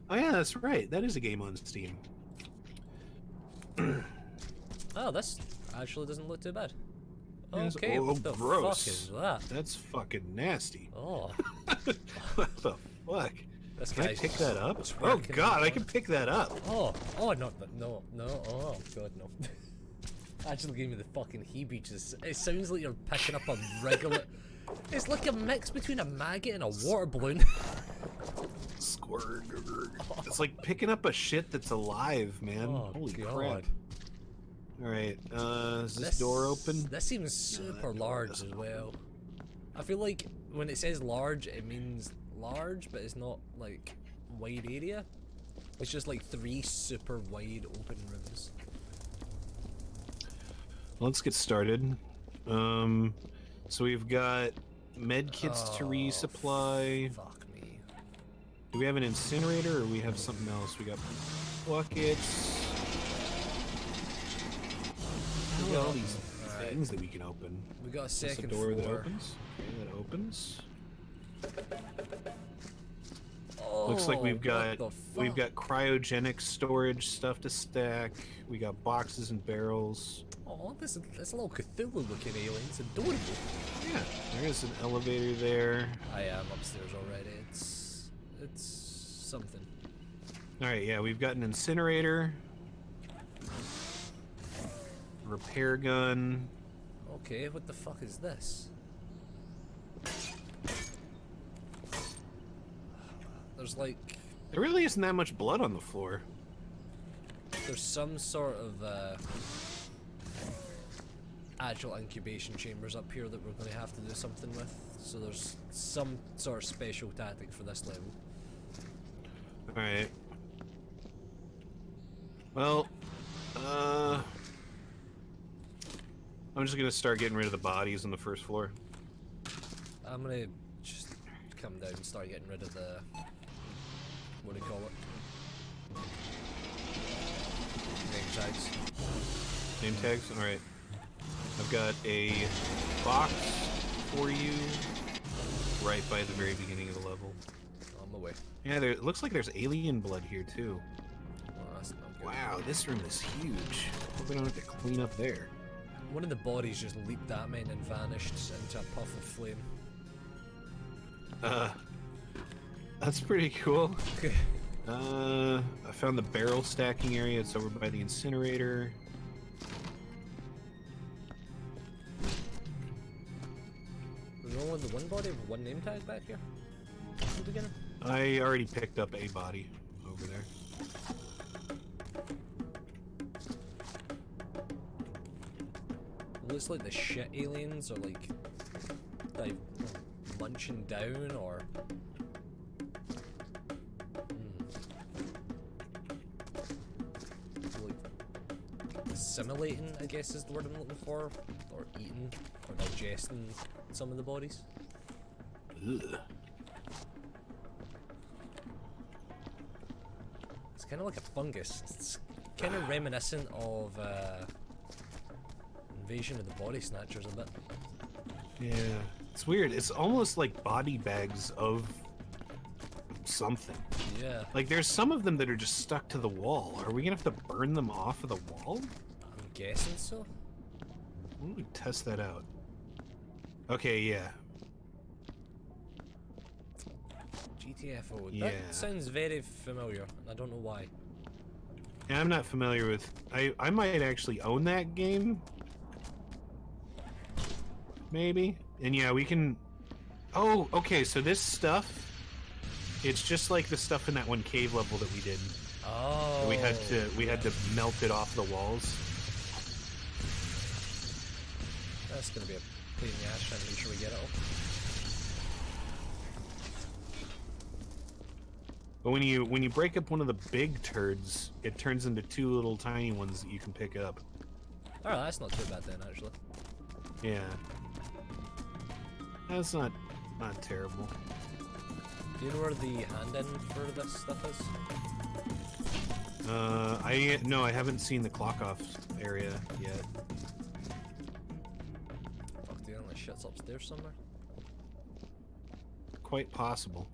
Oh yeah, that's right. That is a game on Steam. Oh, this actually doesn't look too bad. Yes. Okay, Oh, what the gross. fuck is that? That's fucking nasty. Oh, What the fuck? this Can I guy's pick that up? Oh twerking god, I on- can pick that up. Oh, no, oh god, no. Actually gave me the fucking heebie-jeebies. It sounds like you're picking up a regular... It's like a mix between a maggot and a water balloon. Squirt. It's like picking up a shit that's alive, man. Oh, Holy God. crap. Alright, is this door open? This seems super large as well. I feel like when it says large, it means large, but it's not like wide area. It's just like 3 super wide open rooms. Let's get started. So we've got med kits to resupply. Fuck me. Do we have an incinerator or we have something else? We got buckets. We got all these things that we can open. We got a Is this second a door that floor. opens? Okay, that opens. Oh, Looks like we've what got the fuck? cryogenic storage stuff to stack. We got boxes and barrels. Oh, this is a little Cthulhu-looking alien. It's adorable. Yeah, there is an elevator there. I am upstairs already. It's something. All right, yeah, we've got an incinerator, repair gun. Okay, what the fuck is this? There's like... There really isn't that much blood on the floor. There's some sort of actual incubation chambers up here that we're going to have to do something with. So there's some sort of special tactic for this level. Alright. Well, I'm just gonna start getting rid of the bodies on the first floor. I'm going to just come down and start getting rid of the... What do you call it? Name tags. Name tags? Alright. I've got a box for you right by the very beginning of the level. On my way. Yeah, it looks like there's alien blood here too. Well, that's not good. Wow, this room is huge. Hope we don't have to clean up there. One of the bodies just leaped at me and then vanished into a puff of flame. That's pretty cool. Okay. I found the barrel stacking area. It's over by the incinerator. There's only the one body with one name tag back here? In the beginning? I already picked up a body over there. It looks like the shit aliens are like munching down or like assimilating, I guess is the word I'm looking for, or eating or digesting some of the bodies. Ugh. It's kind of like a fungus. It's kind of reminiscent of Invasion of the Body Snatchers a bit. Yeah, it's weird. It's almost like body bags of something. Yeah. Like there's some of them that are just stuck to the wall. Are we gonna have to burn them off of the wall? I'm guessing so. Let me test that out. Okay, yeah. GTFO. Yeah. That sounds very familiar. I don't know why. Yeah, I'm not familiar with... I might actually own that game. Maybe. And yeah, we can... Oh, okay, so this stuff... It's just like the stuff in that one cave level that we did. Oh. We had to melt it off the walls. That's gonna be a pain in the ass trying to make sure we get it all. But when you break up one of the big turds, it turns into 2 little tiny ones that you can pick up. Alright, that's not too bad then, actually. Yeah. That's not terrible. Do you know where the hand-in for this stuff is? No, I haven't seen the clock off area yet. Fuck, do you know my shit's upstairs somewhere? Quite possible.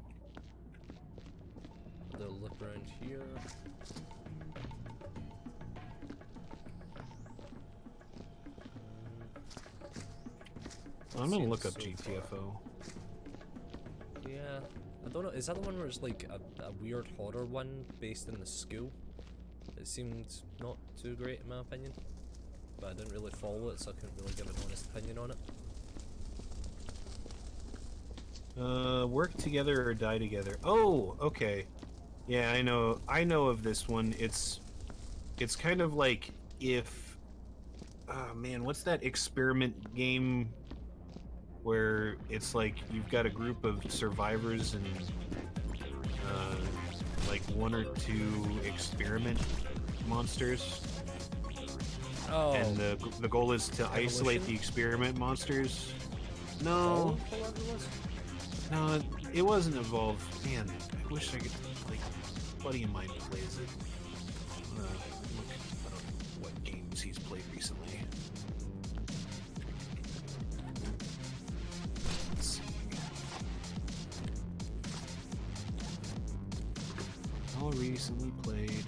The look around here. I'm gonna look up So GTFO. far. Yeah, I don't know. Is that the one where it's like a weird horror one based in the school? It seemed not too great in my opinion, but I didn't really follow it, so I couldn't really give an honest opinion on it. Work together or die together. Oh, okay. Yeah, I know. I know of this one. It's kind of like if, oh man, what's that experiment game where it's like you've got a group of survivors and like one or two experiment monsters, Oh, and the goal is to isolate the experiment monsters. No, no, it wasn't Evolve. Man, I wish I could. Like, a buddy of mine plays it. Look up what games he's played recently. Let's see. All recently played.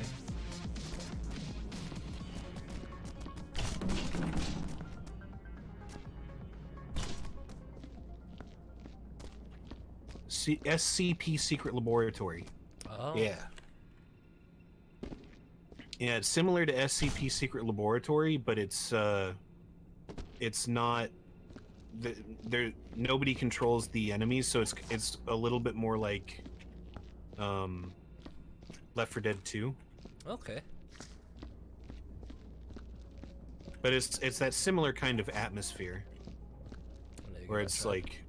SCP Secret Laboratory. Oh. Yeah. Yeah, it's similar to SCP Secret Laboratory, but it's not. There nobody controls the enemies, so it's a little bit more like Left 4 Dead 2. Okay. But it's that similar kind of atmosphere where it's like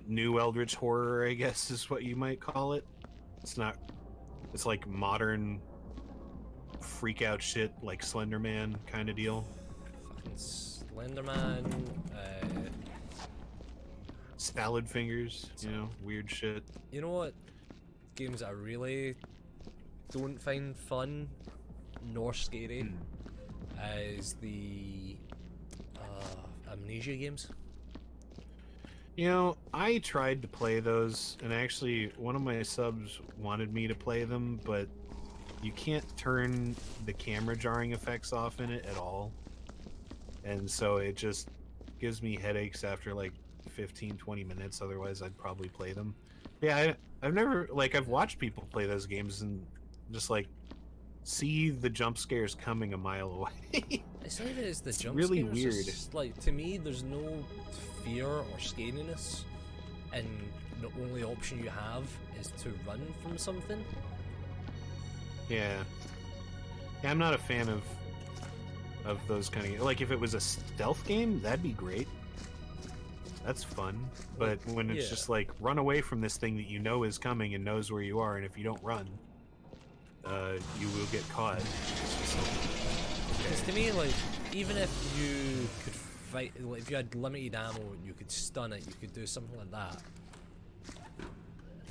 new Eldritch horror, I guess is what you might call it. It's not. It's like modern freak out shit, like Slender Man kind of deal. Fucking Slenderman. Salad fingers, you know, weird shit. You know what? Games I really don't find fun nor scary is the Amnesia games. You know, I tried to play those, and actually one of my subs wanted me to play them, but you can't turn the camera jarring effects off in it at all. And so it just gives me headaches after like 15-20 minutes, otherwise I'd probably play them. Yeah, I've never, like, I've watched people play those games and just like see the jump scares coming a mile away. It's not even the jump really scares, weird. It's like, to me, there's no fear or scariness, and the only option you have is to run from something. Yeah. I'm not a fan of those kind of, like, if it was a stealth game, that'd be great. That's fun. But when it's just like, run away from this thing that you know is coming and knows where you are, and if you don't run, you will get caught. It's just like, Because to me, like, even if you could fight, like, if you had limited ammo and you could stun it, you could do something like that.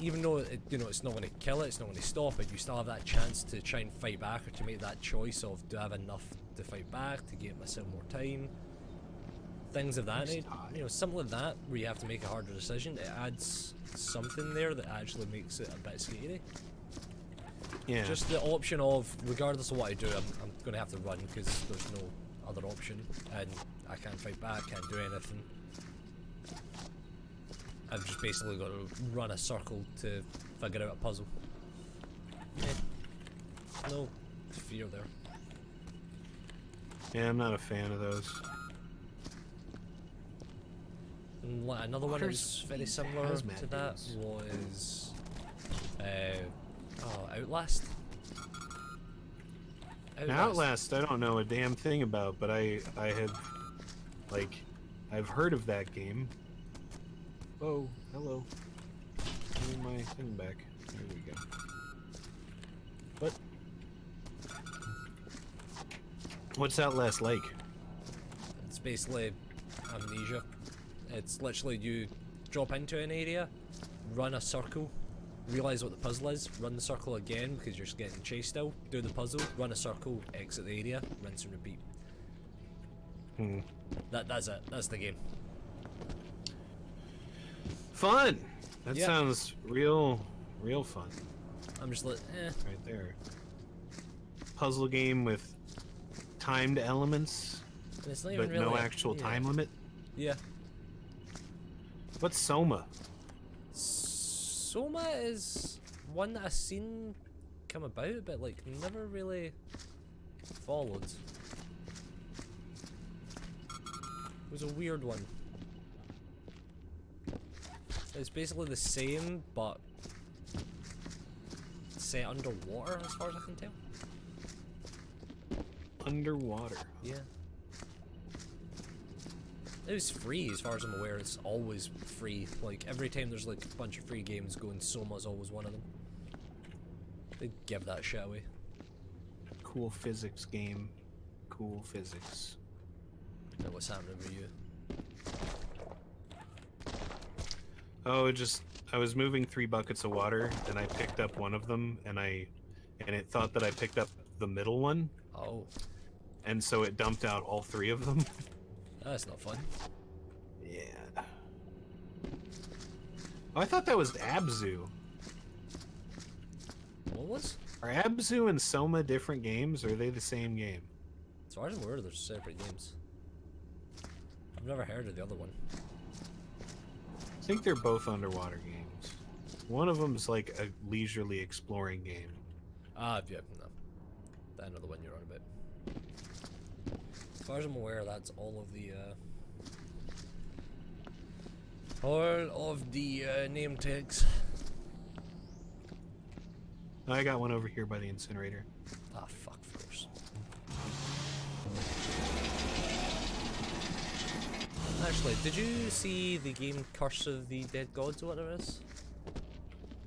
Even though it's not going to kill it, it's not going to stop it, you still have that chance to try and fight back, or to make that choice of, do I have enough to fight back, to give myself more time? Things of that nature, something like that, where you have to make a harder decision. It adds something there that actually makes it a bit scary. yeah. Just the option of, regardless of what I do, I'm going to have to run because there's no other option, and I can't fight back, can't do anything. I've just basically got to run a circle to figure out a puzzle. Yeah. No fear there. Yeah, I'm not a fan of those. And another one that was very similar to that was Outlast. Now, Outlast, I don't know a damn thing about, but I have, like, I've heard of that game. Oh, hello. Give me my thing back. There we go. What? What's Outlast like? It's basically Amnesia. It's literally you drop into an area, run a circle, realize what the puzzle is, run the circle again because you're getting chased still, do the puzzle, run a circle, exit the area, rinse and repeat. That's it. That's the game. Fun! That sounds real fun. I'm just like, eh. Right there. Puzzle game with timed elements, And it's not even but really no actual time limit. Yeah. What's Soma? Soma is one that I've seen come about, but like never really followed. It was a weird one. It's basically the same, but set underwater, as far as I can tell. Underwater. Yeah. It was free, as far as I'm aware. It's always free. Like, every time there's like a bunch of free games going, Soma's always one of them. They give that shit away. Cool physics game. Cool physics. Now what's happening with you? Oh, I was moving 3 buckets of water, and I picked up one of them, and it thought that I picked up the middle one, Oh, and so it dumped out all 3 of them. that's not fun. Yeah. Oh, I thought that was Abzu. What was? Are Abzu and Soma different games, or are they the same game? As far as I'm aware, they're separate games. I've never heard of the other one. I think they're both underwater games. One of them's like a leisurely exploring game. Ah, yeah, no. I know the one you're on about. As far as I'm aware, that's all of the name tags. I got one over here by the incinerator. Ah, fuck, of course. Actually, did you see the game Curse of the Dead Gods or whatever it is?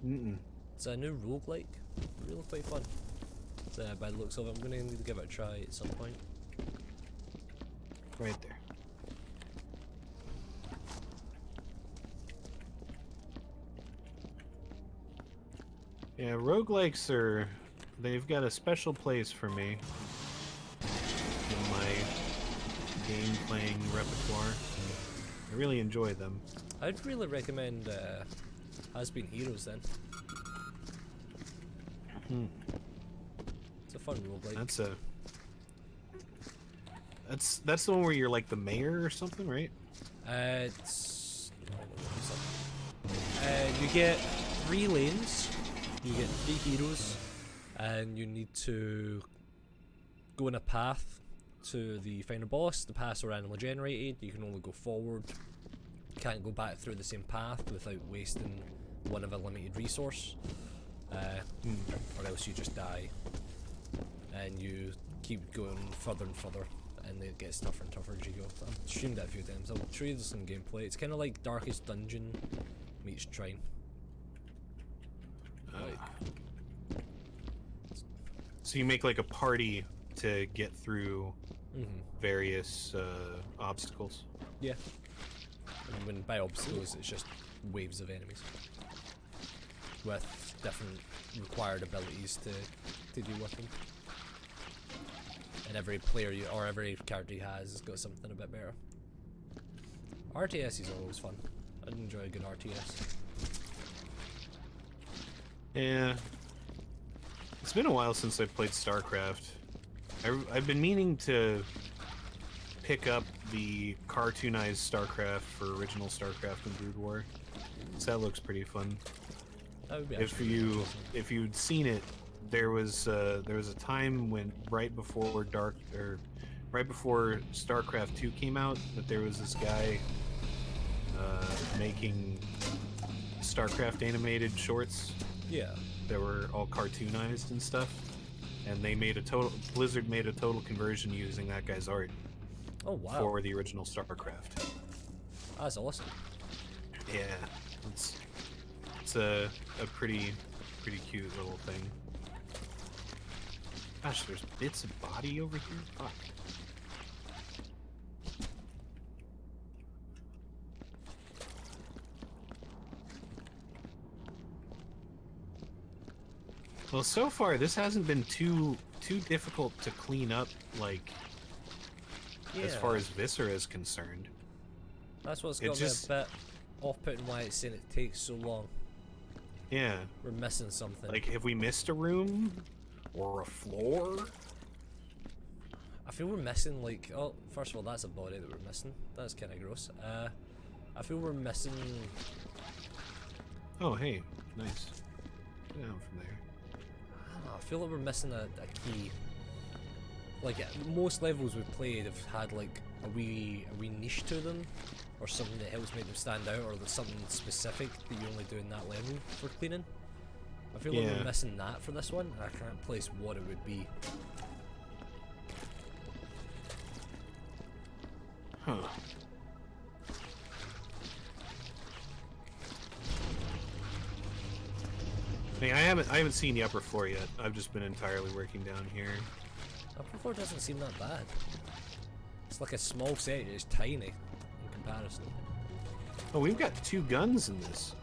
Mm-mm. It's a new roguelike. Really quite fun. So, by the looks of it, I'm gonna need to give it a try at some point. Right there. Yeah, roguelikes they've got a special place for me in my game playing repertoire. I really enjoy them. I'd really recommend Has Been Heroes then. Hmm. It's a fun roguelike. That's the one where you're like the mayor or something, right? It's you get 3 lanes, you get 3 heroes, and you need to go in a path to the final boss. The paths are randomly generated. You can only go forward. You can't go back through the same path without wasting one of a limited resource, or else you just die. And you keep going further and further, and it gets tougher and tougher as you go. I've streamed that a few times. I'll show you some gameplay. It's kind of like Darkest Dungeon meets Trine. So you make like a party to get through various obstacles. Yeah. And when by obstacles, it's just waves of enemies with different required abilities to deal with them. And every player or every character you has got something a bit better. RTS is always fun. I'd enjoy a good RTS. Yeah. It's been a while since I played StarCraft. I've been meaning to pick up the cartoonized StarCraft for original StarCraft and Brood War. So that looks pretty fun. That would be If you'd seen it, there was a time when right before StarCraft 2 came out, that there was this guy making StarCraft animated shorts. Yeah. That were all cartoonized and stuff, and Blizzard made a total conversion using that guy's art. Oh wow. For the original StarCraft. That's awesome. Yeah, it's a pretty cute little thing. Gosh, there's bits of body over here. Fuck. Well, so far this hasn't been too difficult to clean up, like as far as Viscera is concerned. That's what's got me a bit off-putting, why it's saying it takes so long. Yeah. We're missing something. Like, have we missed a room? Or a floor? I feel we're missing, like, oh, first of all, that's a body that we're missing. That's kind of gross. I feel we're missing... Oh, hey. Nice. Get down from there. I feel like we're missing a key. Like, most levels we've played have had, like, a wee niche to them, or something that helps make them stand out, or there's something specific that you only do in that level for cleaning. I feel like we're missing that for this one, and I can't place what it would be. Huh. I mean, I haven't seen the upper floor yet. I've just been entirely working down here. Upper floor doesn't seem that bad. It's like a small set, it's tiny in comparison. Oh, we've got 2 guns in this.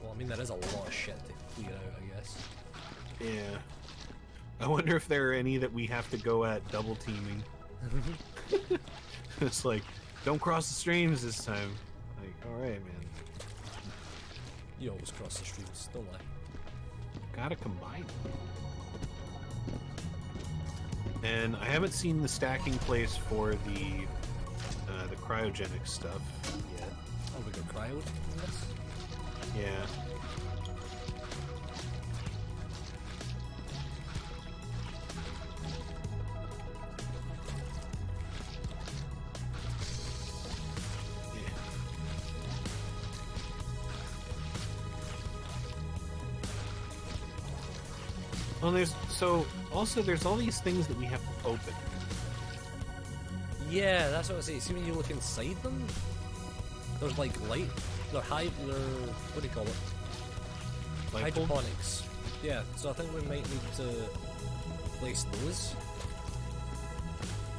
Well, I mean, there is a lot of shit to clear out, I guess. Yeah. I wonder if there are any that we have to go at double teaming. It's like, don't cross the streams this time. Like, alright, man. You always cross the streams, don't lie. Gotta combine them. And I haven't seen the stacking place for the cryogenic stuff yet. Oh, we got cryo in this? Yeah. Well, there's all these things that we have to open. Yeah, that's what I say. See, when you look inside them, there's like light. They're what do you call it? Light Hydroponics. Yeah, so I think we might need to place those.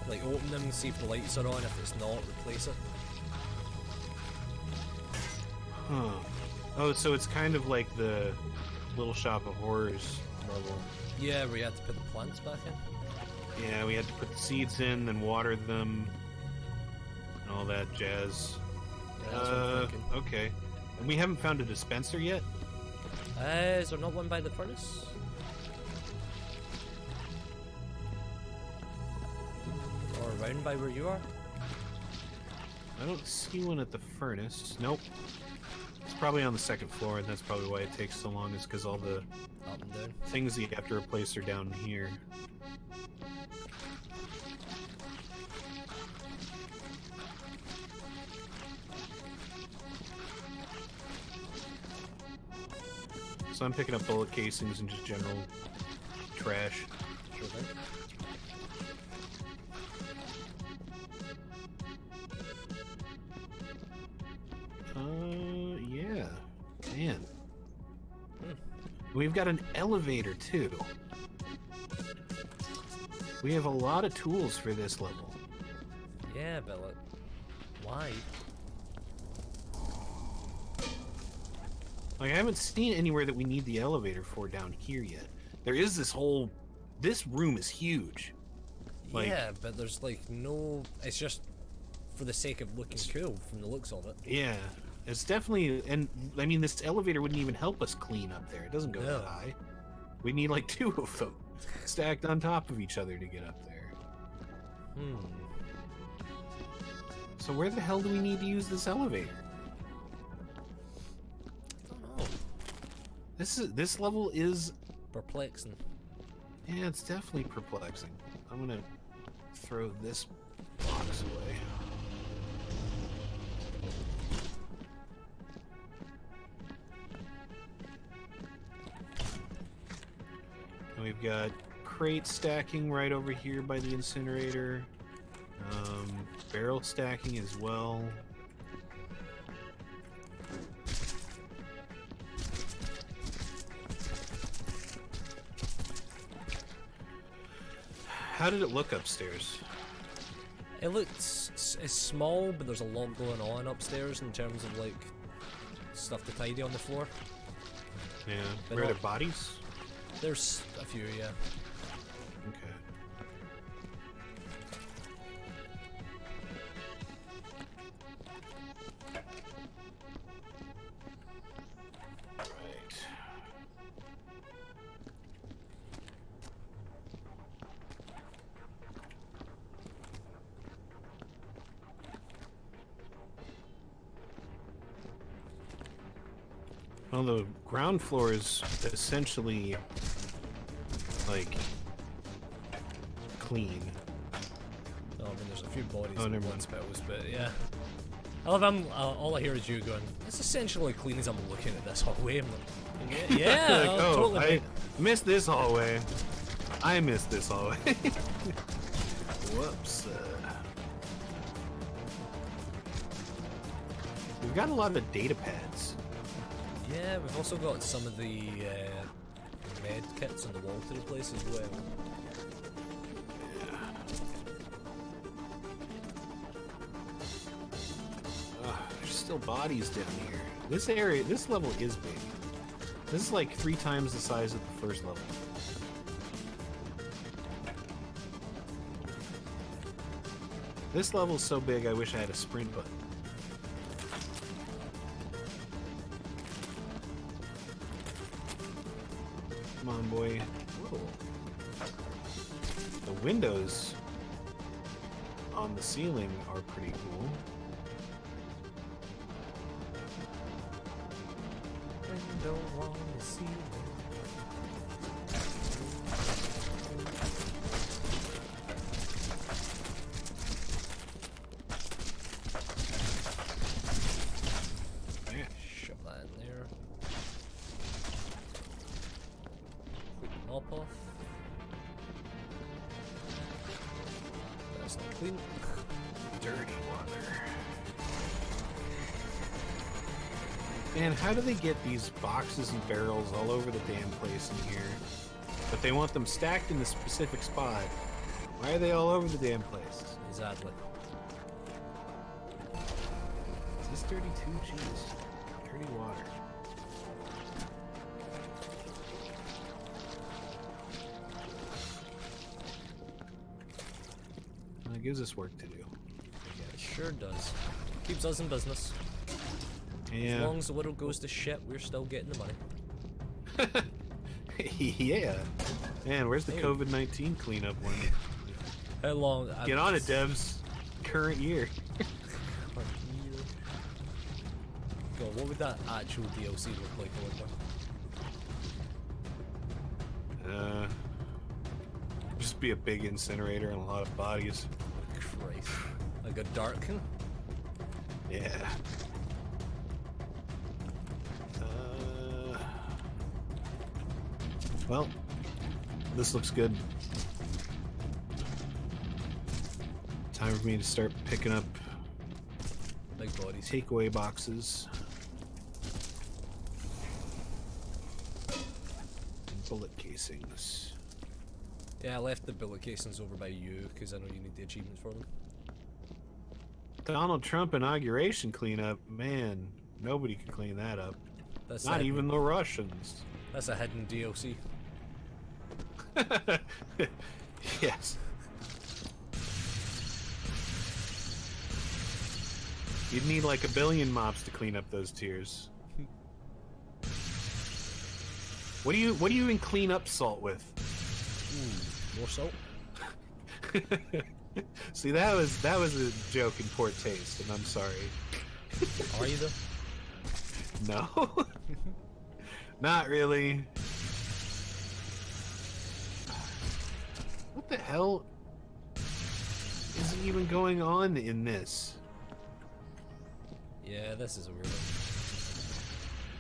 Like open them, see if the lights are on. If it's not, replace it. Huh. Oh, so it's kind of like the Little Shop of Horrors level. Yeah, where you had to put the plants back in. Yeah, we had to put the seeds in, then water them, and all that jazz. Yeah, that's what I'm thinking. Okay. And we haven't found a dispenser yet? Is there not one by the furnace? Or around by where you are? I don't see one at the furnace. Nope. It's probably on the 2nd floor, and that's probably why it takes so long, is because all the Up and down. things that you have to replace are down here. So I'm picking up bullet casings and just general trash. Sure thing. Yeah. Man. We've got an elevator, too. We have a lot of tools for this level. Yeah, but like, why? Like, I haven't seen anywhere that we need the elevator for down here yet. There is this room is huge. Like, Yeah, but there's like no. It's just for the sake of looking cool from the looks of it. yeah. It's definitely, and I mean, this elevator wouldn't even help us clean up there. It doesn't go No. that high. We need like 2 of them stacked on top of each other to get up there. So where the hell do we need to use this elevator? I don't know. This level is, Perplexing. yeah, it's definitely perplexing. I'm gonna throw this box away. And we've got crate stacking right over here by the incinerator. Barrel stacking as well. How did it look upstairs? It looks it's small, but there's a lot going on upstairs in terms of like stuff to tidy on the floor. Yeah. But Where are not- there bodies? There's a few, yeah. Okay. Well, the ground floor is essentially like clean. Oh, I mean, there's a few bodies Oh, in never one mind. spells, but yeah. I love all I hear is you going, it's essentially clean as I'm looking at this hallway. I'm like, yeah, Like, oh, totally. I Mate. missed this hallway. I missed this hallway. Whoops. We've got a lot of data pads. Yeah, we've also got some of the med kits on the wall to replace as well. There's still bodies down here. This area, this level is big. This is like 3 times the size of the first level. This level's so big, I wish I had a sprint button. Come on, boy. Whoa. The windows on the ceiling are pretty cool. Window on the ceiling. Yeah. Shove that in there. Clean the mop off. That's not clean. Dirty water. Man, how do they get these boxes and barrels all over the damn place in here? But they want them stacked in a specific spot. Why are they all over the damn place? Exactly. Is this dirty too? Jeez. Dirty water. Well, it gives us work to do. It sure does. Keeps us in business. As Yeah. long as the world goes to shit, we're still getting the money. Yeah. Man, where's the Hey. COVID-19 cleanup one? How long? Get on it, devs. Current year. God, what would that actual DLC look like? I wonder? Just be a big incinerator and a lot of bodies. Christ. Like a dark. Yeah. Well, this looks good. Time for me to start picking up Big bodies. takeaway boxes. And bullet casings. Yeah, I left the bullet casings over by you because I know you need the achievements for them. Donald Trump inauguration cleanup. Man, nobody can clean that up. That's Not a even the Russians. That's a hidden DLC. Yes. You'd need like 1 billion mops to clean up those tears. What do you even clean up salt with? Ooh, more salt? See, that was a joke in poor taste, and I'm sorry. Are you though? No. Not really. What the hell is even going on in this? Yeah, this is a weird one.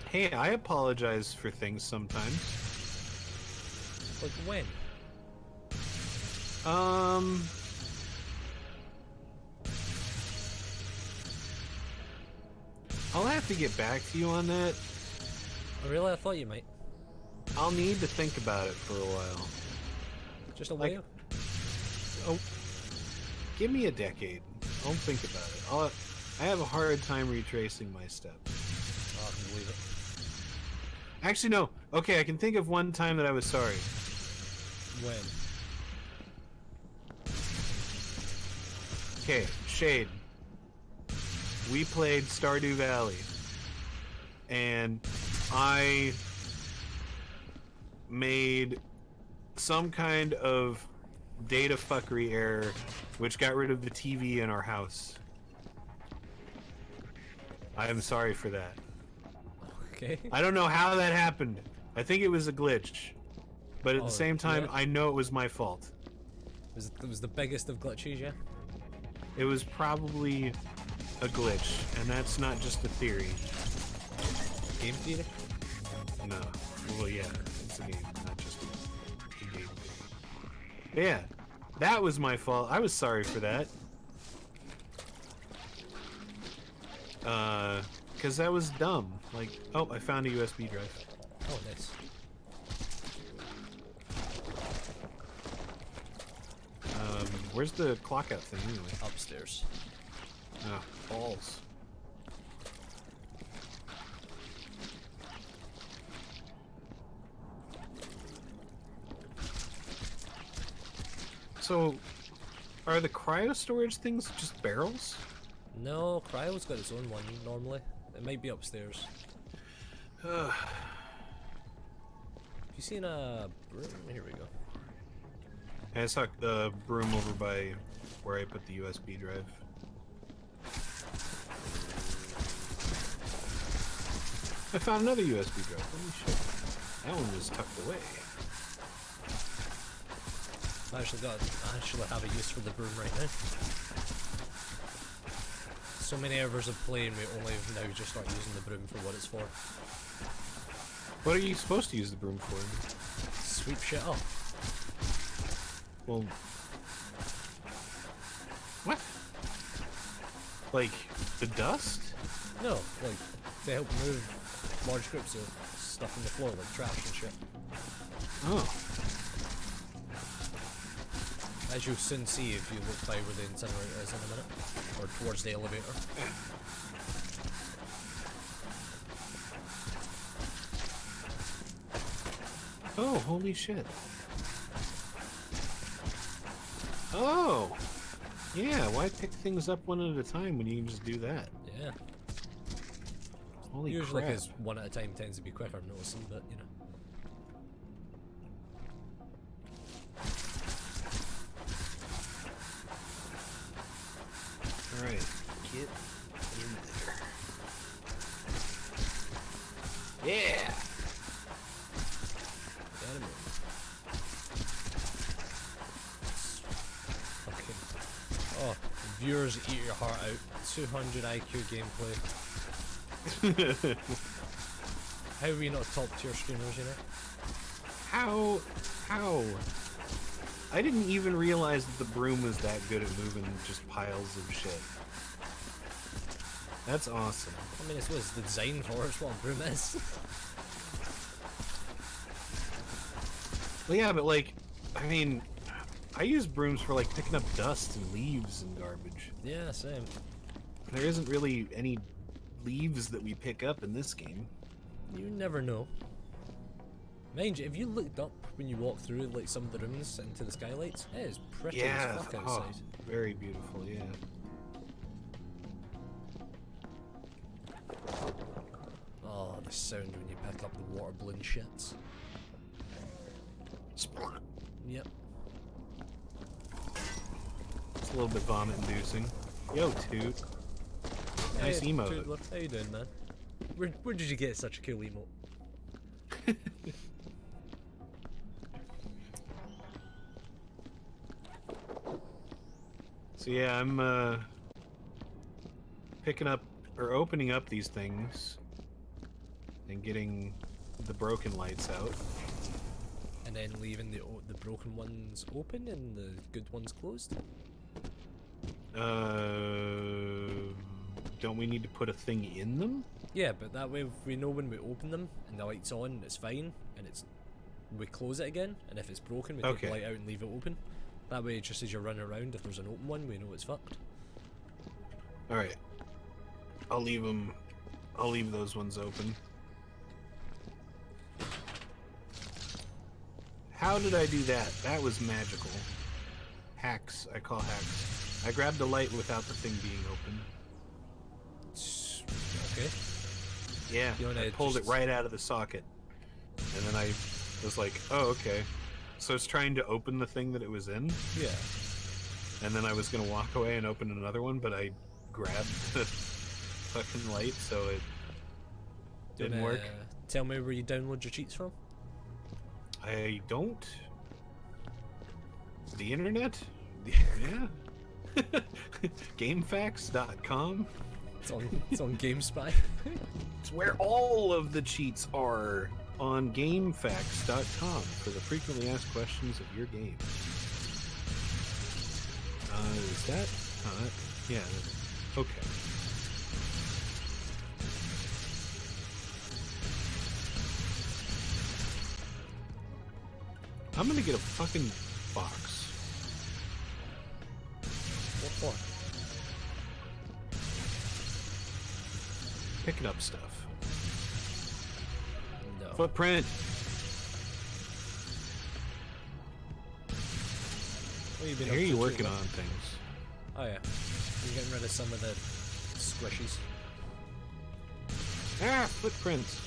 Hey, I apologize for things sometimes. Like when? I'll have to get back to you on that. Oh, really? I thought you might. I'll need to think about it for a while. Just a Like- while? Oh, give me a decade. I'll think about it. I have a hard time retracing my steps. Oh, I can believe it. Actually, no. Okay, I can think of one time that I was sorry. When? Okay, Shade. We played Stardew Valley. And I made some kind of data fuckery error which got rid of the TV in our house. I am sorry for that. Okay. I don't know how that happened. I think it was a glitch. But at the same time, I know it was my fault. It was the biggest of glitches, yeah? It was probably a glitch, and that's not just a theory. Game theory? No. Well, yeah, it's a game, not just a game theory. But yeah, that was my fault. I was sorry for that. Because that was dumb. Like, oh, I found a USB drive. Oh, nice. Where's the clock out thing anyway? Upstairs. Oh, balls. So, are the cryo storage things just barrels? No, Cryo's got its own one normally. It might be upstairs. Have you seen a broom? Here we go. I saw the broom over by where I put the USB drive. I found another USB drive. Holy shit. That one was tucked away. I actually have a use for the broom right now. So many hours of playing, we only now just start using the broom for what it's for. What are you supposed to use the broom for? Sweep shit up. Well... What? Like, the dust? No, like, to help move large groups of stuff on the floor, like trash and shit. Oh. As you'll soon see if you look by where the incinerator is in a minute. Or towards the elevator. Oh, holy shit. Oh! Yeah, why pick things up one at a time when you can just do that? Yeah. Holy Usually crap. because one at a time tends to be quicker, I'm noticing, but you know. Alright, get in there. Yeah! Okay. Oh, viewers eat your heart out. 200 IQ gameplay. How are we not top tier streamers, you know? How? I didn't even realize that the broom was that good at moving just piles of shit. That's awesome. I mean, it's what it's designed for, it's what a broom is. Well, yeah, but like, I mean, I use brooms for like picking up dust and leaves and garbage. Yeah, same. There isn't really any leaves that we pick up in this game. You never know. Mind you, if you looked up when you walk through like some of the rooms into the skylights, it is pretty as fuck outside. Very beautiful, yeah. Oh, the sound when you pick up the water balloon shits. Splat. Yep. It's a little bit vomit-inducing. Yo, Toot. Nice Hey, emote. Toodler, how you doing, man? Where did you get such a cool emote? So yeah, I'm picking up or opening up these things and getting the broken lights out. And then leaving the broken ones open and the good ones closed? Don't we need to put a thing in them? Yeah, but that way we know when we open them and the light's on, it's fine, and we close it again, and if it's broken, we take the light out and leave it open. That way, just as you're running around, if there's an open one, we know it's fucked. Alright. I'll leave those ones open. How did I do that? That was magical. Hacks, I call hacks. I grabbed the light without the thing being open. Okay. Yeah, I pulled it right out of the socket. And then I was like, oh, okay. So it's trying to open the thing that it was in? Yeah. And then I was going to walk away and open another one, but I grabbed the fucking light, so it Didn't work. Tell me where you download your cheats from. I don't. The internet? Yeah. Gamefacts.com. It's on GameSpy. It's where all of the cheats are, on gamefacts.com for the frequently asked questions of your game. Is that? Yeah. Okay. I'm gonna get a fucking box. What for? Picking up stuff. No. Footprint. What have you been I up hear to you working lately? on things. Oh yeah. You're getting rid of some of the squishies. Ah, footprints.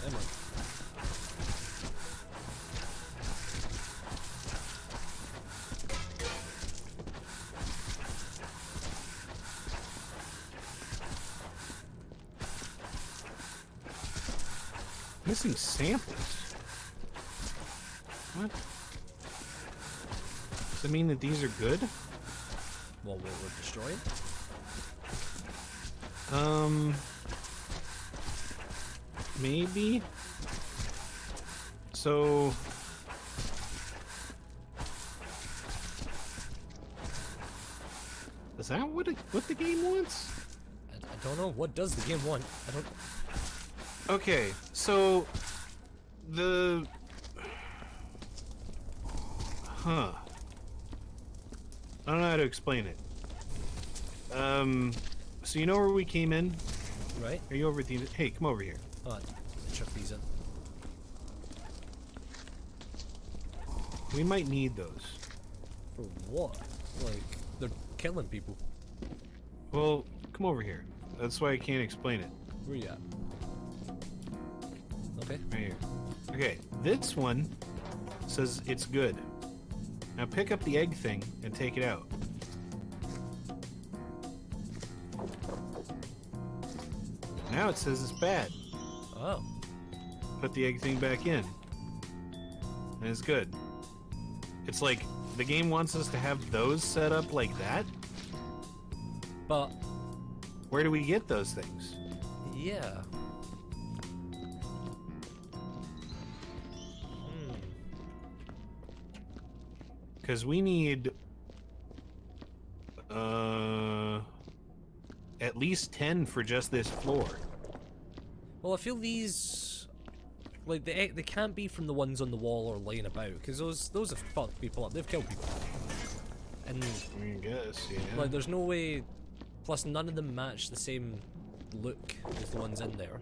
Come on. Missing samples. What? Does that mean that these are good? Well, we're destroyed. Maybe. So. Is that what the game wants? I don't know. What does the game want? I don't. Okay, so the I don't know how to explain it. So you know where we came in? Right. Are you over at the? Hey, come over here. Hold on. Chuck these in. We might need those. For what? Like, they're killing people. Well, come over here. That's why I can't explain it. Where you at? Okay. Right here. Okay, this one says it's good. Now pick up the egg thing and take it out. Now it says it's bad. Oh. Put the egg thing back in. And it's good. It's like the game wants us to have those set up like that. But Where do we get those things? yeah. Because we need at least 10 for just this floor. Well, I feel these, like, they can't be from the ones on the wall or laying about, because those have fucked people up. They've killed people. And I guess, yeah. like, there's no way. Plus, none of them match the same look as the ones in there.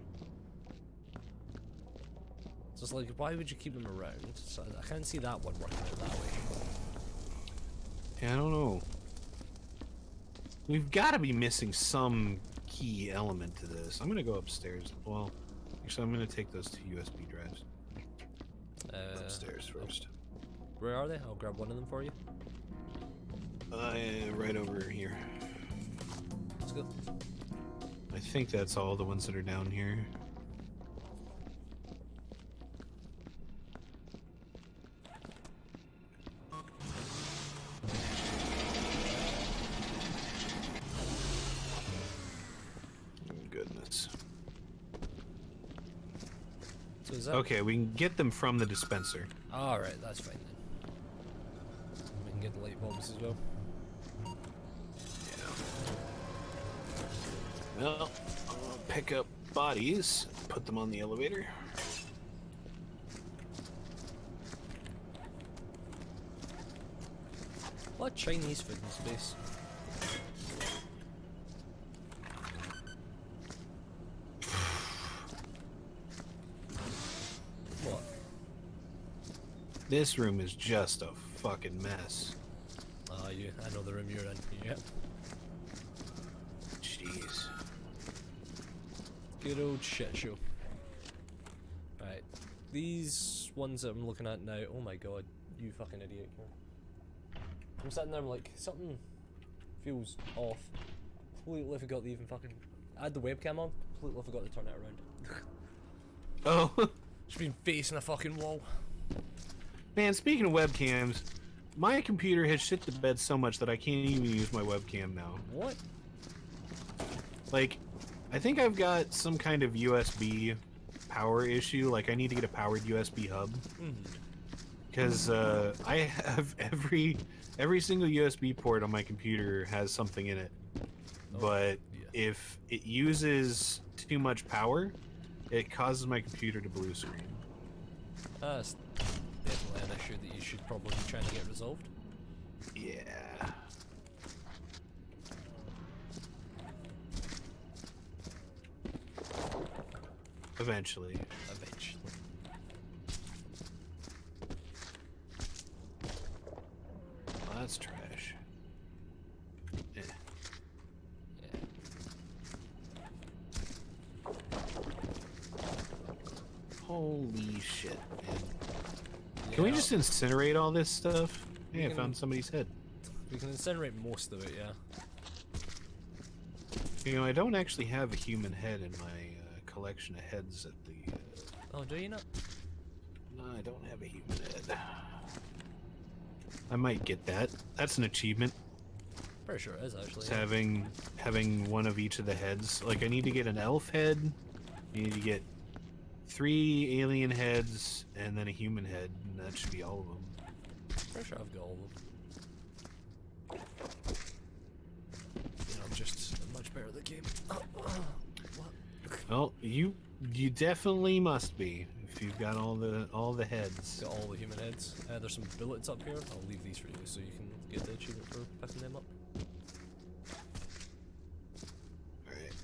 So it's like, why would you keep them around? So I can't see that one working out that way. Yeah, I don't know. We've got to be missing some key element to this. I'm gonna go upstairs. Well, actually, I'm gonna take those 2 USB drives upstairs first. Where are they? I'll grab one of them for you. Right over here. Let's go. I think that's all the ones that are down here. Goodness. So is that Okay, we can get them from the dispenser. Alright, that's fine then. We can get the light bulbs as well. Yeah. Well, I'll pick up bodies, put them on the elevator. A lot of Chinese food in space. What? This room is just a fucking mess. I know the room you're in. Yeah. Jeez. Good old shit show. Right. These ones that I'm looking at now, oh my god, you fucking idiot. I'm sitting there, I'm like, something feels off. Completely forgot to even fucking... I had the webcam on, completely forgot to turn it around. Oh. Just been facing a fucking wall. Man, speaking of webcams, my computer has shit the bed so much that I can't even use my webcam now. What? Like, I think I've got some kind of USB power issue. Like, I need to get a powered USB hub. Because I have every single USB port on my computer has something in it. But if it uses too much power, it causes my computer to blue screen. That's definitely an issue that you should probably be trying to get resolved. Yeah. Eventually. Eventually. Well, that's trash. Yeah. Yeah. Holy shit, man. Can we just incinerate all this stuff? Hey, I found somebody's head. We can incinerate most of it, yeah. You know, I don't actually have a human head in my collection of heads at the... Oh, do you not? No, I don't have a human head. I might get that. That's an achievement. Pretty sure it is, actually. It's having one of each of the heads. Like, I need to get an elf head. I need to get 3 alien heads, and then a human head, and that should be all of them. Pretty sure I've got all of them. You know, I'm just much better at the game. What? Well, you definitely must be if you've got all the heads. Got all the human heads. There's some bullets up here. I'll leave these for you so you can get the achievement for picking them up. Alright.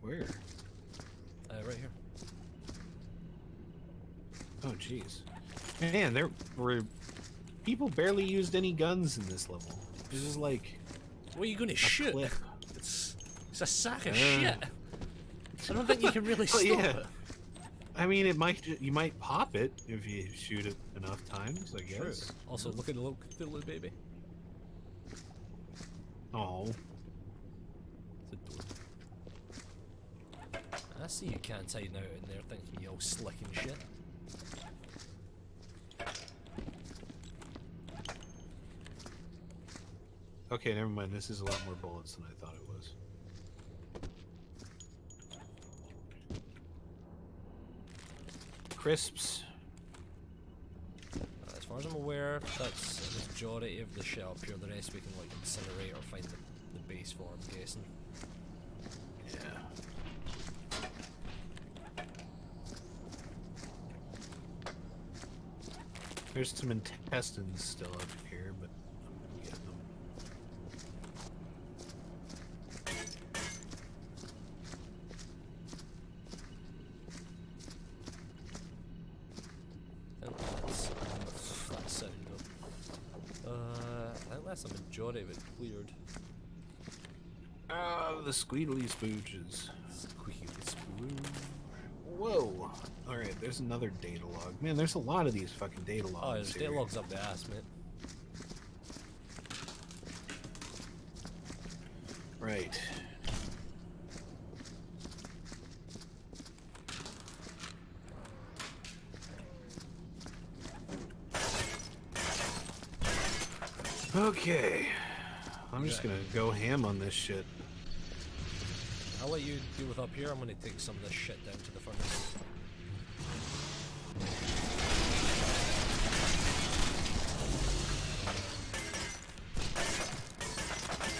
Where? Right here. Oh, jeez. Man, there were... People barely used any guns in this level. This is like... What are you gonna shoot? Cliff. It's a sack of shit. I don't think you can really stop it. I mean, you might pop it if you shoot it enough times, I guess. True. Also, look at the little baby. Oh. I see you can't hide out in there thinking you're all slick and shit. Okay, never mind. This is a lot more bullets than I thought it was. Crisps. As far as I'm aware, that's the majority of the shit up here. The rest we can like incinerate or find the base for, I'm guessing. Yeah. There's some intestines still up here, but I'm getting them. That sound up. I think that's the majority of it cleared. Ah, the squeedly spooges. Squeaky spooge. Whoa! Alright, there's another data log. Man, there's a lot of these fucking data logs. Oh, there's data logs up the ass, mate. Right. Okay. I'm just gonna go ham on this shit. I'll let you deal with up here. I'm gonna take some of this shit down to the furnace.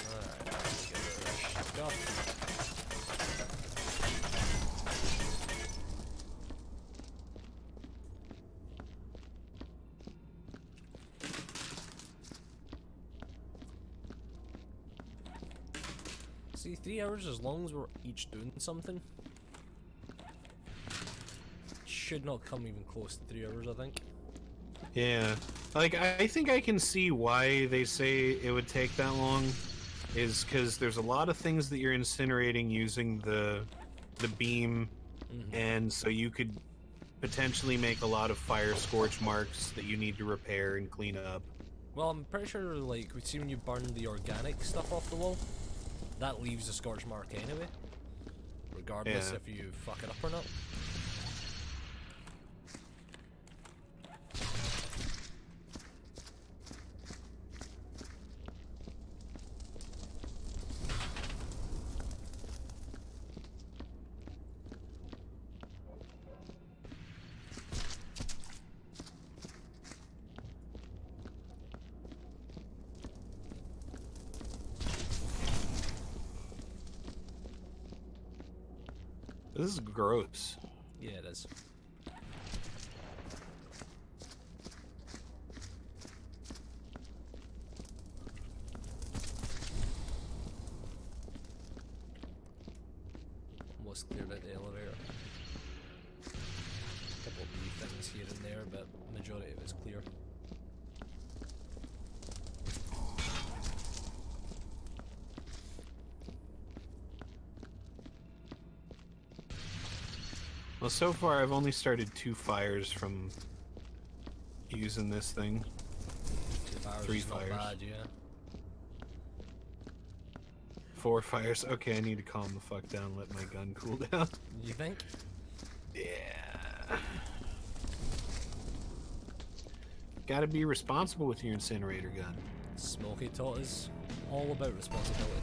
Alright, let's get rid of this stuff. See, 3 hours as long as we're each doing something. Should not come even close to 3 hours, I think. Yeah. Like, I think I can see why they say it would take that long. is because there's a lot of things that you're incinerating using the beam, and so you could potentially make a lot of fire scorch marks that you need to repair and clean up. Well, I'm pretty sure, like, we see when you burn the organic stuff off the wall, that leaves a scorch mark anyway, regardless if you fuck it up or not. This is gross. Yeah, it is. Almost cleared out the elevator. A couple of wee things here and there, but majority of it's clear. Well, so far I've only started 2 fires from using this thing. 2 fires 3 is not fires. bad, yeah. 4 fires. Okay, I need to calm the fuck down and let my gun cool down. You think? Yeah. Gotta be responsible with your incinerator gun. Smokey taught us all about responsibility.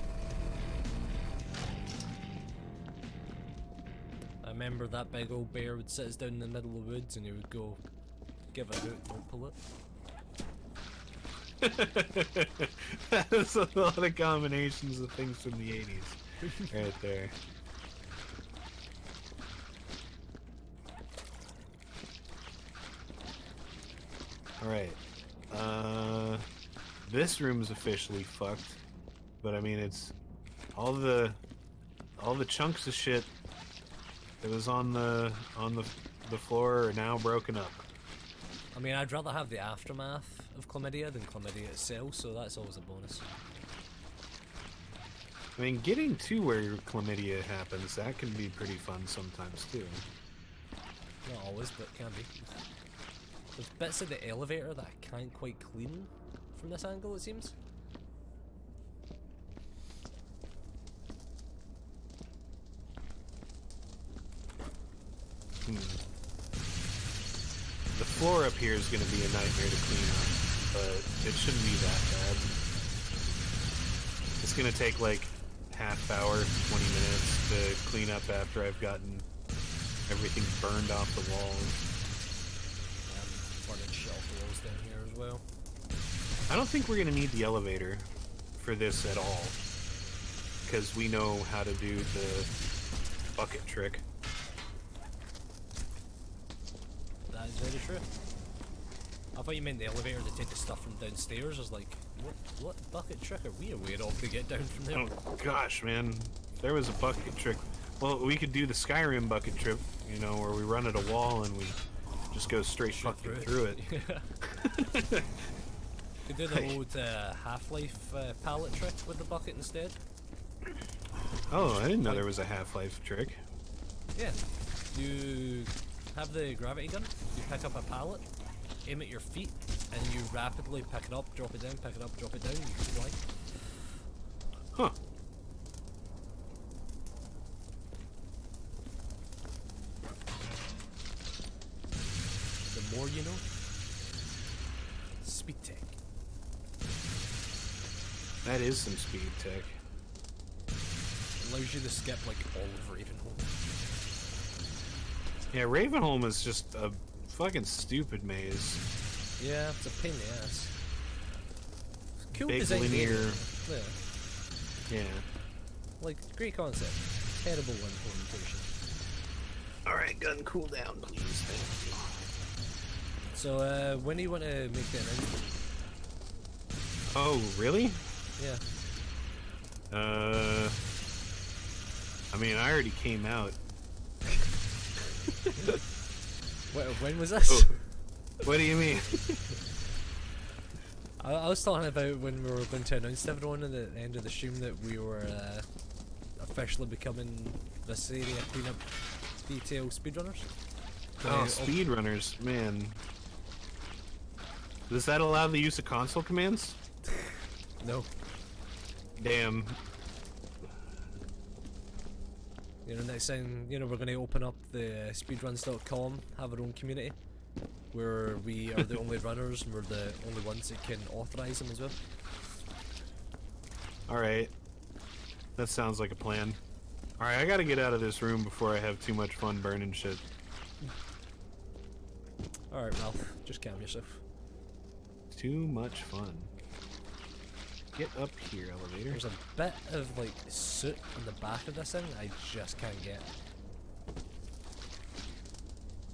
I remember that big old bear would sit us down in the middle of the woods and he would go, give a hoot, don't pull it. That is a lot of combinations of things from the 80s. Right there. Alright. This room is officially fucked. But I mean, it's all the chunks of shit that was on the floor are now broken up. I mean, I'd rather have the aftermath of chlamydia than chlamydia itself, so that's always a bonus. I mean, getting to where chlamydia happens, that can be pretty fun sometimes too. Not always, but can be. There's bits of the elevator that I can't quite clean from this angle, it seems. The floor up here is going to be a nightmare to clean up, but it shouldn't be that bad. It's going to take like half hour, 20 minutes to clean up after I've gotten everything burned off the walls. Burning shelf walls down here as well. I don't think we're going to need the elevator for this at all, because we know how to do the bucket trick. That is very true. I thought you meant the elevator to take the stuff from downstairs. I was like, what bucket trick are we aware of to get down from there? Oh gosh, man. If there was a bucket trick. Well, we could do the Skyrim bucket trip, you know, where we run at a wall and we just go straight fucking through it. Could do the old Half-Life pallet trick with the bucket instead. Oh, I didn't know there was a Half-Life trick. Yeah. You have the gravity gun, you pick up a pallet, aim at your feet, and you rapidly pick it up, drop it down, pick it up, drop it down, you can fly. Huh. The more you know. Speed tech. That is some speed tech. Allows you to skip like all of Ravenholm. Yeah, Ravenholm is just a fucking stupid maze. Yeah, it's a pain in the ass. Cool Big design linear. area. Yeah. Yeah. Like, great concept. Terrible implementation. Alright, gun cooldown, please. Thank you. So, when do you want to make that announcement? Oh, really? Yeah. I mean, I already came out. When was this? Oh, what do you mean? I was talking about when we were going to announce to everyone at the end of the stream that we were officially becoming Viscera cleanup detail speedrunners. Oh, speedrunners, man. Does that allow the use of console commands? No. Damn. You know, next time, you know, we're going to open up the speedruns.com, have our own community, where we are the only runners and we're the only ones that can authorize them as well. Alright. That sounds like a plan. Alright, I gotta get out of this room before I have too much fun burning shit. Alright, Ralph, just calm yourself. Too much fun. Get up here, elevator. There's a bit of, like, soot on the back of this thing I just can't get.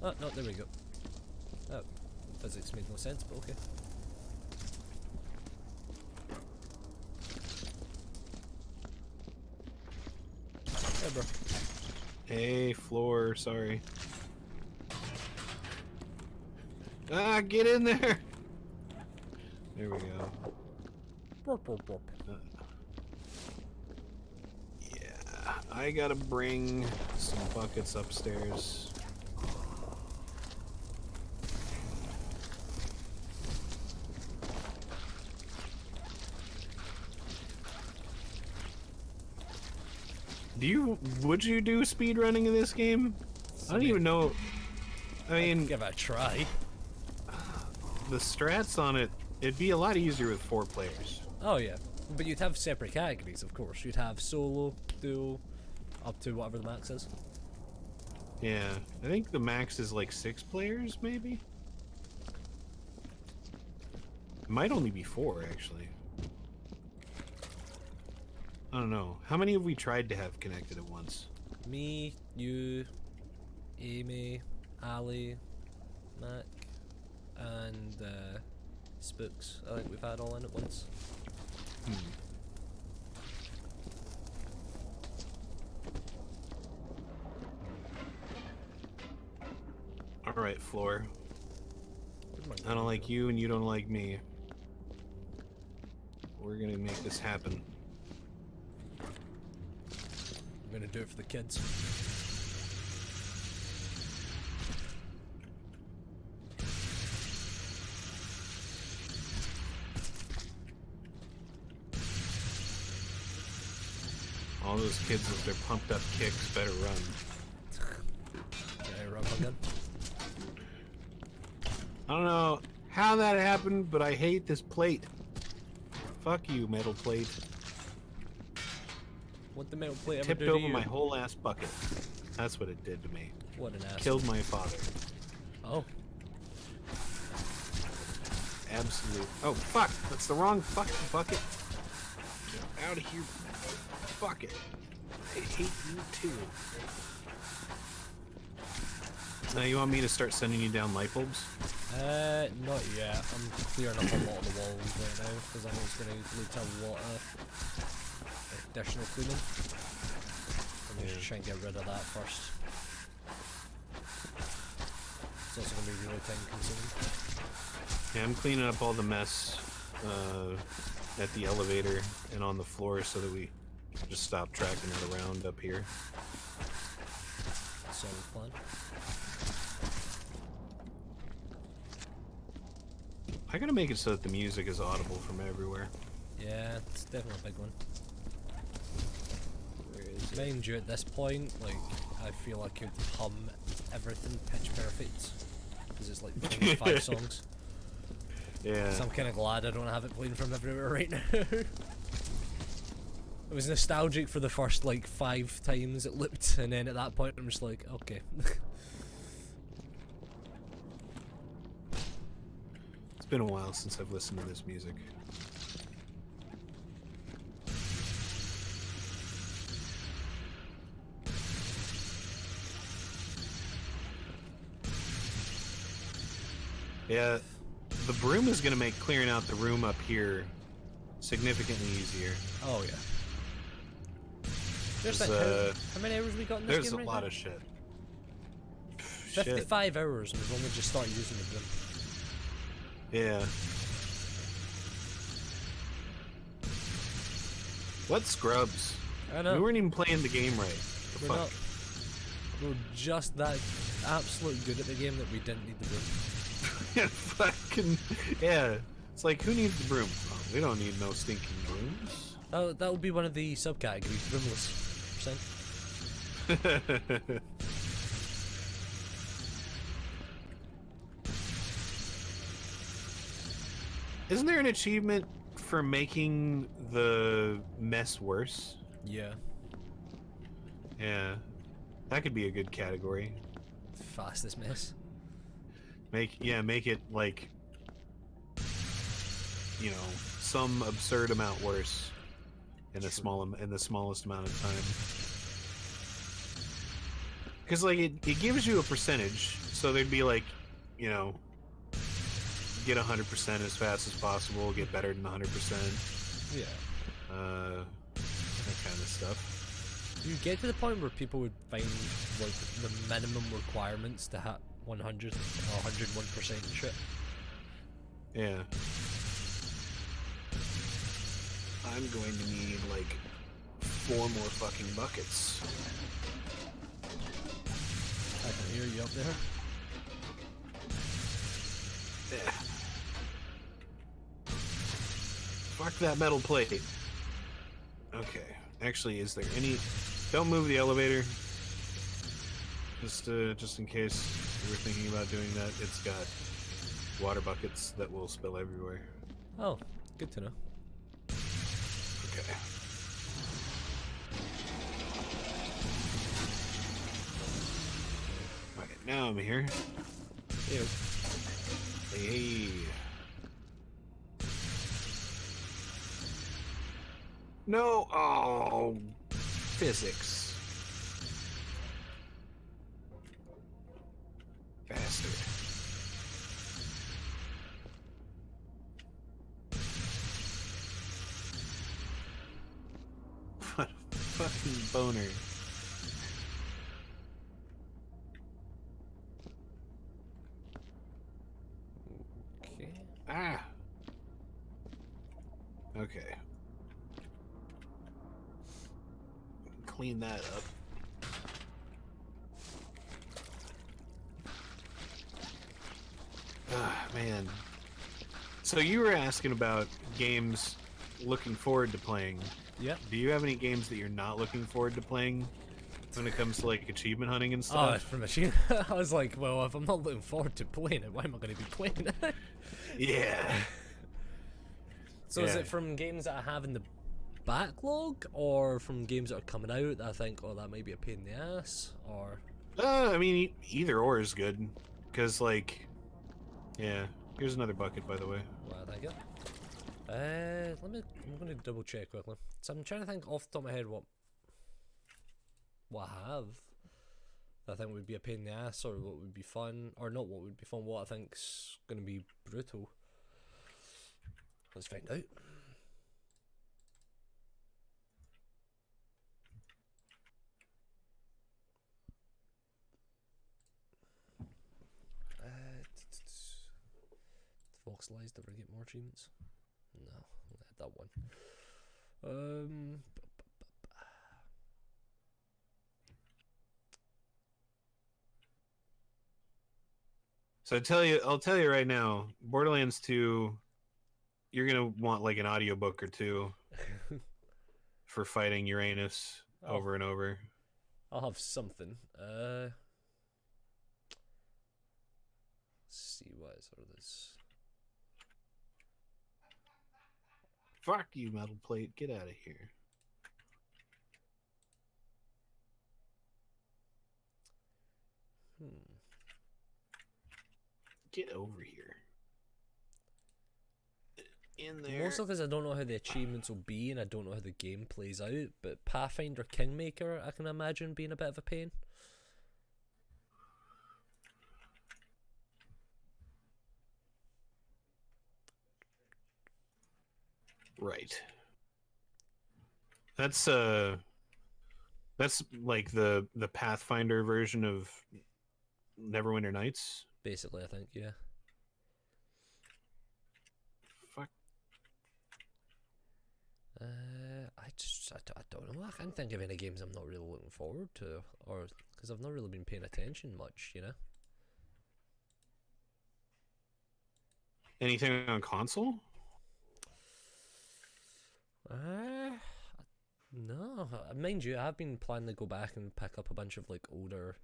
Oh, no, there we go. Oh, physics made no sense, but okay. Hey, bro. Hey, floor, sorry. Ah, get in there! There we go. Burp, burp, burp. Yeah, I gotta bring some buckets upstairs. Would you do speedrunning in this game? I don't even know. I mean, give it a try. The strats on it, it'd be a lot easier with 4 players. Oh yeah, but you'd have separate categories, of course. You'd have solo, duo, up to whatever the max is. Yeah, I think the max is like 6 players, maybe? It might only be 4, actually. I don't know. How many have we tried to have connected at once? Me, you, Amy, Ali, Mac, and Spooks. I think we've had all in at once. Alright, floor. I don't like you and you don't like me. We're gonna make this happen. I'm gonna do it for the kids. All those kids with their pumped up kicks better run. Can I run again? I don't know how that happened, but I hate this plate. Fuck you, metal plate. What the metal plate ever Tipped do to over you? my whole ass bucket. That's what it did to me. What an ass. Killed my father. Oh. Absolute. Oh, fuck. That's the wrong fucking bucket. Get out of here. Bucket. I hate you too. Now you want me to start sending you down light bulbs? Not yet. I'm clearing up a lot of the walls right now because I know it's going to lead to a lot of additional cleaning. I'm just trying to get rid of that first. It's also going to be really time consuming. Yeah, I'm cleaning up all the mess at the elevator and on the floor so that we just stop tracking it around up here. Solid plan. I gotta make it so that the music is audible from everywhere. Yeah, it's definitely a big one. Where is it? Mind you, at this point, like, I feel I could hum everything pitch perfect. Because it's like 25 songs. Yeah. So I'm kind of glad I don't have it playing from everywhere right now. It was nostalgic for the first, like, 5 times it looped, and then at that point I'm just like, okay. It's been a while since I've listened to this music. Yeah, the broom is going to make clearing out the room up here significantly easier. Oh, yeah. There's like, how many hours we got in this There's game a right lot now? of shit. 55 hours, and we've only just started using the broom. Yeah. What scrubs? I know. We weren't even playing the game right. The We're fuck? not. We're just that absolute good at the game that we didn't need the broom. Yeah, fucking yeah. It's like, who needs the broom? Oh, we don't need no stinking brooms. That would be one of the subcategories, broomless percent. Isn't there an achievement for making the mess worse? Yeah. Yeah, that could be a good category. Fastest mess. Make it like, you know, some absurd amount worse in the smallest amount of time. Because like it gives you a percentage, so there'd be like, you know, get 100% as fast as possible, get better than 100%. Yeah. That kind of stuff. You get to the point where people would find like the minimum requirements to hit 100 or 101% and shit. Yeah. I'm going to need like 4 more fucking buckets. I can hear you up there. Yeah. Fuck that metal plate. Okay. Actually, is there any... Don't move the elevator. Just in case you were thinking about doing that. It's got water buckets that will spill everywhere. Oh, good to know. Okay. Okay, now I'm here. Ew. Hey. No! Oh! Physics. Bastard. What a fucking boner. Okay. Ah! Okay. Clean that up. Ah, man. So you were asking about games looking forward to playing. Yeah. Do you have any games that you're not looking forward to playing when it comes to like achievement hunting and Oh, stuff? from machine. I was like, well, if I'm not looking forward to playing it, why am I going to be playing it? Yeah. So is it from games that I have in the backlog, or from games that are coming out that I think, oh, that might be a pain in the ass, or... I mean, either or is good. Because, like, yeah. Here's another bucket, by the way. Well, thank you. I'm going to double check quickly. So I'm trying to think off the top of my head what I have that I think would be a pain in the ass, or what would be fun, or not what would be fun, what I think's going to be brutal. Let's find out. Voxelized, ever get more achievements? No, I had that one. So I'll tell you right now, Borderlands 2, you're gonna want like an audiobook or two for fighting Uranus over and over. I'll have something. Let's see what is all this. Fuck you, metal plate. Get out of here. Get over here. In there. Most of this, I don't know how the achievements will be, and I don't know how the game plays out. But Pathfinder Kingmaker, I can imagine being a bit of a pain. Right. That's like the Pathfinder version of Neverwinter Nights. Basically, I think, yeah. Fuck. I don't know. I can't think of any games I'm not really looking forward to, or because I've not really been paying attention much, you know. Anything on console? No, mind you, I've been planning to go back and pick up a bunch of like older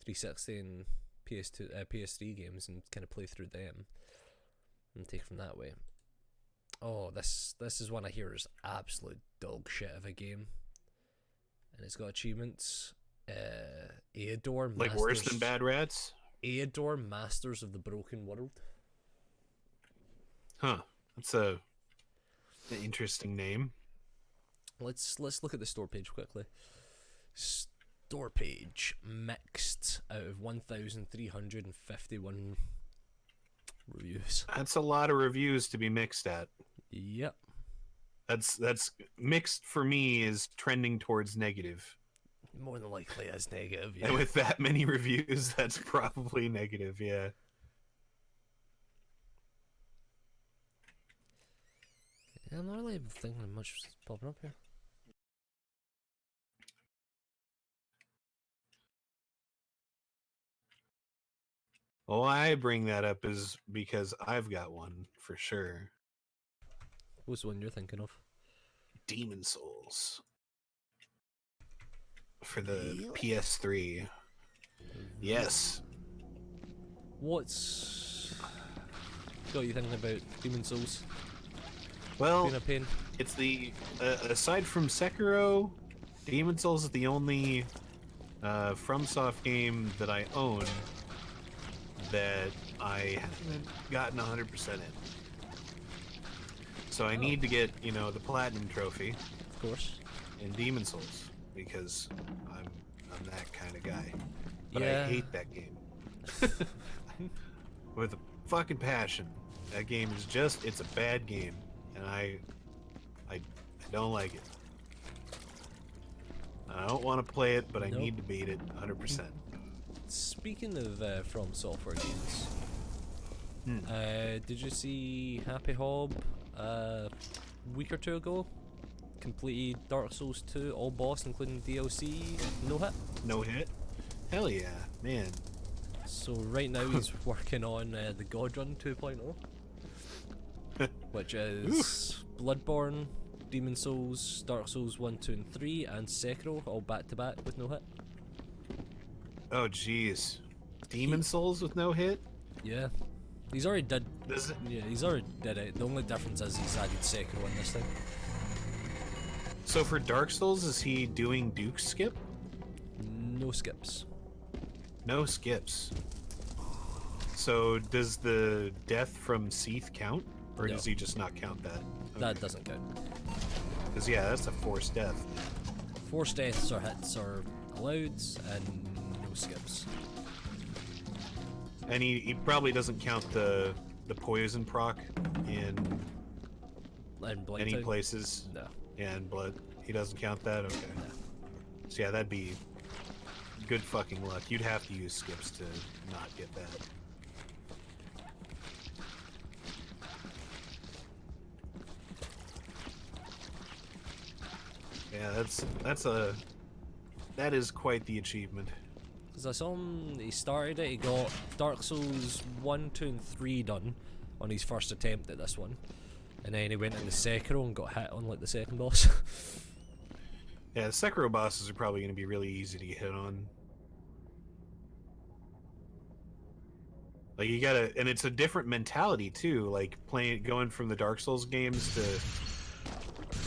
360 and PS3 games and kind of play through them and take from that way. Oh, this is one I hear is absolute dog shit of a game, and it's got achievements. Aedor Like Masters, worse than Bad Rats? Aedor Masters of the Broken World. Huh. That's an interesting name. Let's look at the store page quickly. Store page mixed out of 1,351 reviews. That's a lot of reviews to be mixed at. Yep. That's mixed for me is trending towards negative. More than likely as negative, yeah. And with that many reviews, that's probably negative, yeah. I'm not really thinking much is popping up here. Well, I bring that up is because I've got one for sure. What's the one you're thinking of? Demon Souls. For the Really? PS3. Yes. What's got you thinking about Demon Souls? Well, Being a pain? it's the aside from Sekiro, Demon Souls is the only FromSoft game that I own that I haven't gotten 100% in. So I need to get, you know, the platinum trophy Of course. in Demon Souls because I'm that kind of guy. But Yeah. I hate that game with a fucking passion. That game is just, it's a bad game, and I don't like it. I don't want to play it, but I Nope. need to beat it 100%. Speaking of From Software games, did you see Happy Hob a week or two ago? Completed Dark Souls 2, all boss, including DLC, no hit. No hit? Hell yeah, man. So right now he's working on the God Run 2.0, which is Bloodborne, Demon Souls, Dark Souls 1, 2, and 3, and Sekiro all back to back with no hit. Oh jeez. Demon Souls with no hit? Yeah, he's already did. Does it? Yeah, he's already did it. The only difference is he's added Sekiro in this thing. So for Dark Souls, is he doing Duke skip? No skips. No skips. So does the death from Seath count? Or No. does he just not count that? That doesn't count. Because yeah, that's a forced death. Forced deaths or hits are allowed, and no skips. And he probably doesn't count the poison proc in And Blight any Town? places. No. Yeah, and blood. He doesn't count that? Okay. No. So yeah, that'd be good fucking luck. You'd have to use skips to not get that. Yeah, that is quite the achievement. Because I saw him, he started it, he got Dark Souls 1, 2, and 3 done on his first attempt at this one. And then he went into Sekiro and got hit on like the second boss. Yeah, the Sekiro bosses are probably going to be really easy to hit on. Like you gotta, and it's a different mentality too. Like going from the Dark Souls games to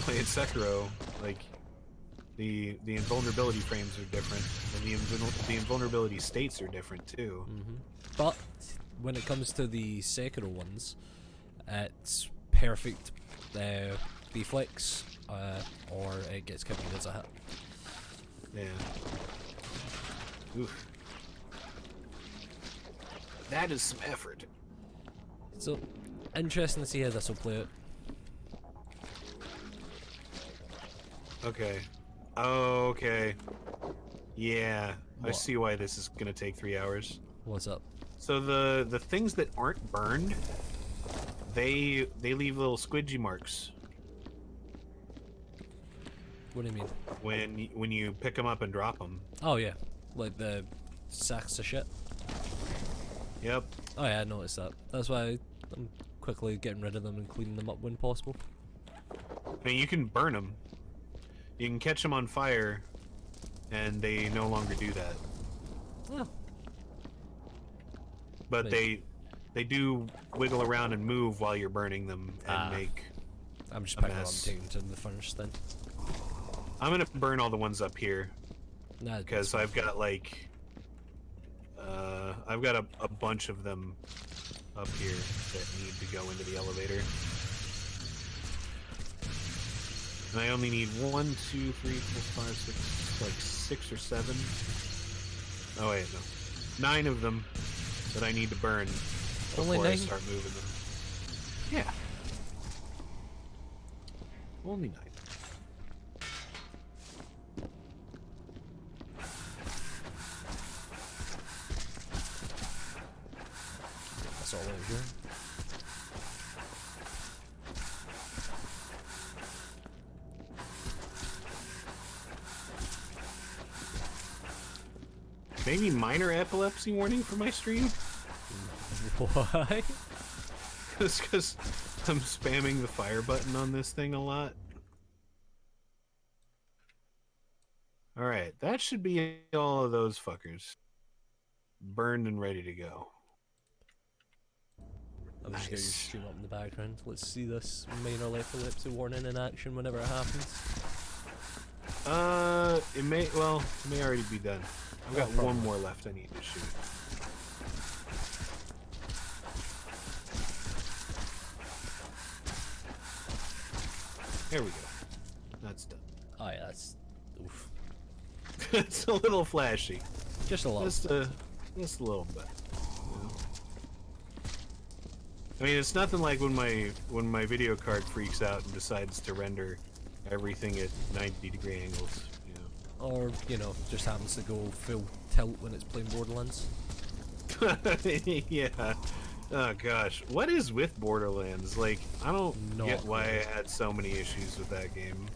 playing Sekiro. Like the invulnerability frames are different, and the invulnerability states are different too. But when it comes to the Sekiro ones, it's perfect deflex, or it gets counted as a hit. Yeah. Oof. That is some effort. So, interesting to see how this will play out. Okay. Okay. Yeah, I What? see why this is gonna take 3 hours. What's up? So the things that aren't burned, they leave little squidgy marks. What do you mean? When you pick them up and drop them. Oh yeah, like the sacks of shit. Yep. Oh yeah, I noticed that. That's why I'm quickly getting rid of them and cleaning them up when possible. I mean, you can burn them. You can catch them on fire, and they no longer do that. Oh. But Maybe. they do wiggle around and move while you're burning them and make I'm just a picking them up and mess. taking them to the furnace then. I'm gonna burn all the ones up here Nah, because I've got like I've got a bunch of them up here that need to go into the elevator. And I only need 1, 2, 3, 4, 5, 6, like 6 or 7. Oh wait, no, 9 of them that I need to burn Only before I 9? start moving them. Yeah, only 9. That's all over here. Maybe minor epilepsy warning for my stream? Why? Just because I'm spamming the fire button on this thing a lot. Alright, that should be all of those fuckers. Burned and ready to go. I'm just getting your Nice. stream up in the background. Let's see this minor epilepsy warning in action whenever it happens. It may already be done. I've got probably. one more left I need to shoot. There we go. That's done. Oh yeah, that's... oof. It's a little flashy. Just a lot. Just a little bit. You know? I mean, it's nothing like when my video card freaks out and decides to render everything at 90-degree angles. You know? Or, you know, just happens to go full tilt when it's playing Borderlands. Yeah. Oh gosh, what is with Borderlands? Like, I don't get why I had so many issues with that game.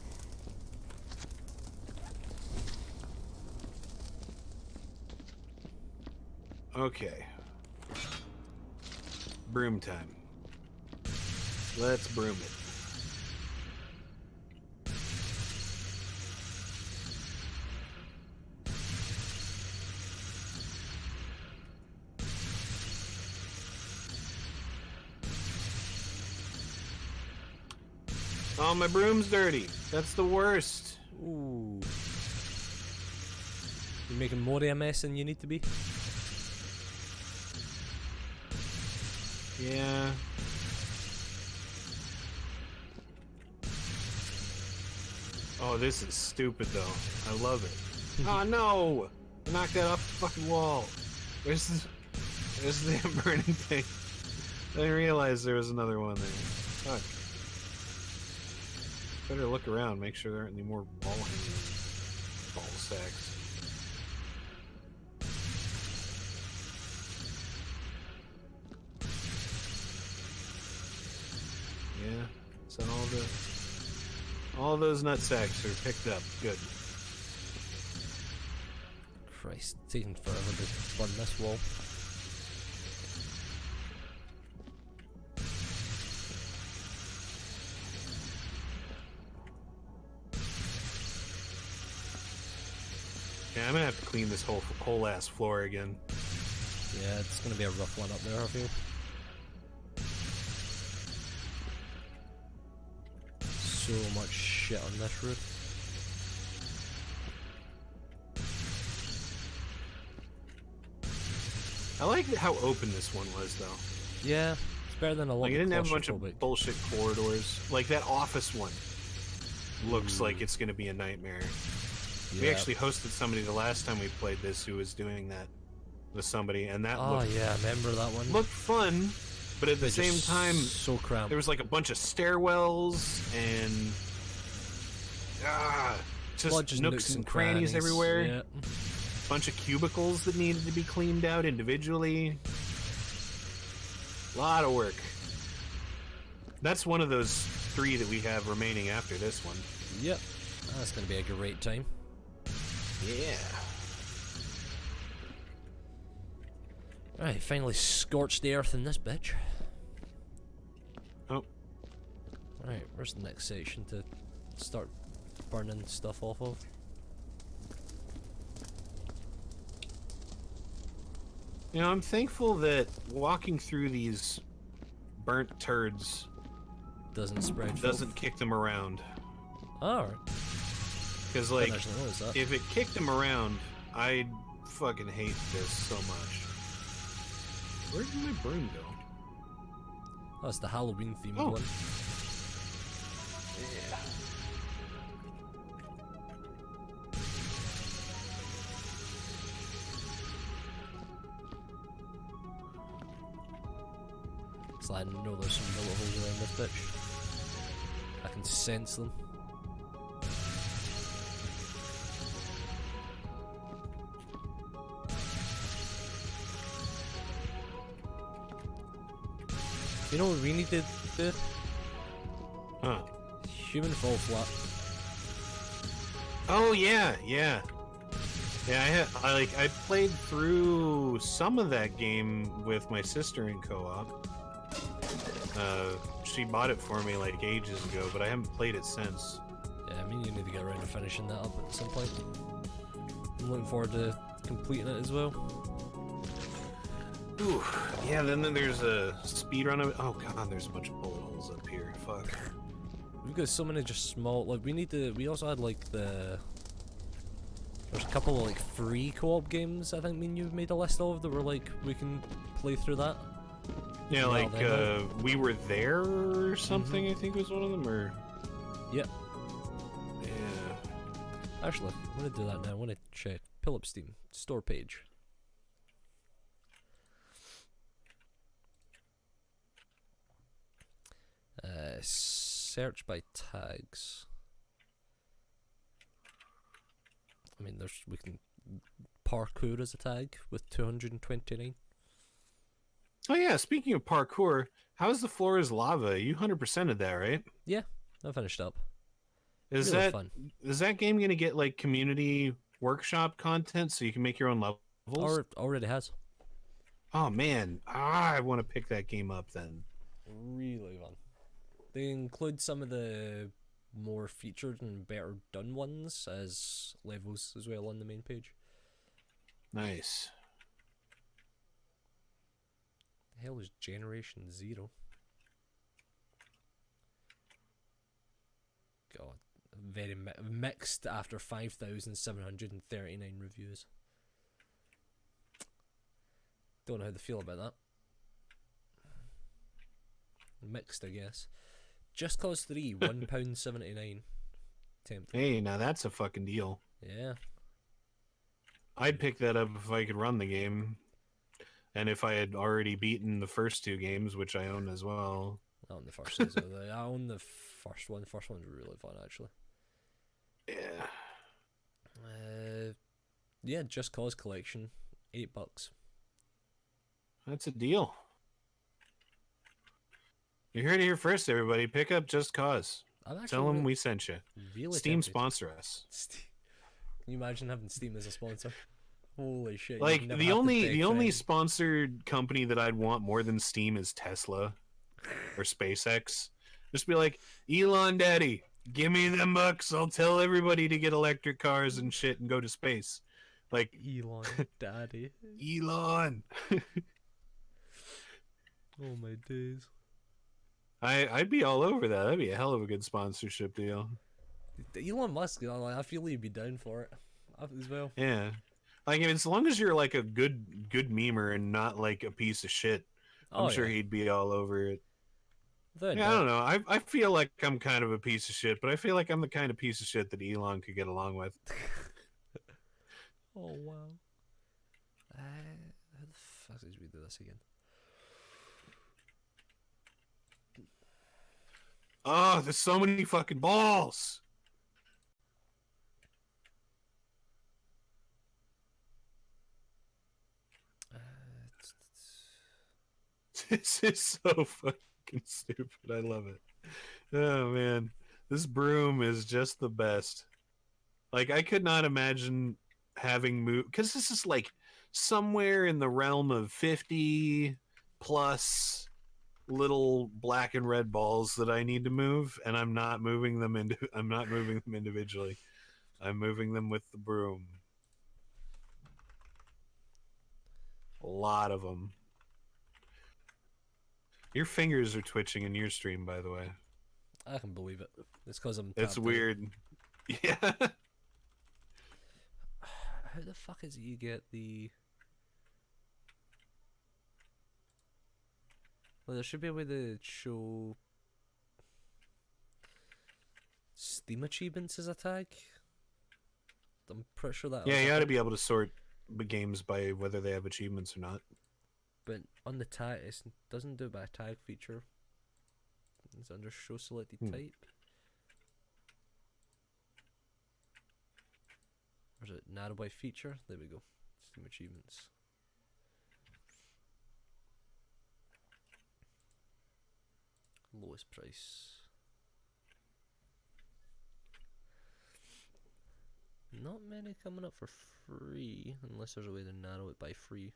Okay. Broom time. Let's broom it. Oh, my broom's dirty. That's the worst. Ooh. You're making more of a mess than you need to be? Yeah. Oh, this is stupid though. I love it. Oh no! I knocked that off the fucking wall. Where's the damn burning thing? I didn't realize there was another one there. Fuck. Better look around, make sure there aren't any more ball sacks. Yeah, so all those nut sacks are picked up. Good. Christ, it's taking forever to burn this wall. Yeah, I'm gonna have to clean this whole ass floor again. Yeah, it's gonna be a rough one up there, I feel. So much shit on this roof. I like how open this one was, though. Yeah, it's better than a lot Like, of it didn't have a bunch claustrophobic. of bullshit corridors. Like, that office one looks like it's gonna be a nightmare. We Yeah. actually hosted somebody the last time we played this who was doing that with somebody, and that Oh yeah, I remember that one. looked fun, but at the But same just time, so cramped. there was like a bunch of stairwells and just nooks and crannies everywhere. Yeah. Bunch of cubicles that needed to be cleaned out individually. A lot of work. That's one of those 3 that we have remaining after this one. Yep. That's gonna be a great time. Yeah. Right, finally scorched the earth in this bitch. Oh. Right, where's the next section to start burning stuff off of? You know, I'm thankful that walking through these burnt turds Doesn't spread. doesn't kick them around. Alright. Because, like, that. if it kicked them around, I'd fucking hate this so much. Where did my broom go? Oh, it's the Halloween themed Oh. one. Yeah. So I know there's some bullet holes around this bitch. I can sense them. You know what we need to do? Huh. Human fall flat. Oh yeah, yeah. Yeah, I played through some of that game with my sister in co-op. She bought it for me like ages ago, but I haven't played it since. Yeah, I mean you need to get around to finishing that up at some point. I'm looking forward to completing it as well. Ooh, yeah, then there's a speed run of it. Oh god, there's a bunch of bullet holes up here. Fuck. We've got so many just small, like we also had like there's a couple of like free co-op games I think me and you made a list of that were like, we can play through that. Yeah, like, We Were There or something, I think was one of them, or... Yep. Yeah. Actually, I'm gonna do that now. I wanna check. Pull up Steam. Store page. Search by tags. I mean, we can parkour as a tag with 229. Oh yeah, speaking of parkour, how's the floor is lava? You 100%ed that, right? Yeah, I finished up. Is really that fun. Is that game gonna get like community workshop content so you can make your own levels? Already has. Oh man, I want to pick that game up then. Really fun. They include some of the more featured and better done ones as levels as well on the main page. Nice. The hell is Generation Zero? God, very mixed after 5,739 reviews. Don't know how they feel about that. Mixed, I guess. Just Cause 3, £1.79. Tempting. Hey, now that's a fucking deal. Yeah. I'd pick that up if I could run the game. And if I had already beaten the first two games, which I own as well. I own the first one. I own the first one. The first one's really fun, actually. Yeah. Yeah, Just Cause collection, $8. That's a deal. You heard it here first, everybody. Pick up Just Cause. Tell them we sent you. Really Steam tempted. sponsor us. Can you imagine having Steam as a sponsor? Holy shit! Like the only sponsored company that I'd want more than Steam is Tesla or SpaceX. Just be like, Elon Daddy, give me them bucks. I'll tell everybody to get electric cars and shit and go to space. Like Elon Daddy. Elon. Oh my days. I'd be all over that. That'd be a hell of a good sponsorship deal. Elon Musk, I feel he'd be down for it as well. Yeah. Like, as long as you're like a good memer and not like a piece of shit, I'm sure he'd be all over it. Yeah, I don't know. I feel like I'm kind of a piece of shit, but I feel like I'm the kind of piece of shit that Elon could get along with. Oh wow. How the fuck did we do this again? Oh, there's so many fucking balls. This is so fucking stupid. I love it. Oh man, this broom is just the best. Like I could not imagine having moved because this is like somewhere in the realm of 50 plus little black and red balls that I need to move, and I'm not moving them individually. I'm moving them with the broom. A lot of them. Your fingers are twitching in your stream, by the way. I can believe it. It's because I'm It's tapped out. weird. Yeah. How the fuck is it you get the... Well, there should be a way to show Steam achievements as a tag. I'm pretty sure that Yeah, was you a ought to thing. be able to sort the games by whether they have achievements or not. But on the tag, it doesn't do it by a tag feature. It's under show selected type. Or is it narrow by feature? There we go. Steam achievements. Lowest price. Not many coming up for free, unless there's a way to narrow it by free.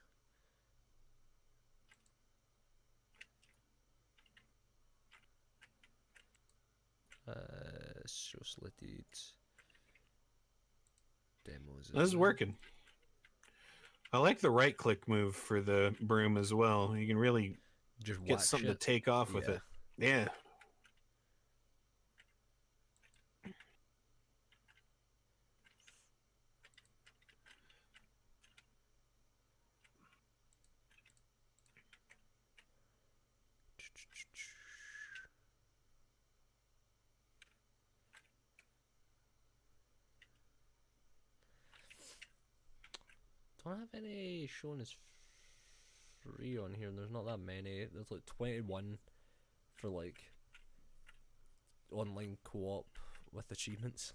Show selected demos. This is working. I like the right click move for the broom as well. You can really Just get something to take off with it. Yeah. Don't have any shown as free on here. There's not that many. There's like 21 for like online co-op with achievements.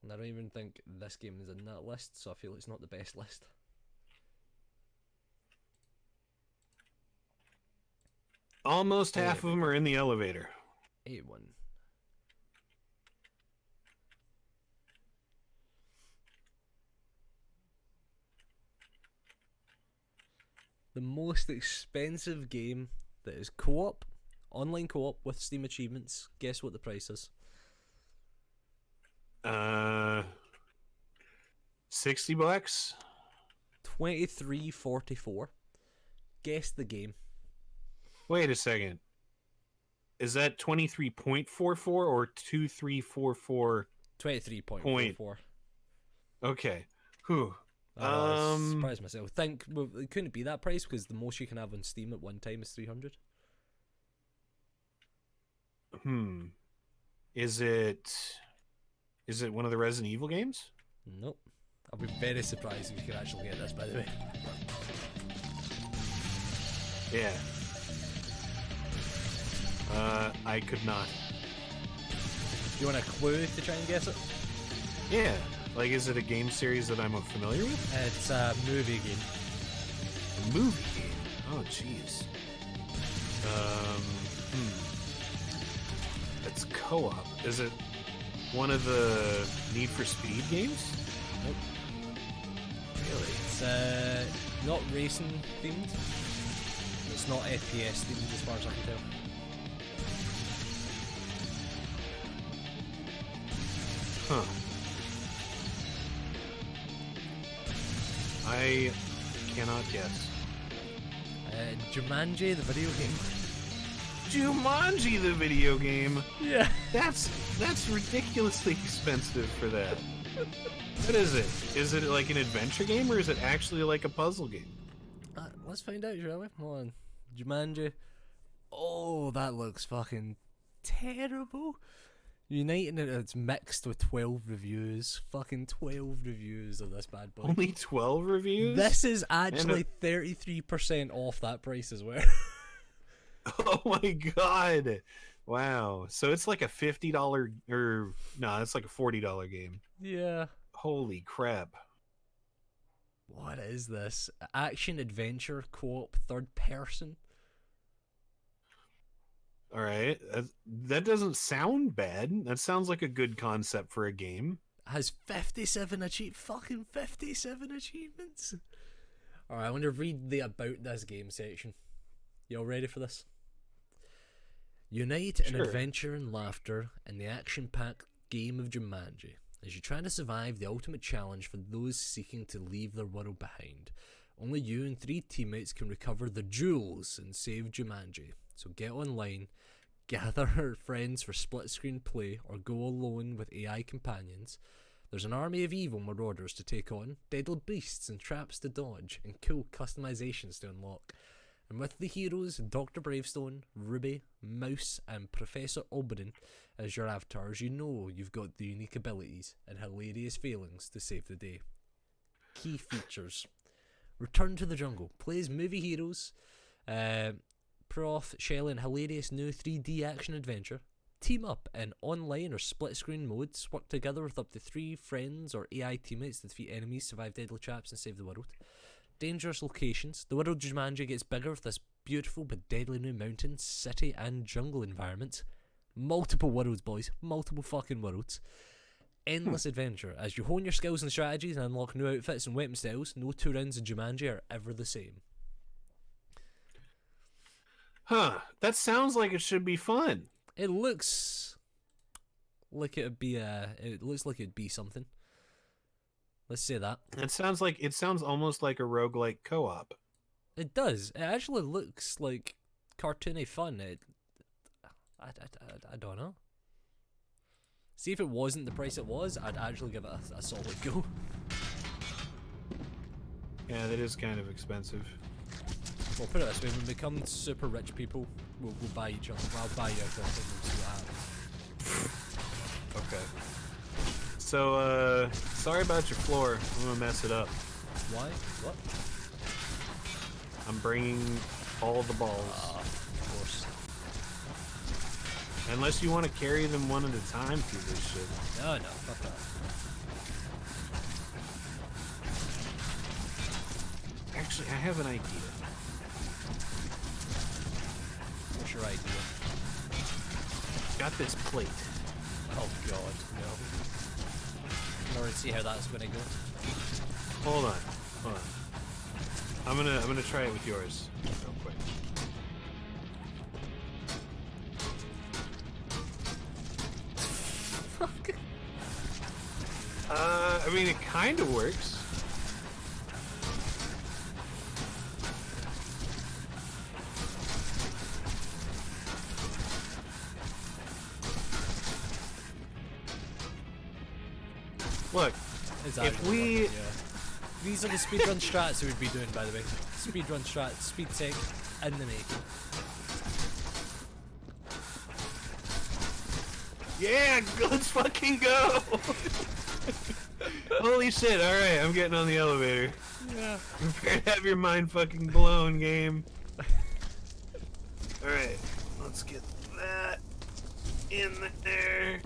And I don't even think this game is in that list, so I feel it's not the best list. Almost half of them are in the elevator. 81. The most expensive game that is co-op, online co-op with Steam achievements. Guess what the price is? 60 bucks. $23.44. Guess the game. Wait a second. Is that 23.44 or 2344? 23.44. Okay. Whew. I was surprised myself. Well, it couldn't be that price because the most you can have on Steam at one time is 300. Is it one of the Resident Evil games? Nope. I'll be very surprised if you can actually get this, by the way. Yeah. I could not. You want a clue to try and guess it? Yeah. Like, is it a game series that I'm familiar with? It's a movie game. A movie game? Oh, jeez. It's co-op. Is it one of the Need for Speed games? Nope. Really? It's not racing themed. It's not FPS themed as far as I can tell. Huh. I cannot guess. Jumanji, the video game. Jumanji, the video game. Yeah. That's ridiculously expensive for that. What is it? Is it like an adventure game or is it actually like a puzzle game? Let's find out, shall we? Hold on. Jumanji. Oh, that looks fucking terrible. United, it's mixed with 12 reviews. Fucking 12 reviews of this bad boy. Only 12 reviews? This is actually 33% off that price as well. Oh my god. Wow. So it's like a $50 or no, it's like a $40 game. Yeah. Holy crap. What is this? Action adventure co-op third person? All right, that doesn't sound bad. That sounds like a good concept for a game. Has 57 achievements. Alright, I want to read the about this game section. You all ready for this? Unite in Sure. adventure and laughter in the action-packed game of Jumanji as you try to survive the ultimate challenge for those seeking to leave their world behind. Only you and 3 teammates can recover the jewels and save Jumanji. So get online, gather friends for split-screen play, or go alone with AI companions. There's an army of evil marauders to take on, deadly beasts and traps to dodge, and cool customizations to unlock. And with the heroes Dr. Bravestone, Ruby, Mouse, and Professor Oberyn as your avatars, you know you've got the unique abilities and hilarious failings to save the day. Key features: Return to the Jungle plays movie heroes, Prof, Shelley, and hilarious new 3D action adventure. Team up in online or split screen modes, work together with up to 3 friends or AI teammates to defeat enemies, survive deadly traps, and save the world. Dangerous locations. The world of Jumanji gets bigger with this beautiful but deadly new mountain, city, and jungle environment. Multiple worlds, boys. Multiple fucking worlds. Endless adventure. As you hone your skills and strategies and unlock new outfits and weapon styles, no 2 rounds in Jumanji are ever the same. Huh. That sounds like it should be fun. It looks like it'd be it looks like it'd be something. Let's say that. It sounds almost like a roguelike co-op. It does. It actually looks like cartoony fun. I don't know. See, if it wasn't the price it was, I'd actually give it a solid go. Yeah, that is kind of expensive. Well, put it this way: when we become super rich people, we'll buy each other. I'll buy you everything and see what happens. Okay. So, sorry about your floor. I'm gonna mess it up. Why? What? I'm bringing all the balls. Of course. Unless you want to carry them one at a time through this shit. No, fuck that. Actually, I have an idea. What's your idea? Got this plate. Oh god, no. In order to see how that's gonna go. Hold on. I'm gonna try it with yours real quick. I mean, it kind of works. Look, if we... Yeah. These are the speedrun strats we would be doing, by the way. Speedrun strats, speed tech, in the making. Yeah, let's fucking go! Holy shit, alright, I'm getting on the elevator. Yeah. Prepare to have your mind fucking blown, game. Alright, let's get that in there.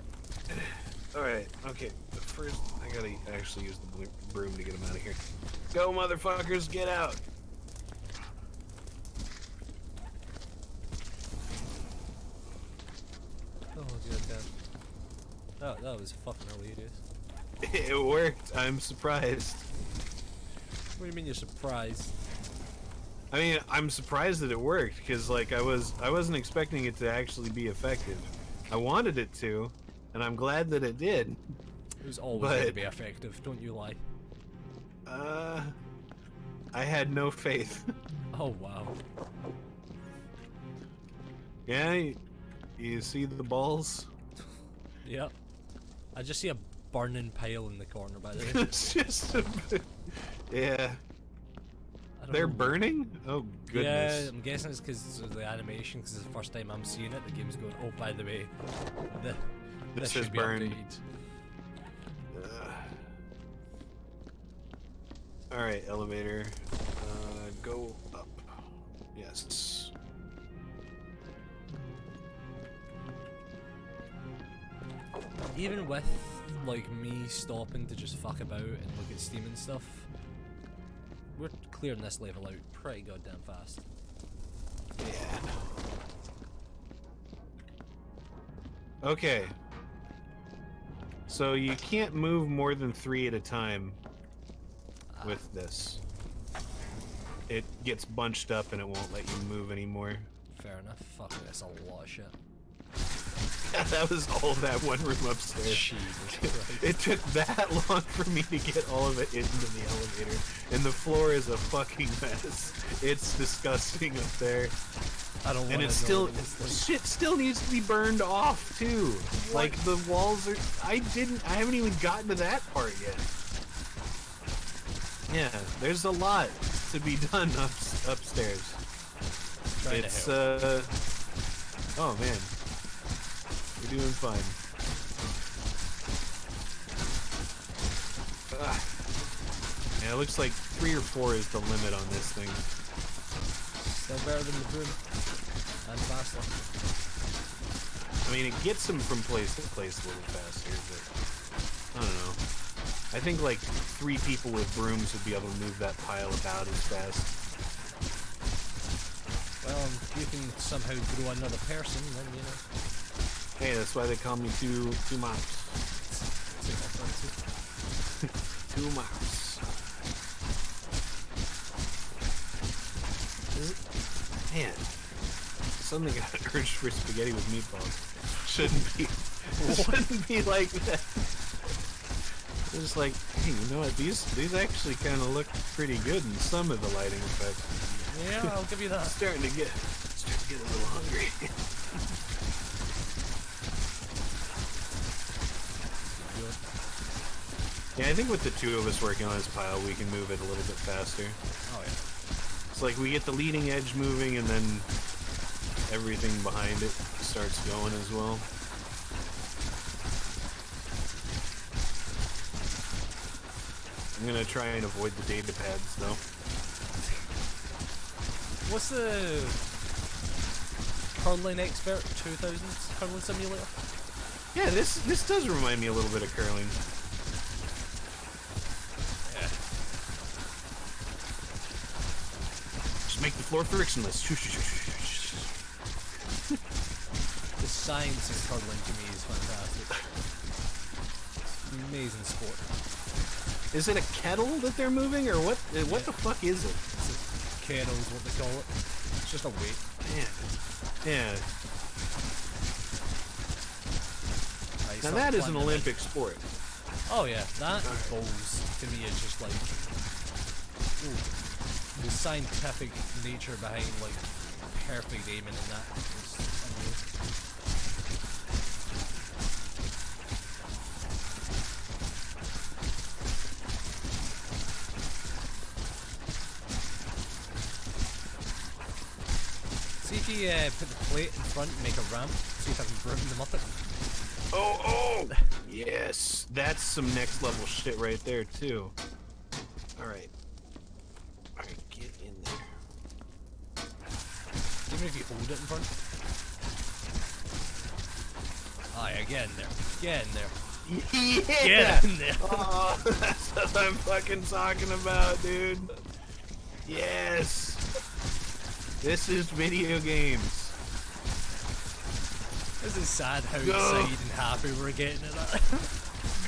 Alright, okay, but first I gotta actually use the broom to get him out of here. Go, motherfuckers, get out! Oh, goddamn. That was fucking hilarious. It worked, I'm surprised. What do you mean you're surprised? I mean, I'm surprised that it worked, because, like, I wasn't expecting it to actually be effective. I wanted it to, and I'm glad that it did. It was always going to be effective, don't you lie. I had no faith. Oh, wow. Yeah, you see the balls? Yep. I just see a burning pile in the corner, by the way. It's just a bit... Yeah. They're burning? Oh, goodness. Yeah, I'm guessing it's because of the animation, because it's the first time I'm seeing it. The game's going, oh, by the way, this should should be burned. updated. Alright, elevator. Go up. Yes. Even with, like, me stopping to just fuck about and look at Steam and stuff, we're clearing this level out pretty goddamn fast. Yeah. Okay. So you can't move more than 3 at a time with this. It gets bunched up and it won't let you move anymore. Fair enough. Fuck, that's a lot of shit. Yeah, that was all that one room upstairs. Jesus Christ. It took that long for me to get all of it into the elevator. And the floor is a fucking mess. It's disgusting up there. I don't want to. And it's still, shit still needs to be burned off too. What? Like the walls are, I haven't even gotten to that part yet. Yeah, there's a lot to be done upstairs. It's, oh man. We're doing fine. Yeah, it looks like 3 or 4 is the limit on this thing. Still better than the broom. And faster. I mean, it gets them from place to place a little faster, but I don't know. I think like 3 people with brooms would be able to move that pile about as fast. Well, if you can somehow grow another person, then you know. Hey, that's why they call me two mops. 2 mops. Man, suddenly got an urge for spaghetti with meatballs. Shouldn't be like that. It's like, hey, you know what? These actually kind of look pretty good in some of the lighting effects. Yeah, I'll give you that. Starting to get a little hungry. Yeah, I think with the 2 of us working on this pile, we can move it a little bit faster. Oh yeah. It's like we get the leading edge moving, and then everything behind it starts going as well. I'm gonna try and avoid the data pads, though. What's the curling expert 2000s curling simulator? Yeah, this does remind me a little bit of curling. Yeah. Just make the floor frictionless. The science in curling to me is fantastic. Amazing sport. Is it a kettle that they're moving, or what? What the fuck is it? It's a kettle is what they call it. It's just a weight. Yeah. Right, Now start that is an climbing Olympic sport. Oh yeah, that and bowls to me is just like the scientific nature behind like perfect aiming and that is amazing. See if you put the plate in front and make a ramp, see if I can brim them up it. Oh! Yes, that's some next level shit right there too. Alright, get in there. Even if you hold it in front. Oh yeah, get in there. Get in there. Yeah! Get in there. Oh, that's what I'm fucking talking about, dude. Yes! This is video games. This is sad how Go. excited and happy we're getting at that.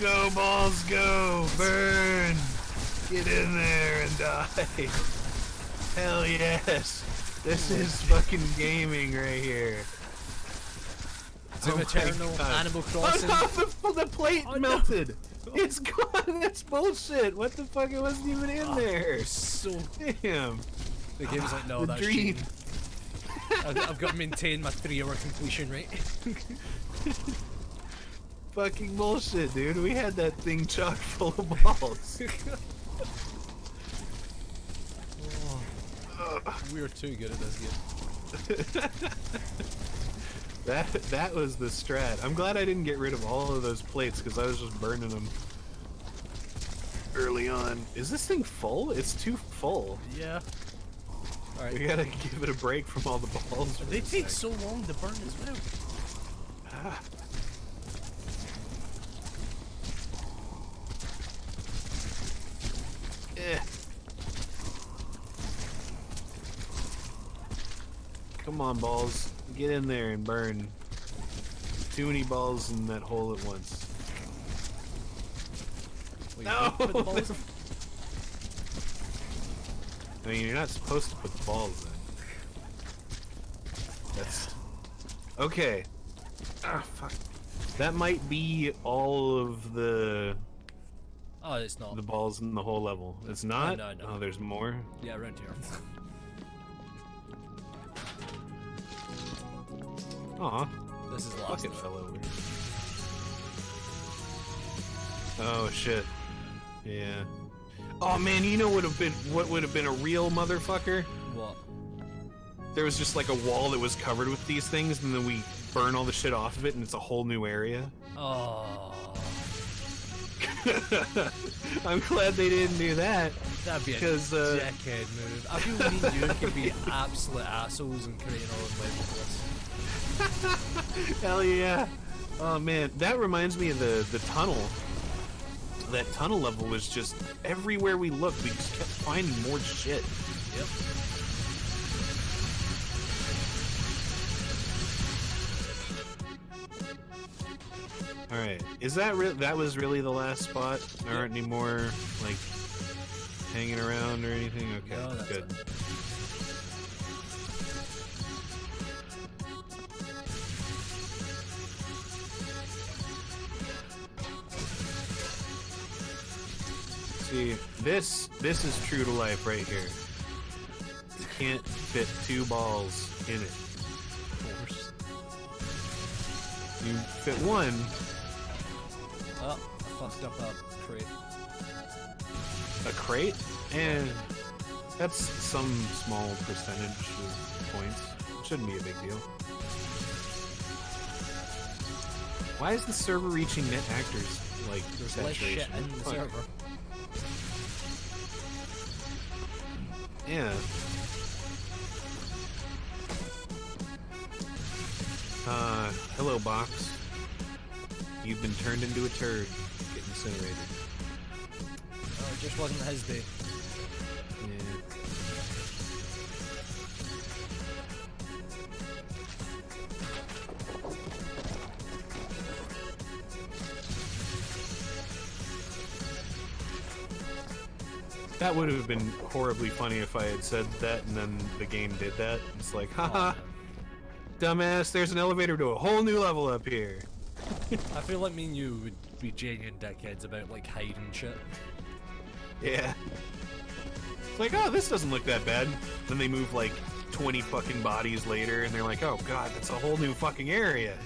Go, balls, go! Burn! Get in there and die. Hell yes! This is fucking gaming right here. Doom Eternal, Animal Crossing. Oh no, the plate melted! No. It's gone! That's bullshit! What the fuck? It wasn't even in there! So Damn! the game's like, no, The that's dream. cheating. I've got to maintain my 3-hour completion rate. Fucking bullshit, dude. We had that thing chock full of balls. We are too good at this game. That was the strat. I'm glad I didn't get rid of all of those plates because I was just burning them early on. Is this thing full? It's too full. Yeah. Alright. We gotta give it a break from all the balls. They take so long to burn as well. Ah. Eh. Come on, balls. Get in there and burn. too many balls in that hole at once. Wait, No! put the balls in. I mean, you're not supposed to put the balls in. That's... Okay. Ah, fuck. That might be all of the... Oh, it's not. The balls in the whole level. It's not? No, no. Oh, there's more? Yeah, around here. Aw. This is the last Fuck it one. fell over. Oh, shit. Yeah. Oh, man, you know what would have been a real motherfucker? What? There was just like a wall that was covered with these things, and then we burn all the shit off of it, and it's a whole new area. Oh. I'm glad they didn't do that. That'd be a because dickhead move. I feel me and you could be absolute assholes and creating our own level for this. Hell yeah. Oh man, that reminds me of the tunnel. That tunnel level was just everywhere we looked, we just kept finding more shit. Yep. Alright, is that that was really the last spot? There aren't any more, like, hanging around or anything? Okay, No, that's good. it. See, this is true to life right here. You can't fit 2 balls in it. Of course. You fit 1. Oh, I fucked up a crate. A crate? And that's some small percentage of points. Shouldn't be a big deal. Why is the server reaching net actors like There's less shit saturation? in the Fuck. server. Yeah. Hello box. You've been turned into a turd. Get incinerated. Oh, it just wasn't his day. Yeah. That would have been horribly funny if I had said that and then the game did that. It's like, haha, dumbass, there's an elevator to a whole new level up here. I feel like me and you would be genuine dickheads about like hiding shit. Yeah. It's like, oh, this doesn't look that bad. Then they move like 20 fucking bodies later and they're like, oh god, that's a whole new fucking area.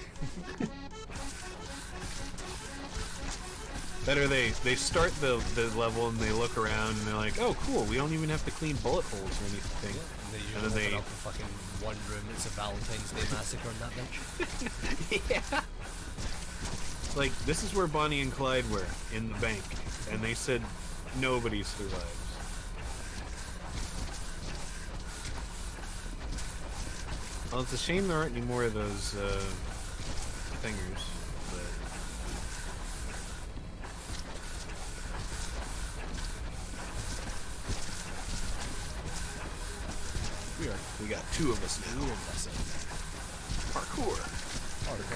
Better they start the level and they look around and they're like, oh cool, we don't even have to clean bullet holes or anything. Yeah, And then open they- up a fucking one room. It's a Valentine's Day massacre in that bitch. Yeah. Like, this is where Bonnie and Clyde were, in the bank. And they said nobody survives. Well, it's a shame there aren't any more of those, fingers. But... We got 2 of us now. Parkour.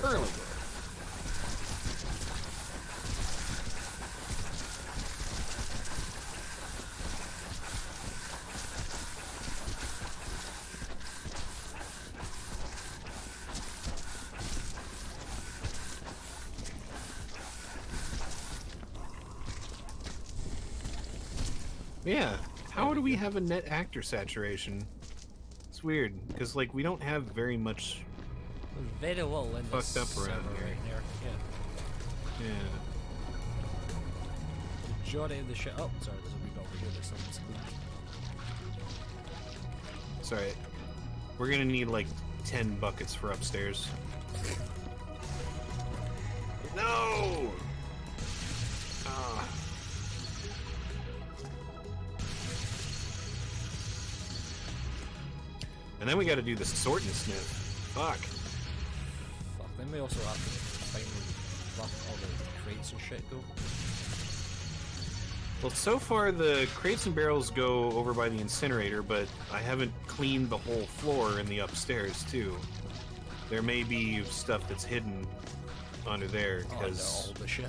Curling. Yeah. How do we have a net actor saturation? It's weird, because, like, we don't have very much... Very little in this Fucked up around server here. right here. Yeah. Yeah. Majority of the shit. Oh, sorry, there's a wee bit over here. There's something clean. Sorry. We're gonna need, like, 10 buckets for upstairs. No! Ah. And then we gotta do the sort and sniff. Fuck. Fuck. Then we also have to find all the crates and shit go. Well, so far the crates and barrels go over by the incinerator, but I haven't cleaned the whole floor in the upstairs, too. There may be stuff that's hidden under there Under because all the shit.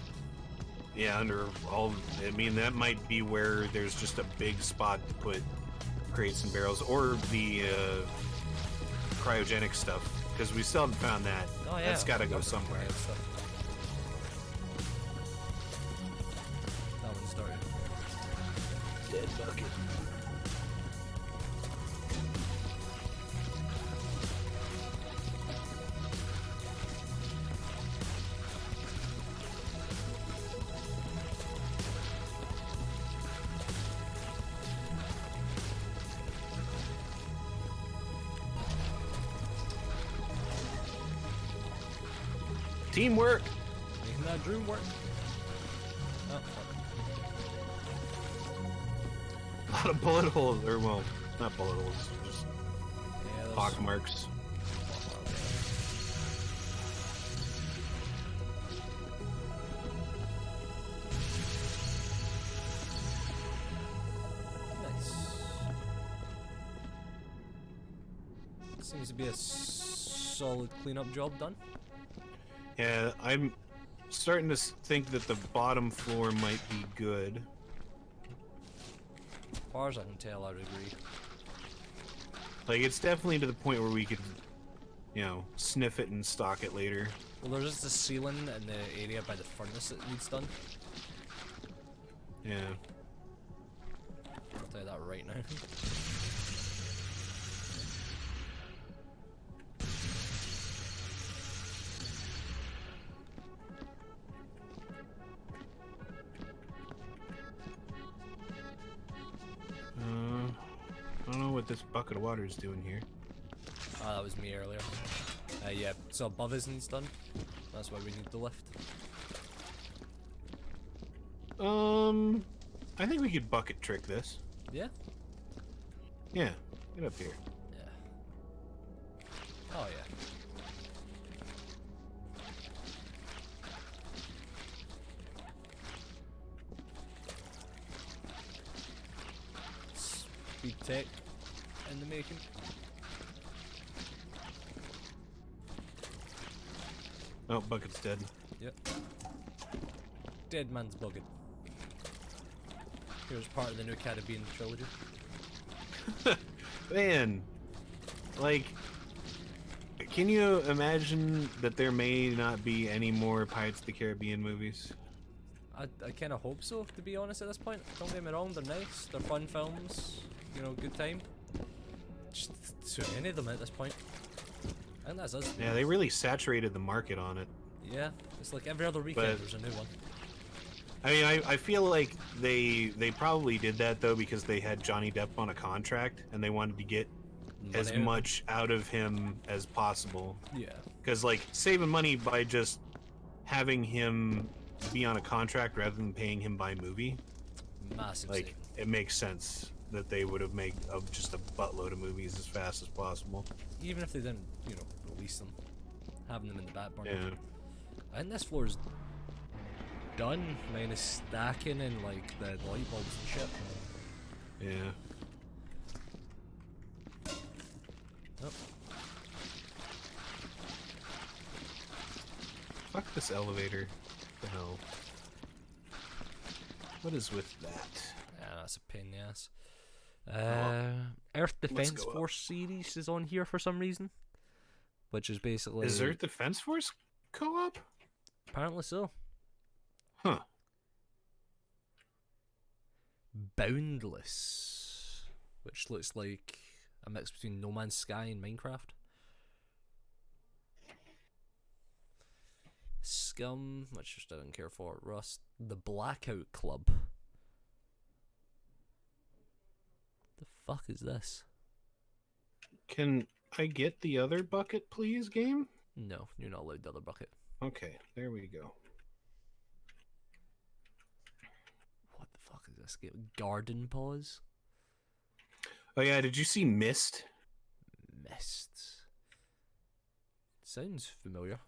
yeah, under all. I mean, that might be where there's just a big spot to put crates and barrels, or the cryogenic stuff, because we still haven't found that. Oh yeah, That's got to go somewhere. That one started. Dead bucket. Teamwork. Making that dream work. Oh, fuck. A lot of bullet holes, or well, not bullet holes, just Yeah, pock marks. Nice. Seems to be a solid cleanup job done. Yeah, I'm starting to think that the bottom floor might be good. As far as I can tell, I would agree. Like, it's definitely to the point where we could, you know, sniff it and stock it later. Well, there's just a ceiling in the area by the furnace that needs done. Yeah. I'll tell you that right now. I don't know what this bucket of water is doing here. Ah, that was me earlier. Yeah, so above us needs done. That's why we need the lift. I think we could bucket trick this. Yeah? Yeah, get up here. Yeah. Oh, yeah. Speed tech in the making. Oh, bucket's dead. Yep. Dead man's bugging. Here's part of the new Caribbean trilogy. Man, like, can you imagine that there may not be any more Pirates of the Caribbean movies? I kind of hope so, to be honest, at this point. Don't get me wrong, they're nice, they're fun films, you know, good time. Just too many of them at this point. I think that's us. Yeah, they really saturated the market on it. Yeah, it's like every other weekend But there's a new one. I mean, I feel like they probably did that though because they had Johnny Depp on a contract and they wanted to get as Money out. much out of him as possible. Yeah. Because like saving money by just having him be on a contract rather than paying him by movie, Massive like saving. it makes sense that they would have made just a buttload of movies as fast as possible. Even if they didn't, you know, release them, having them in the back burner. Yeah. I think this floor's done, minus stacking and like the light bulbs and shit. Yeah. Oh. Fuck this elevator. What the hell? What is with that? Yeah, that's a pain in the ass. well, Earth Defense go up. Force series is on here for some reason, which is basically Is Earth Defense Force co-op? apparently so. Huh. Boundless, which looks like a mix between No Man's Sky and Minecraft. Scum, which I don't care for. Rust, the Blackout Club. The fuck is this? Can I get the other bucket, please, game? No, you're not allowed the other bucket. Okay, there we go. What the fuck is this game? Garden Pause? Oh yeah, did you see Mist? Mist. Sounds familiar.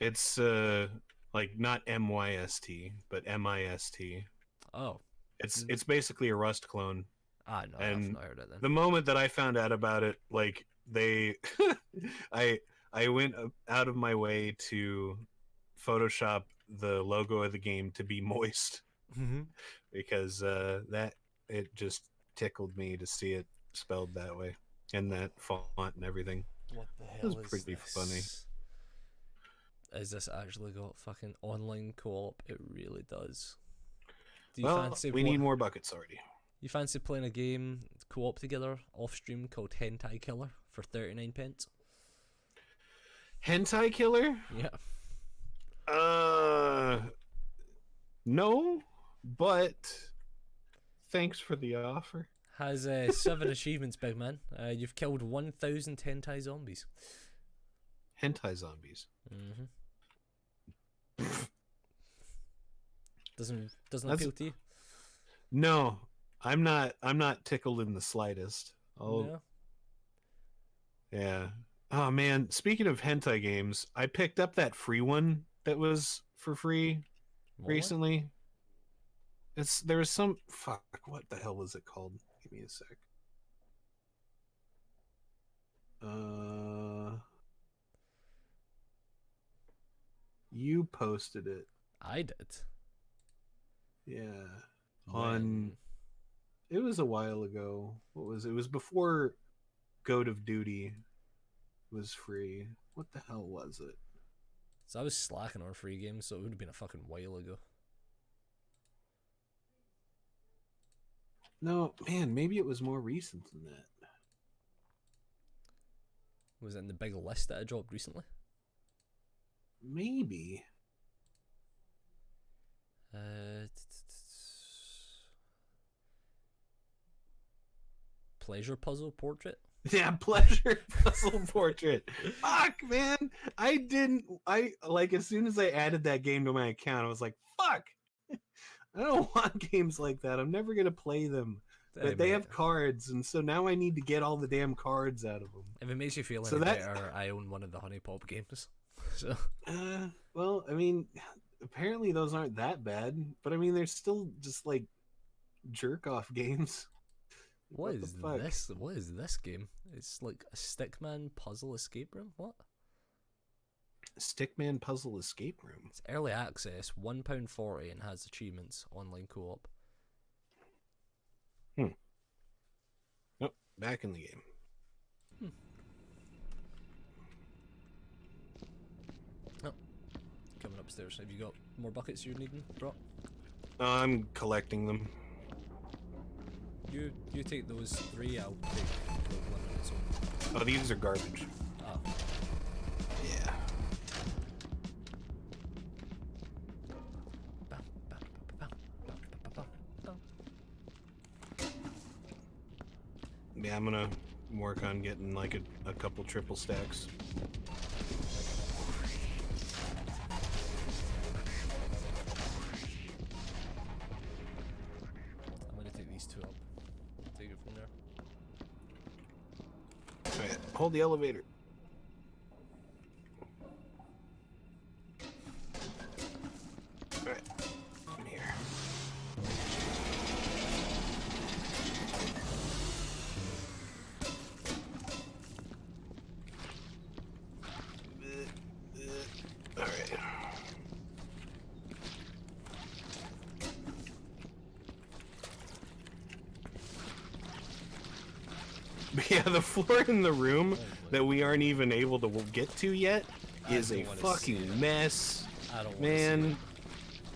It's like not M-Y-S-T, but M-I-S-T. Oh. It's basically a Rust clone. Ah, no, I've And not heard it then. the moment that I found out about it, like they I went out of my way to Photoshop the logo of the game to be moist because that it just tickled me to see it spelled that way and that font and everything. What the It was hell is pretty funny. this? Is this actually got fucking online co-op? It really does. Do you fancy we need more buckets already. You fancy playing a game co-op together off stream called Hentai Killer for 39p? Hentai Killer? Yeah. No, but thanks for the offer. Has 7 achievements, big man. You've killed 1,000 hentai zombies. Hentai zombies. Doesn't appeal to you? No, I'm not tickled in the slightest. Oh, No. Yeah. Oh man, speaking of hentai games, I picked up that free one that was for free recently. There was some fuck. What the hell was it called? Give me a sec. You posted it. I did. Yeah. When? It was a while ago. What was it? It was before Goat of Duty was free. What the hell was it? So I was slacking on free games, so it would have been a fucking while ago. No, man, maybe it was more recent than that. Was it in the big list that I dropped recently? Maybe. Pleasure Puzzle Portrait? Yeah, Pleasure Puzzle Portrait. Fuck, man. I like as soon as I added that game to my account, I was like, fuck. I don't want games like that. I'm never going to play them. But they have cards, and so now I need to get all the damn cards out of them. If it makes you feel any better, I own one of the Honey Pop games. So. Well, I mean, apparently those aren't that bad, but I mean, they're still just like jerk-off games. What is this? What is this game? It's like a Stickman puzzle escape room? What? Stickman puzzle escape room? It's early access, £1.40 and has achievements, online co-op. Nope, back in the game. Oh, coming upstairs. Have you got more buckets you're needing, bro? I'm collecting them. You take those 3, I'll take the limited zone. Oh, these are garbage. Oh. Yeah. Yeah, I'm gonna work on getting like a couple triple stacks. I'm gonna take these 2 up. Take it from there. Alright, hold the elevator. Alright, I'm here. Alright. Yeah, the floor in the room that we aren't even able to get to yet is a fucking mess. I don't want Man,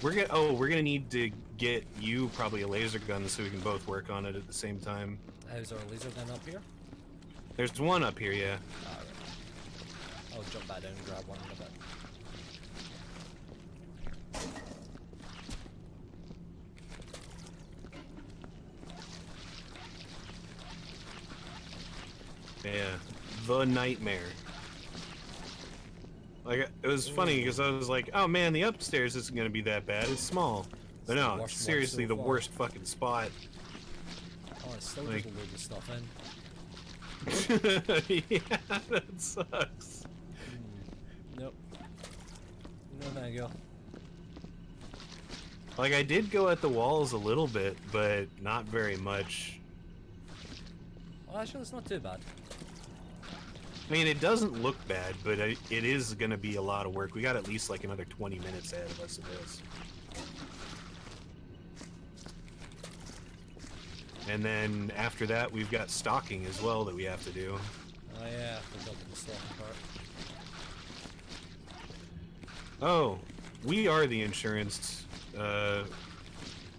we're gonna need to get you probably a laser gun so we can both work on it at the same time. Is our laser gun up here? There's one up here, yeah. Alright. I'll jump back down and grab one in a bit. Yeah, the nightmare. Like, it was funny because I was like, oh man, the upstairs isn't gonna be that bad, it's small. But no, it's seriously the worst fucking spot. Oh, it's still just loads of stuff in. Yeah, that sucks. Nope. No thank you. Like, I did go at the walls a little bit, but not very much. Well, actually, it's not too bad. I mean, it doesn't look bad, but it is going to be a lot of work. We got at least like another 20 minutes ahead of us of this. And then after that, we've got stocking as well that we have to do. Oh yeah, I forgot the stocking part. Oh, we are the insurance,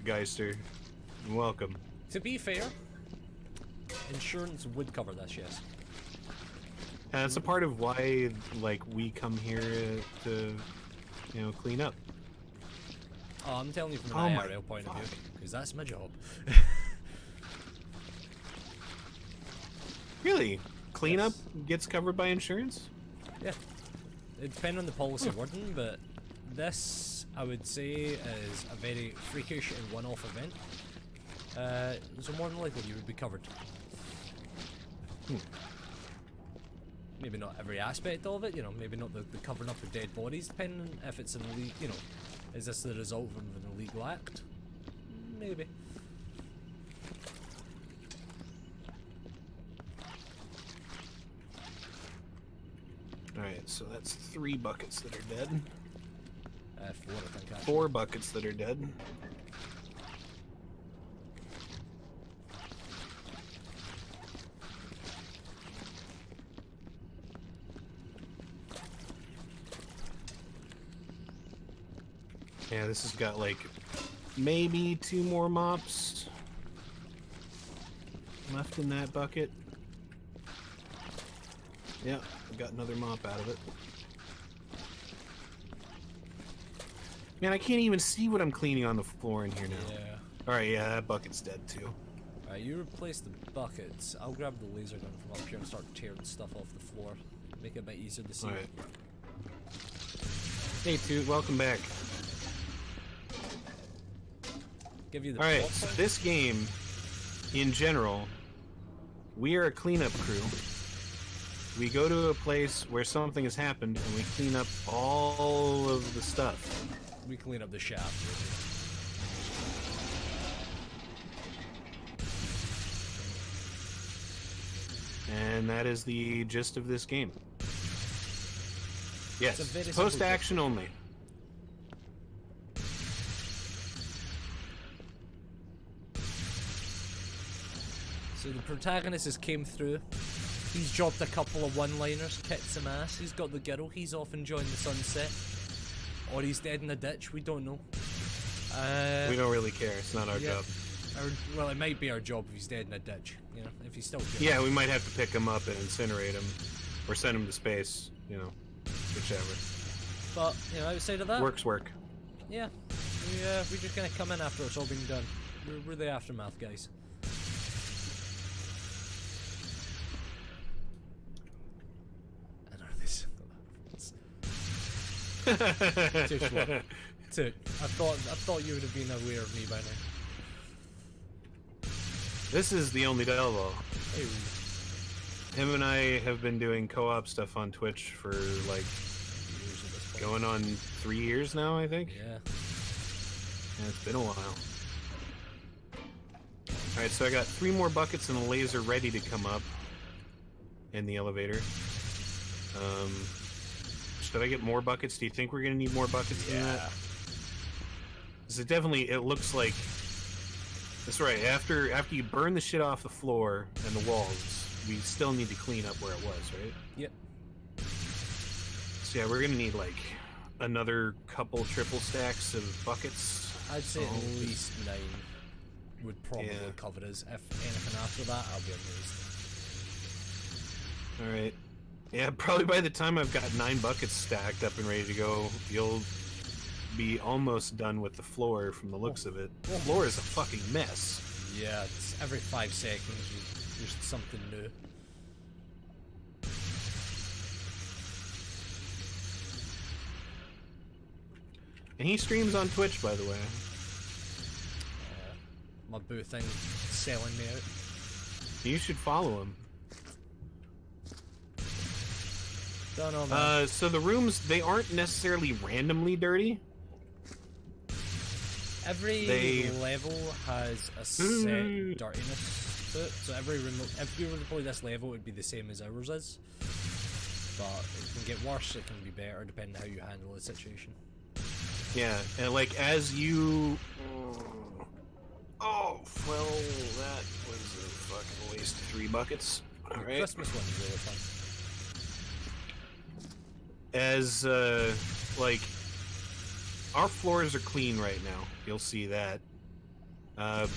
Geister. Welcome. To be fair, insurance would cover this, yes. And that's a part of why, like, we come here to, you know, clean up. Oh, I'm telling you from an my IRL point of view, because that's my job. Really? Cleanup Yes. gets covered by insurance? Yeah. It depends on the policy wording, but this, I would say, is a very freakish and one-off event. So more than likely you would be covered. Maybe not every aspect of it, you know, maybe not the covering up of dead bodies, depending on if it's an illegal, you know, is this the result of an illegal act? Maybe. Alright, so that's 3 buckets that are dead. 4, I think. Actually. 4 buckets that are dead. Yeah, this has got like maybe 2 more mops left in that bucket. Yeah, I got another mop out of it. Man, I can't even see what I'm cleaning on the floor in here now. Yeah. Alright, yeah, that bucket's dead too. Alright, you replace the buckets. I'll grab the laser gun from up here and start tearing stuff off the floor. Make it a bit easier to see. Alright. Hey, Toot, welcome back. Give you the Alright, plot so point. this game, in general, we are a cleanup crew. We go to a place where something has happened and we clean up all of the stuff. We clean up the shaft. And that is the gist of this game. Yes, It's a very simple post-action only. So the protagonist has came through. He's dropped a couple of one-liners, kicked some ass. He's got the girl. He's off enjoying the sunset. Or he's dead in a ditch. We don't know. We don't really care. It's not our yeah. job. Well, it might be our job if he's dead in a ditch. You know, if he's still good. Yeah, we might have to pick him up and incinerate him. Or send him to space. You know, whichever. But, you know, outside of that... Works work. Yeah. We're just gonna come in after it's all been done. We're the aftermath guys. Too slow. Too. I thought you would have been aware of me by now. This is the only Delval. Hey. Him and I have been doing co-op stuff on Twitch for like going on 3 years now, I think. Yeah. Yeah, it's been a while. Alright, so I got 3 more buckets and a laser ready to come up in the elevator. Should I get more buckets? Do you think we're gonna need more buckets than that? Because it looks like... That's right, after you burn the shit off the floor and the walls, we still need to clean up where it was, right? Yep. So yeah, we're gonna need like another couple triple stacks of buckets. I'd say at least 9 would probably Yeah. cover us. If anything after that, I'll be amazed. Alright. Yeah, probably by the time I've got 9 buckets stacked up and ready to go, you'll be almost done with the floor from the looks of it. The floor is a fucking mess. Yeah, it's every 5 seconds there's something new. And he streams on Twitch, by the way. My boo thing selling me out. You should follow him. Don't know, man. So the rooms, they aren't necessarily randomly dirty. Every level has a set dirtiness to it, so every remote, if you were to play this level, it would be the same as ours is. but it can get worse, it can be better, depending how you handle the situation. Yeah, and like as you... Oh, well, that was a fucking waste of 3 buckets. All The right. Christmas one's really fun. As, like, our floors are clean right now. You'll see that.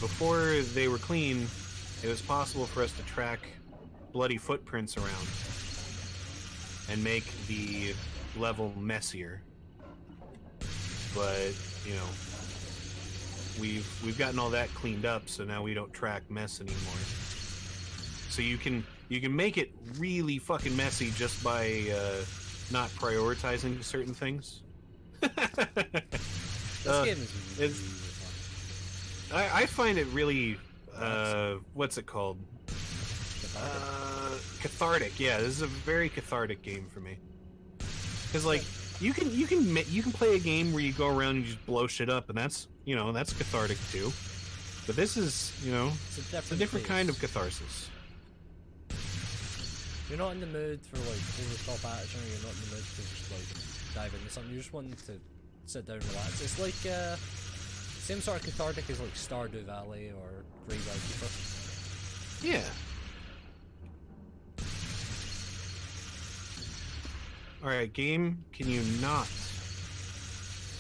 Before they were clean, it was possible for us to track bloody footprints around and make the level messier. But, you know, we've gotten all that cleaned up, so now we don't track mess anymore. So you can make it really fucking messy just by not prioritizing certain things. This game is really fun. I find it really what's it called? Cathartic. Yeah, this is a very cathartic game for me. Because like you can play a game where you go around and you just blow shit up, and that's cathartic too. But this is it's a different kind of catharsis. You're not in the mood for like over the top action, or you're not in the mood to just like dive into something. You just want to sit down and relax. It's like same sort of cathartic as like Stardew Valley or Graveyard Keeper. Yeah. Alright, game, can you not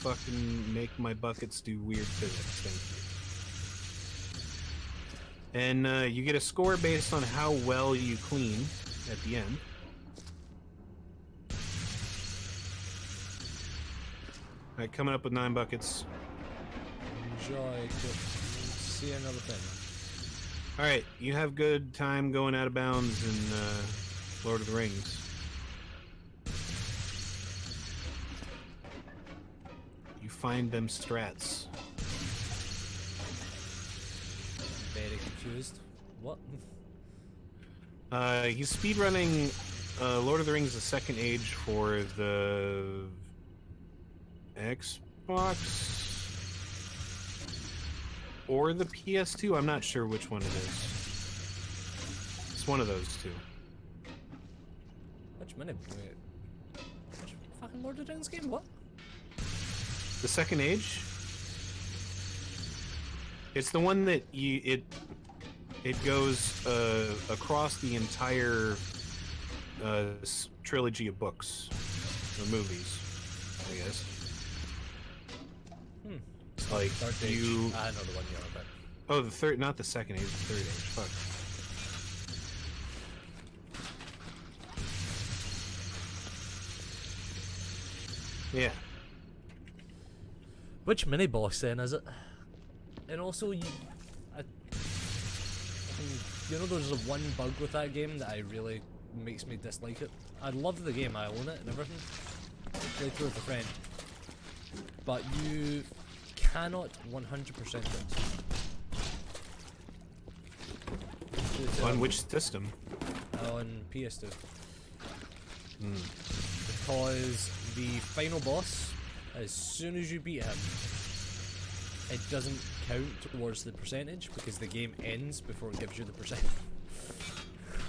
fucking make my buckets do weird physics? Thank you. And you get a score based on how well you clean at the end. Alright, coming up with 9 buckets. Enjoy. See another thing. Alright, you have good time going out of bounds in Lord of the Rings. You find them strats. Very confused. What? He's speedrunning Lord of the Rings: The Second Age for the Xbox or the PS2. I'm not sure which one it is. It's one of those two. Which minute? Wait. Which fucking Lord of the Rings game? What? The Second Age? It's the one that it goes across the entire trilogy of books or movies, I guess. It's like Third Age. I know the one you're about. Oh, the third, not the Second Age, the Third Age. Fuck. Yeah. Which mini boss then is it? And also, there's a one bug with that game that really makes me dislike it. I love the game, I own it and everything. Play through with a friend. But you cannot 100% it. On which system? On PS2. Because the final boss, as soon as you beat him, it doesn't count towards the percentage because the game ends before it gives you the percentage.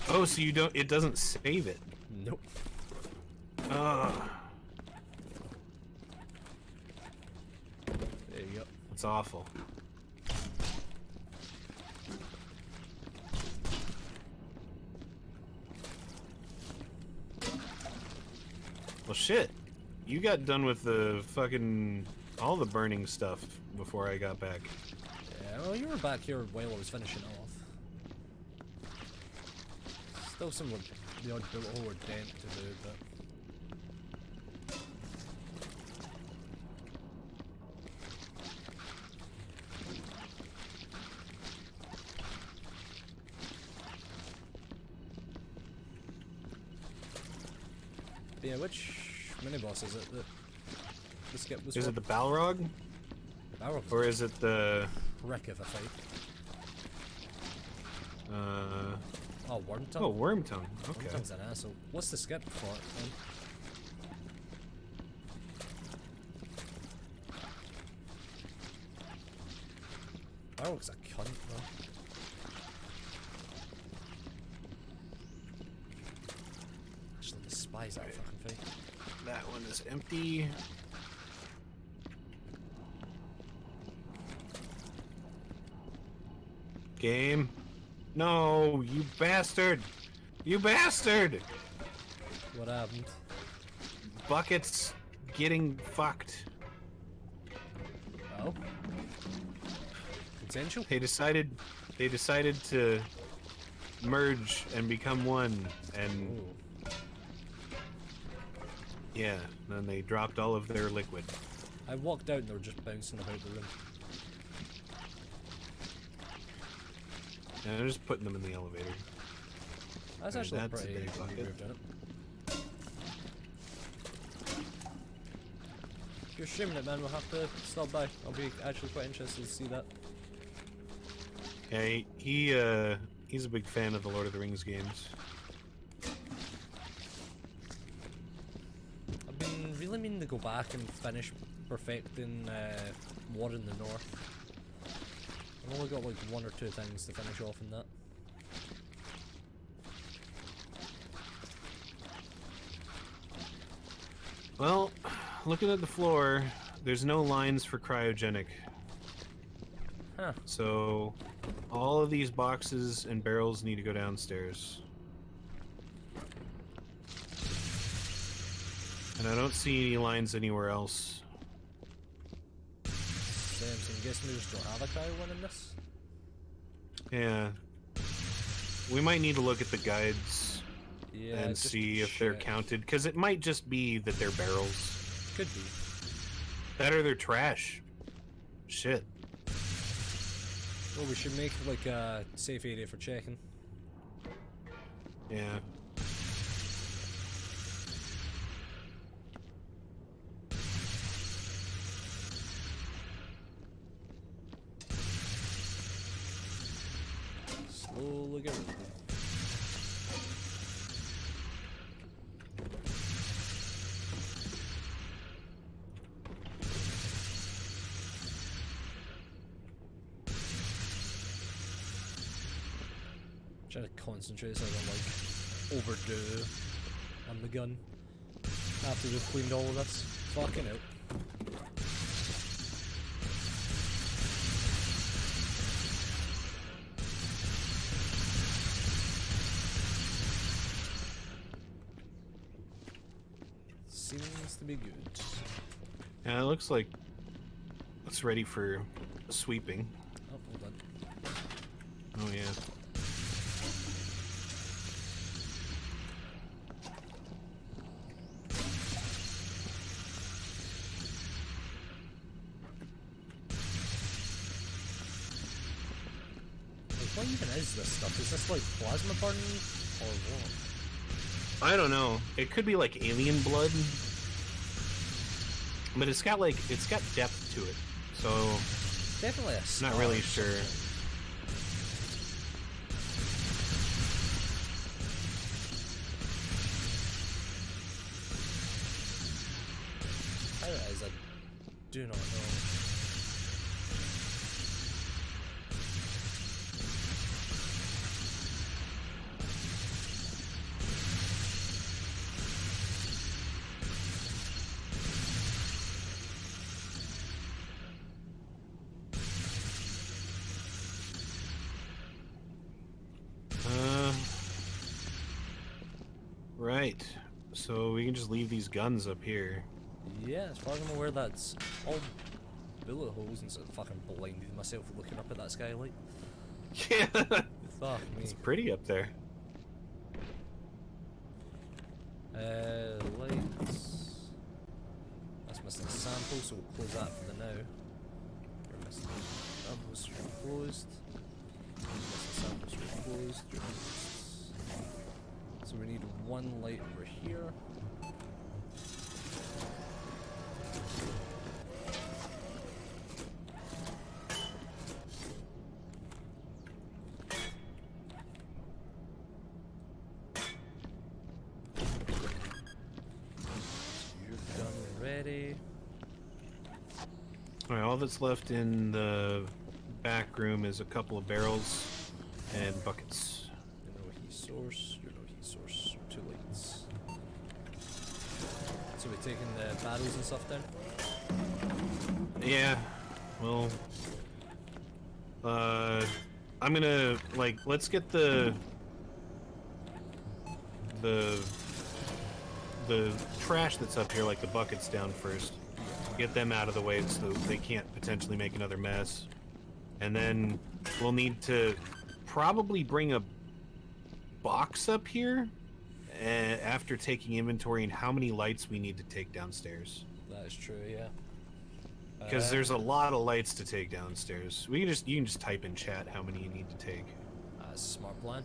Oh, so it doesn't save it? Nope. Ugh. There you go. That's awful. Well, shit. You got done with the fucking... all the burning stuff before I got back. Yeah, well, you were back here while I was finishing off. Still some like the odd bullet hole or dent to do, but... Yeah, which mini boss is it that the skip was? Is for? it the Balrog? Balrog. Or is it the... Prick of a fight. Oh, Wormtongue? Oh, Wormtongue. Okay. Wormtongue's an asshole. What's the skip for it, then? Balrog's a cunt, though. Actually, the spy Why is that a fucking thing? That one is empty. Game. No, you bastard! You bastard! What happened? Bucket's getting fucked. Oh? Consensual? They decided to merge and become one, and Ooh. yeah, then they dropped all of their liquid. I walked out and they were just bouncing about the room. And I'm just putting them in the elevator. That's Alright, actually that's a pretty big bucket. weird, isn't it? If you're streaming it, man, we'll have to stop by. I'll be actually quite interested to see that. Yeah, he's a big fan of the Lord of the Rings games. I've been really meaning to go back and finish perfecting War in the North. I've only got like 1 or 2 things to finish off in that. Well, looking at the floor, there's no lines for cryogenic. Huh. So, all of these boxes and barrels need to go downstairs. And I don't see any lines anywhere else. So I'm guessing we just don't have a cryo one in this? Yeah. We might need to look at the guides Yeah, and just see if they're check. counted, because it might just be that they're barrels. Could be. That or they're trash. Shit. Well, we should make like a safe area for checking. Yeah. Slowly get rid of them. Trying to concentrate so I don't like overdo on the gun after we've cleaned all of this. Fucking out. Seems to be good. Yeah, it looks like it's ready for sweeping. Oh, hold on. Oh, yeah. What even is this stuff? Is this like plasma burn or what? I don't know. It could be like alien blood. But it's got depth to it. So, Definitely a I'm not really sure. How it is, I do not know. Right. So we can just leave these guns up here. Yeah, as far as I'm aware, that's all bullet holes instead of fucking blinding myself looking up at that skylight. Yeah. Fuck me. It's pretty up there. Lights. That's missing a sample, so we'll close that for the now. You're missing samples, you're closed. Missing samples, you're closed. So we need one light over here. You're done already. Alright, all that's left in the back room is a couple of barrels and buckets. You're no heat source, you're no heat source, 2 lights. So we're taking the barrels and stuff down? Yeah. Well, I'm gonna, like, let's get the trash that's up here, like the buckets, down first. Get them out of the way so they can't potentially make another mess. And then we'll need to probably bring a box up here after taking inventory and how many lights we need to take downstairs. That is true, yeah. Because there's a lot of lights to take downstairs. You can just type in chat how many you need to take. That's a smart plan.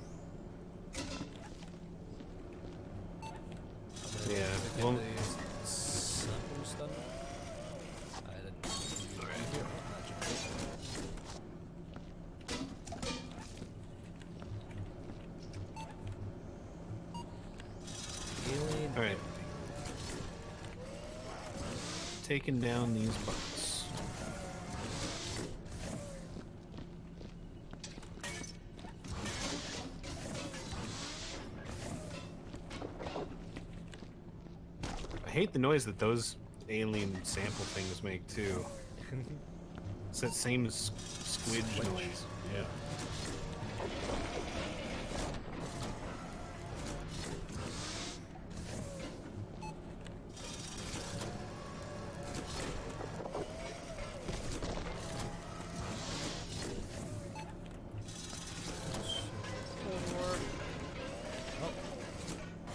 Yeah. Well, samples done. I didn't. Alright. Alright. Taking down these buckets. I hate the noise that those alien sample things make too. It's that same squidge noise. Yeah.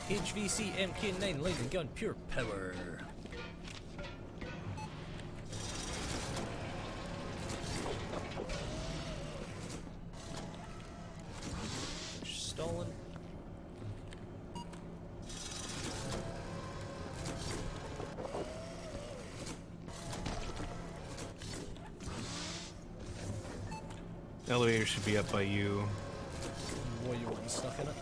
HVC MK9 laser gun, pure power. Stolen. Elevator should be up by you. What you want stuck in it?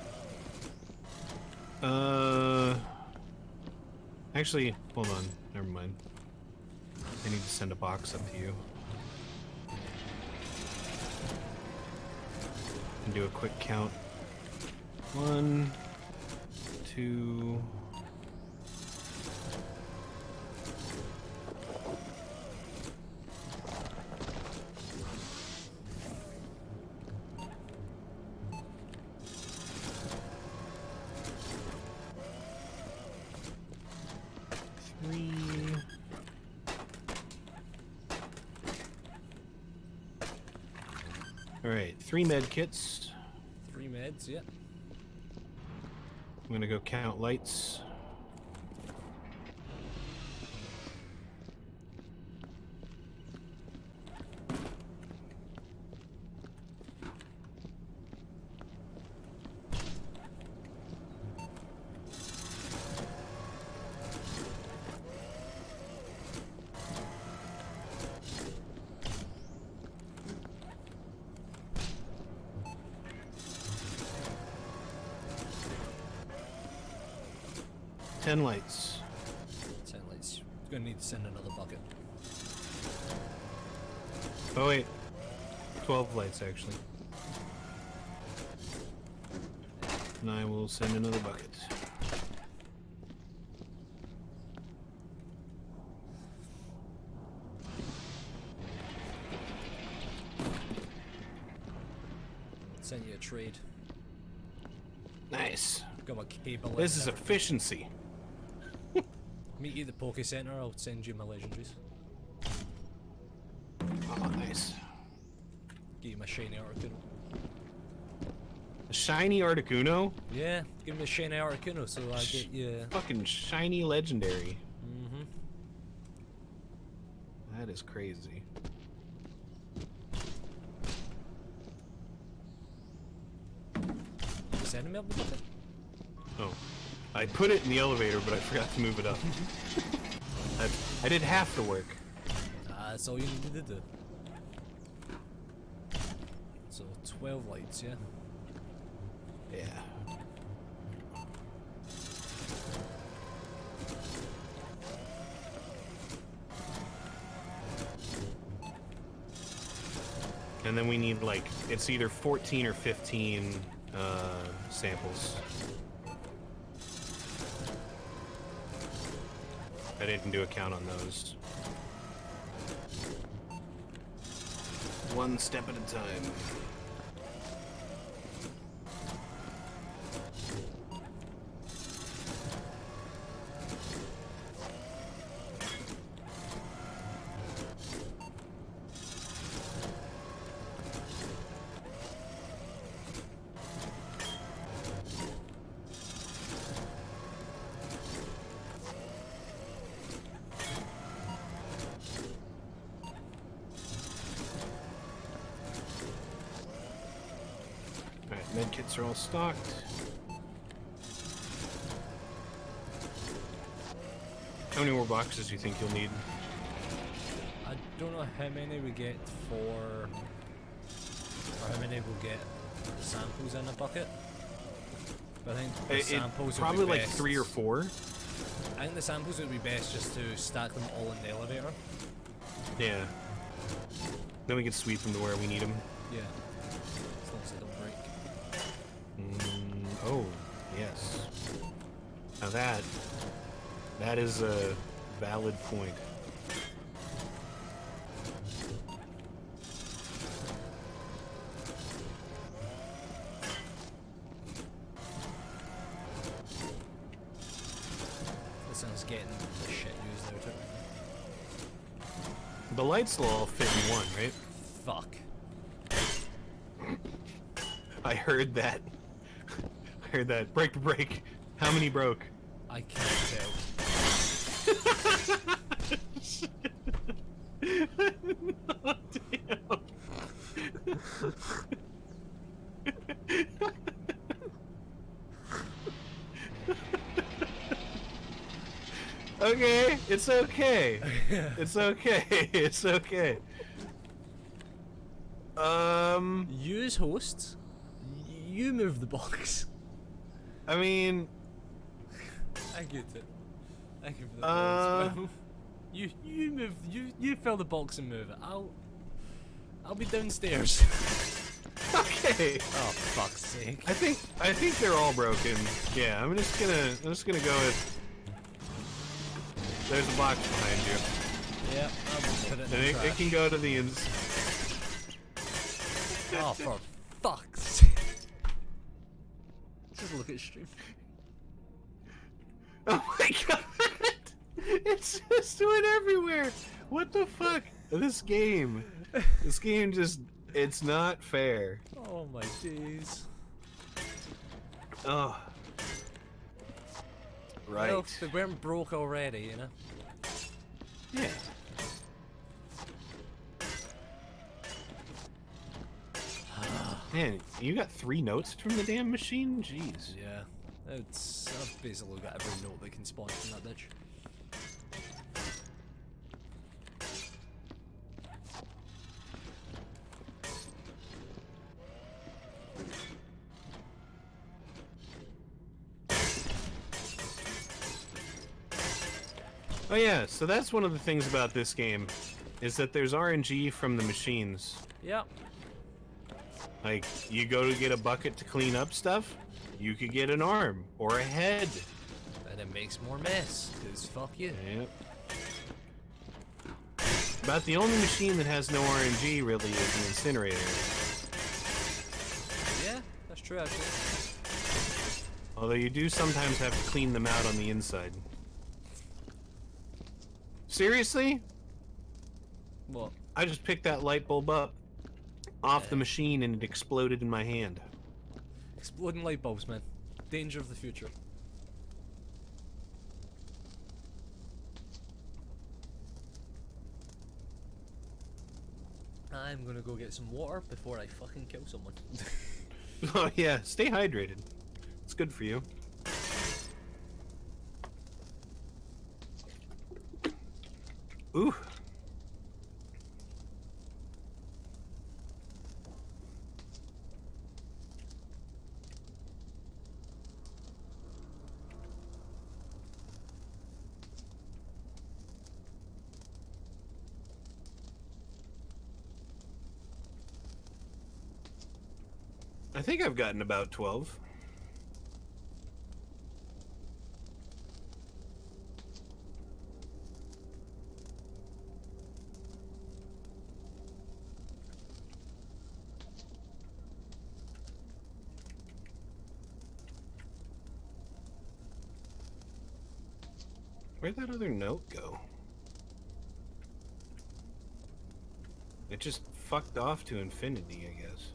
Actually, hold on. Never mind. I need to send a box up to you. And do a quick count. 1, 2... Alright, 3 med kits. 3 meds, yeah. I'm gonna go count lights. Ten lights. 10 lights. Gonna need to send another bucket. Oh wait, 12 lights actually. And I will send another bucket. Send you a trade. Nice. Got my cable. This is efficiency. Meet you at the Poke Center. I'll send you my legendaries. Oh, nice. Give you my shiny Articuno. A shiny Articuno? Yeah, give me a shiny Articuno so I get you. Fucking shiny legendary. Mm-hmm. That is crazy. You sending me up the bucket? Oh. I put it in the elevator, but I forgot to move it up. I did half the work. That's all you needed to do. So 12 lights, yeah? Yeah. And then we need, like, it's either 14 or 15 samples. I didn't do a count on those. One step at a time. Medkits are all stocked. How many more boxes do you think you'll need? I don't know how many we get or how many we'll get samples in a bucket. But I think the samples probably would be like best. 3 or 4. I think the samples would be best just to stack them all in the elevator. Yeah. Then we can sweep them to where we need them. Yeah. As long as they don't break. Oh, yes. Now that is a valid point. This one's getting the shit used there too. The lights will all fit in one, right? Fuck. I heard that. I heard that. Break. How many broke? I can't tell. Oh, damn. Okay, it's okay. It's okay. It's okay. Use hosts. You move the box. I mean, I get it. I give it well. You move. You fill the box and move it. I'll be downstairs. okay. Oh fuck's sake! I think they're all broken. Yeah, I'm just gonna go with. There's a box behind you. Yeah, I'll just put it in the And trash. it can go to the ins. Oh, for fuck's sake! Just look at stream. Oh my god! It's just doing everywhere! What the fuck? This game just, it's not fair. Oh my days. Oh. Right. Well, they weren't broke already, you know? Yeah. Man, you got 3 notes from the damn machine? Jeez. Yeah. I've basically got every note that can spawn from that bitch. Oh yeah, so that's one of the things about this game, is that there's RNG from the machines. Yep. Like, you go to get a bucket to clean up stuff, you could get an arm, or a head. And it makes more mess, cause fuck you. Yep. About the only machine that has no RNG, really, is an incinerator. Yeah, that's true actually. Although you do sometimes have to clean them out on the inside. Seriously? What? I just picked that light bulb up off the machine and it exploded in my hand. Exploding light bulbs, man. Danger of the future. I'm gonna go get some water before I fucking kill someone. Oh yeah, stay hydrated. It's good for you. Ooh. I think I've gotten about 12. Where'd that other note go? It just fucked off to infinity, I guess.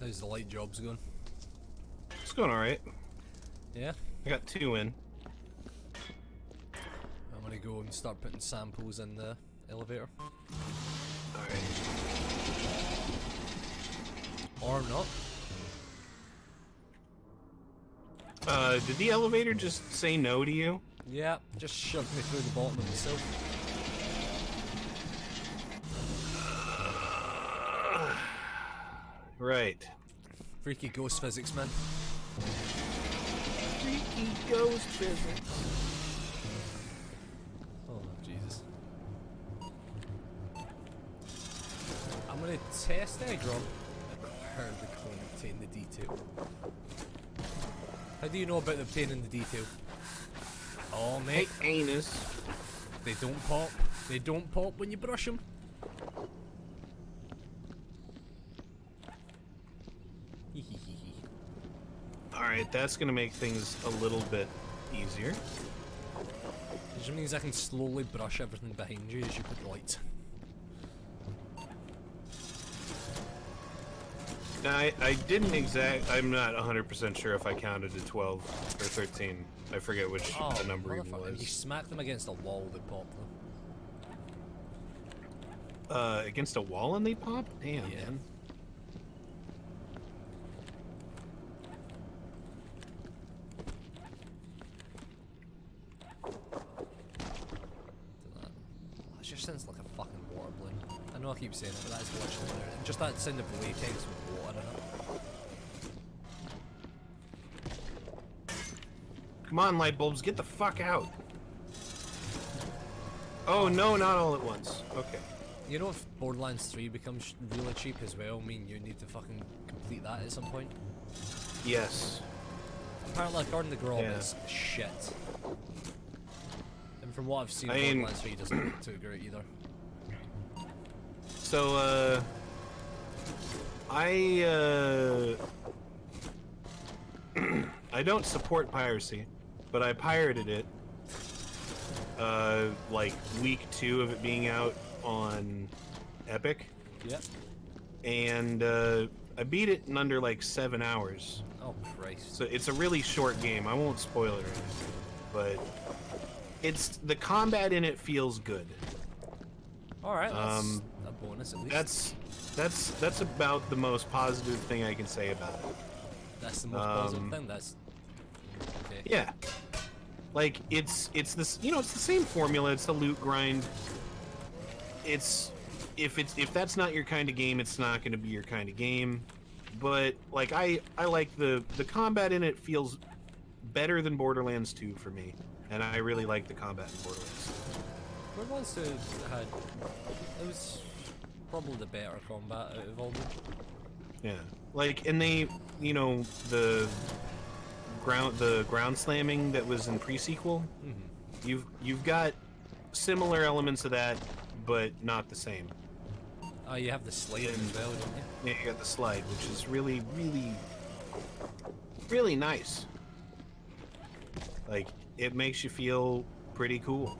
How's the light jobs going? It's going alright. Yeah? I got 2 in. I'm gonna go and start putting samples in the elevator. Alright. Or not. Did the elevator just say no to you? Yeah, just shoved me through the bottom of the sill. Right. Freaky ghost physics, man. Freaky ghost physics. Oh, Jesus. I'm gonna test Egron. Acquire the contain the detail. How do you know about the pain in the detail? Oh, mate. Hey, anus. They don't pop. They don't pop when you brush them. Alright, that's gonna make things a little bit easier. It just means I can slowly brush everything behind you as you put the lights in. Now, I didn't I'm not 100% sure if I counted to 12 or 13. I forget which the number even If you was. smack them against a wall, they pop them. Against a wall and they pop? Damn, Yeah. man. It just sounds like a fucking water balloon. I know I keep saying it, but that's literally there. Just that sound of latex with water in it. Come on, light bulbs, get the fuck out. Oh, no, not all at once. Okay. You know, if Borderlands 3 becomes really cheap as well, I mean, you need to fucking complete that at some point. Yes. Apparently, according to Grob, Yeah. it's shit. And from what I've seen, I mean- Borderlands 3 doesn't look too great either. So, I don't support piracy, but I pirated it, like week 2 of it being out on Epic, Yep. and, I beat it in under like 7 hours. Oh, Christ. So it's a really short game. I won't spoil it or anything, but the combat in it feels good. Alright, that's a bonus at least. That's about the most positive thing I can say about it. That's the most positive thing, that's... Okay. Yeah. Like it's this, it's the same formula, it's the loot grind. If that's not your kind of game, it's not going to be your kind of game. But like I like the combat in it feels better than Borderlands 2 for me, and I really like the combat in Borderlands 2. Borderlands 2 had... It was probably the better combat out of all of them. Yeah. Like, and they, the ground slamming that was in pre-sequel, you've got similar elements of that, but not the same. Oh, you have the sliding as well, don't you? Yeah, you got the slide, which is really, really, really nice. Like, it makes you feel pretty cool.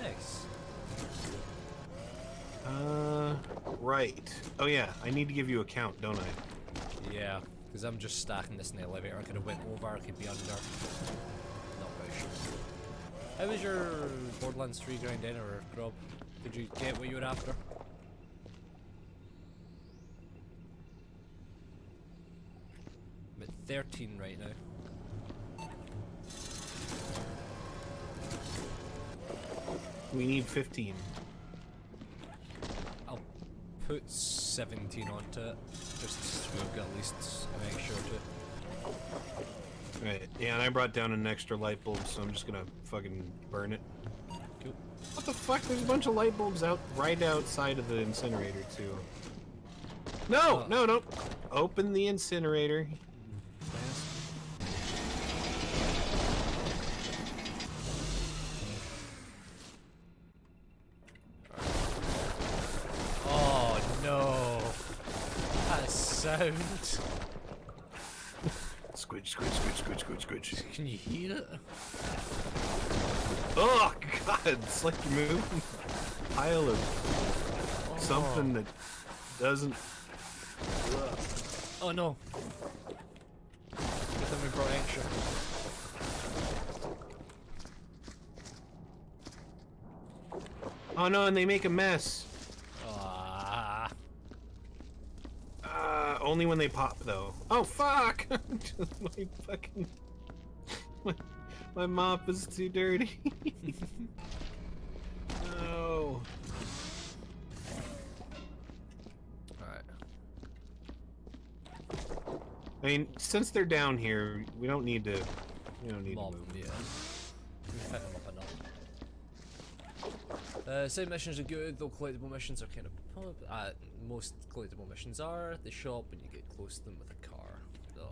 Nice. Right. Oh yeah, I need to give you a count, don't I? Yeah, because I'm just stacking this in the elevator. I could have went over, I could be under. Not very sure. How was your Borderlands 3 grind in, or Grob? Could you get what you were after? I'm at 13 right now. We need 15. I'll put 17 onto it, just so we've got at least an extra two. Right, yeah, and I brought down an extra light bulb, so I'm just gonna fucking burn it. Cool. What the fuck? There's a bunch of light bulbs out right outside of the incinerator, too. No! No, no! Open the incinerator. Oh no! That sound. Squidge, squidge, squidge, squidge, squidge, squidge. Can you hear it? Oh god, it's like you're moving a pile of something that doesn't. Oh no! Good thing we brought extra. Oh no, and they make a mess. Ah. Only when they pop though. Oh fuck! my fucking my mop is too dirty. No. Alright. I mean, since they're down here, we don't need to. We don't need Mob, to move. yeah. We pick them up enough. Same missions are good, though collectible missions are kind of. Most collectible missions are. They show up when you get close to them with a car. So.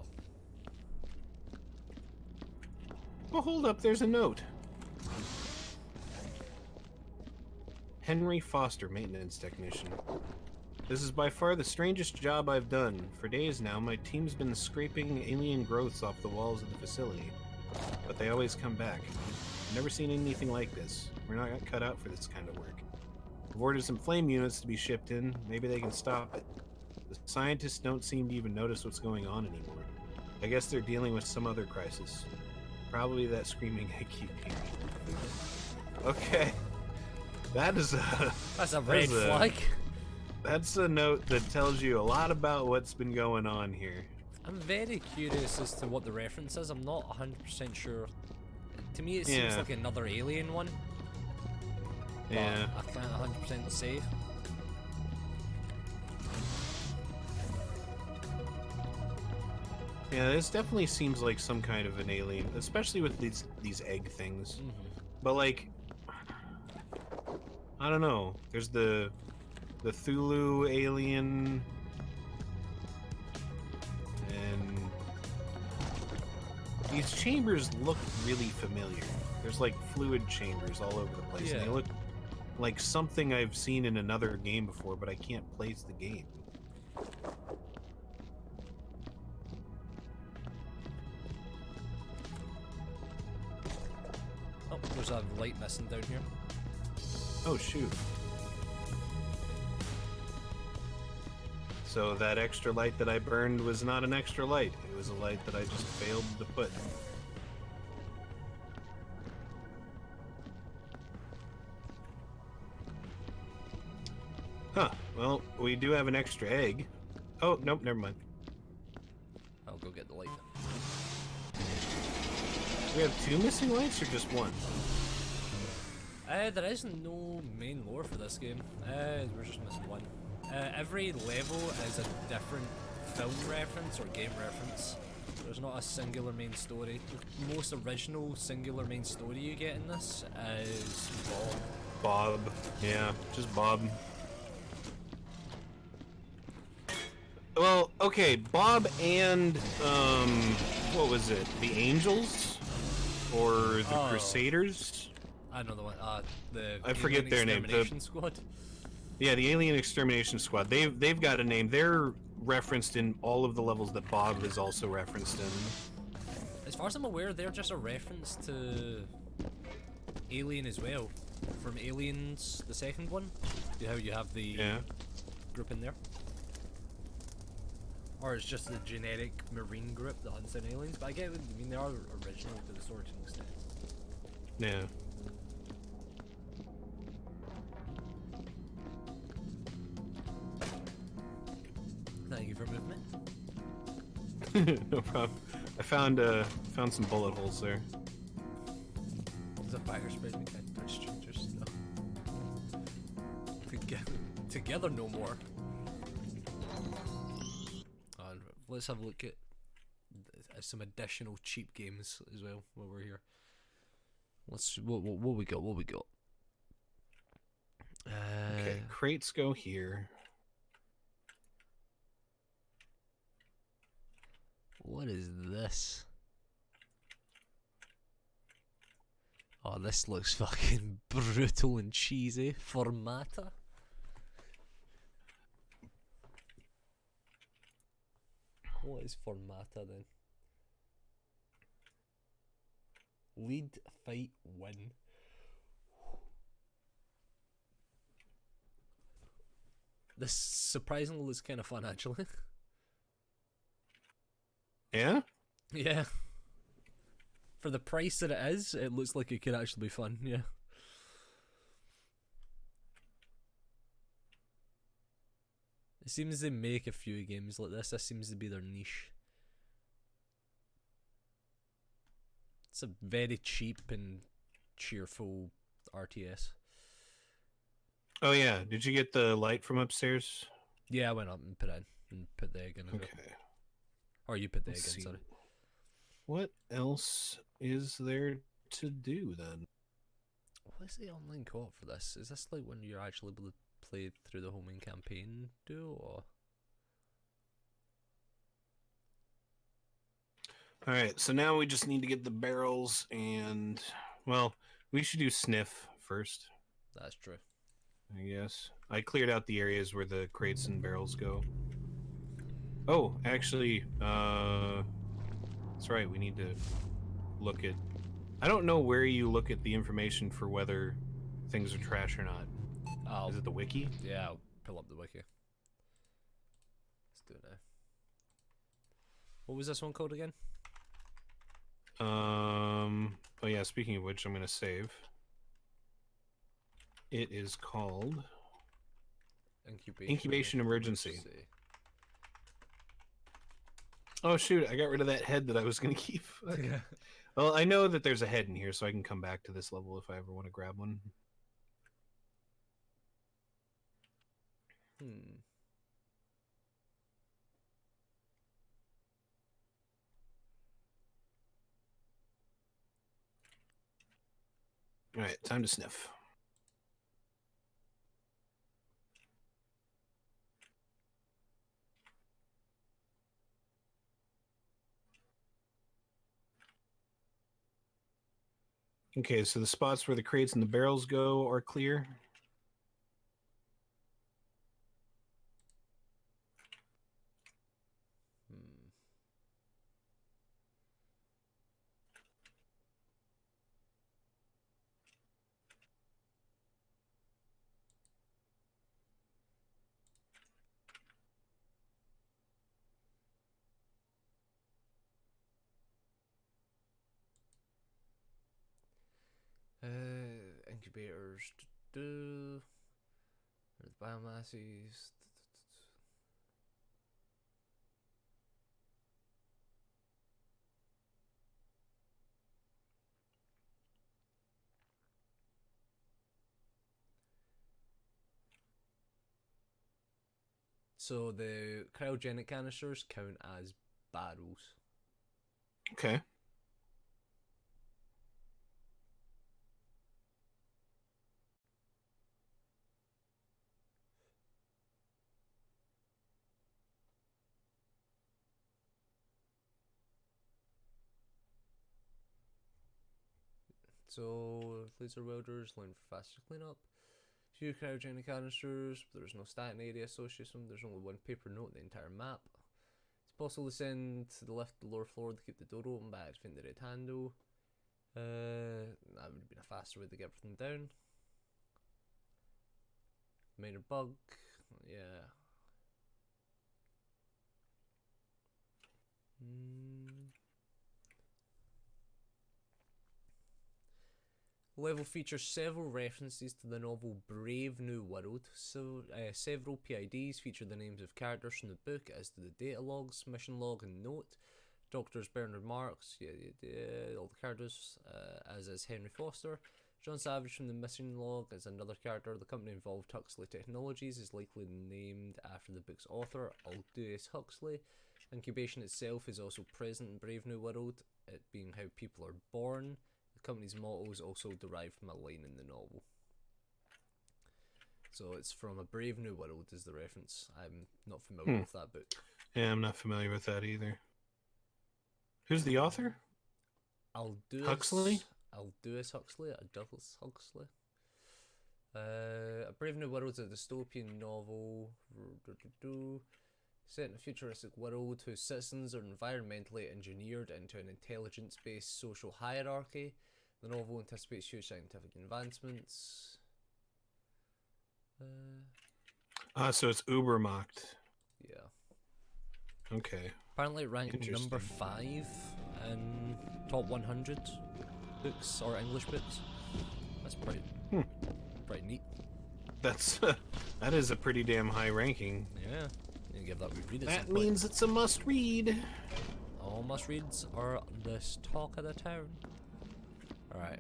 Oh, hold up! There's a note. Henry Foster, maintenance technician. This is by far the strangest job I've done. For days now, my team's been scraping alien growths off the walls of the facility. But they always come back. I've never seen anything like this. We're not cut out for this kind of work. I've ordered some flame units to be shipped in. Maybe they can stop it. The scientists don't seem to even notice what's going on anymore. I guess they're dealing with some other crisis. Probably that screaming I keep hearing. Okay. That is a... That's a red flag. That's a note that tells you a lot about what's been going on here. I'm very curious as to what the reference is. I'm not 100% sure. To me, it seems Yeah. like another alien one. But Yeah. I can't 100% say. Yeah, this definitely seems like some kind of an alien, especially with these egg things. But like, I don't know. There's the Thulu alien, and these chambers look really familiar. There's like fluid chambers all over the place, and they Yeah. look like something I've seen in another game before, but I can't place the game. Oh, there's a light missing down here. Oh shoot. So that extra light that I burned was not an extra light. It was a light that I just failed to put. Huh. Well, we do have an extra egg. Oh, nope, never mind. I'll go get the light. We have two missing lights or just one? There is no main lore for this game. We're just missing one. Every level is a different film reference or game reference. There's not a singular main story. The most original singular main story you get in this is Bob. Bob. Yeah, just Bob. Well, okay, Bob and, what was it? The Angels? Or the Crusaders? I know the one. The I forget Alien their name, the- Extermination Squad. Yeah, the Alien Extermination Squad. They've got a name. They're referenced in all of the levels that Bob is also referenced in. As far as I'm aware, they're just a reference to Alien as well. From Aliens, the second one. How you have the Yeah. group in there. Or it's just the generic marine group that hunts down aliens. But I get what you mean, they are original to the story to an extent. Yeah. you for movement. No problem. I found some bullet holes there. There's a fire spread. We can't touch strangers. No. Together no more. And let's have a look at some additional cheap games as well while we're here. Let's what we got? What we got? Okay, crates go here. What is this? Oh, this looks fucking brutal and cheesy. Formata? What is Formata then? Lead, fight, win. This surprisingly looks kind of fun, actually. Yeah? Yeah. For the price that it is, it looks like it could actually be fun, yeah. It seems they make a few games like this. This seems to be their niche. It's a very cheap and cheerful RTS. Oh yeah. Did you get the light from upstairs? Yeah, I went up and put it in and put the egg in as well. Okay. Or you put the egg Let's in, see. sorry. What else is there to do then? What is the online co-op for this? Is this like when you're actually able to play through the whole main campaign or? Alright, so now we just need to get the barrels and, well, we should do sniff first, That's true. I guess. I cleared out the areas where the crates and barrels go. Oh, actually, that's right, we need to look at... I don't know where you look at the information for whether things are trash or not. Is it the wiki? Yeah, I'll pull up the wiki. Let's do it now. What was this one called again? Oh yeah, speaking of which, I'm gonna save. It is called Incubation Emergency. Oh shoot, I got rid of that head that I was gonna keep. Yeah. Well, I know that there's a head in here, so I can come back to this level if I ever want to grab one. Alright, time to sniff. Okay, so the spots where the crates and the barrels go are clear. Incubators. There's biomasses. So the cryogenic canisters count as barrels. Okay. So laser welders, line for faster cleanup. Few cryogenic canisters, but there's no starting area associated with them. There's only one paper note in the entire map. It's possible to send to the left the lower floor to keep the door open by activating the red handle. That would have been a faster way to get everything down. Minor bug, yeah. level features several references to the novel Brave New World, so several PIDs feature the names of characters from the book, as do the data logs, mission log, and note. Doctors Bernard Marks, all the characters, as is Henry Foster. John Savage from the mission log is another character. The company involved, Huxley Technologies, is likely named after the book's author, Aldous Huxley. Incubation itself is also present in Brave New World, it being how people are born. The company's motto is also derived from a line in the novel. So it's from A Brave New World is the reference. I'm not familiar with that book. Yeah, I'm not familiar with that either. Who's the author? Huxley? Aldous Huxley? Aldous Huxley? A Brave New World is a dystopian novel set in a futuristic world whose citizens are environmentally engineered into an intelligence-based social hierarchy. The novel anticipates huge scientific advancements. So it's Ubermacht. Yeah. Okay. Apparently it ranked number 5 in top 100 books or English books. That's pretty neat. That's that is a pretty damn high ranking. Yeah. You give that a read at That some means point. it's a must read. All must reads are this talk of the town. Alright.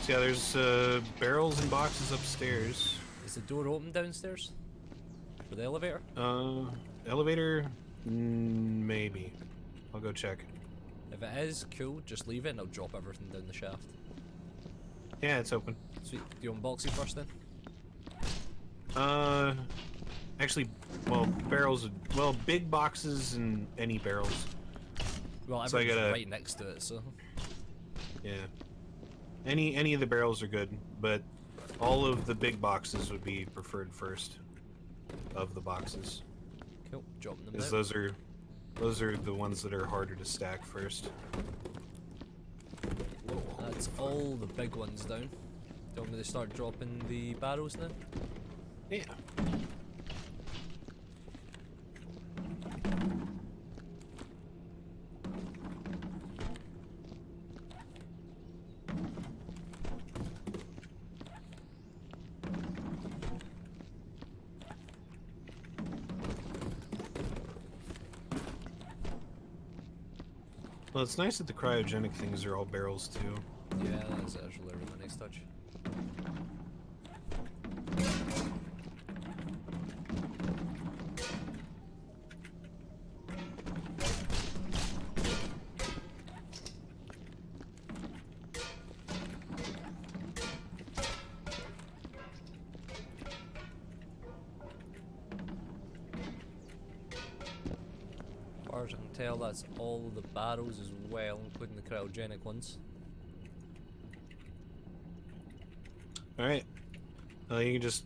So yeah, there's barrels and boxes upstairs. Is the door open downstairs? For the elevator? Elevator? Maybe. I'll go check. If it is, cool, just leave it and I'll drop everything down the shaft. Yeah, it's open. Sweet. Do you unbox it first then? Actually, well, barrels, well, big boxes and any barrels. Well, So I everything's gotta- right next to it, so... Yeah. Any of the barrels are good, but all of the big boxes would be preferred first of the boxes. Cool, dropping them Because down. those are the ones that are harder to stack first. That's all the big ones down. Do you want me to start dropping the barrels now? Yeah. Well, it's nice that the cryogenic things are all barrels too. Yeah, that's actually a really nice touch. As far as I can tell, that's all the barrels as well, including the cryogenic ones. Alright. You can just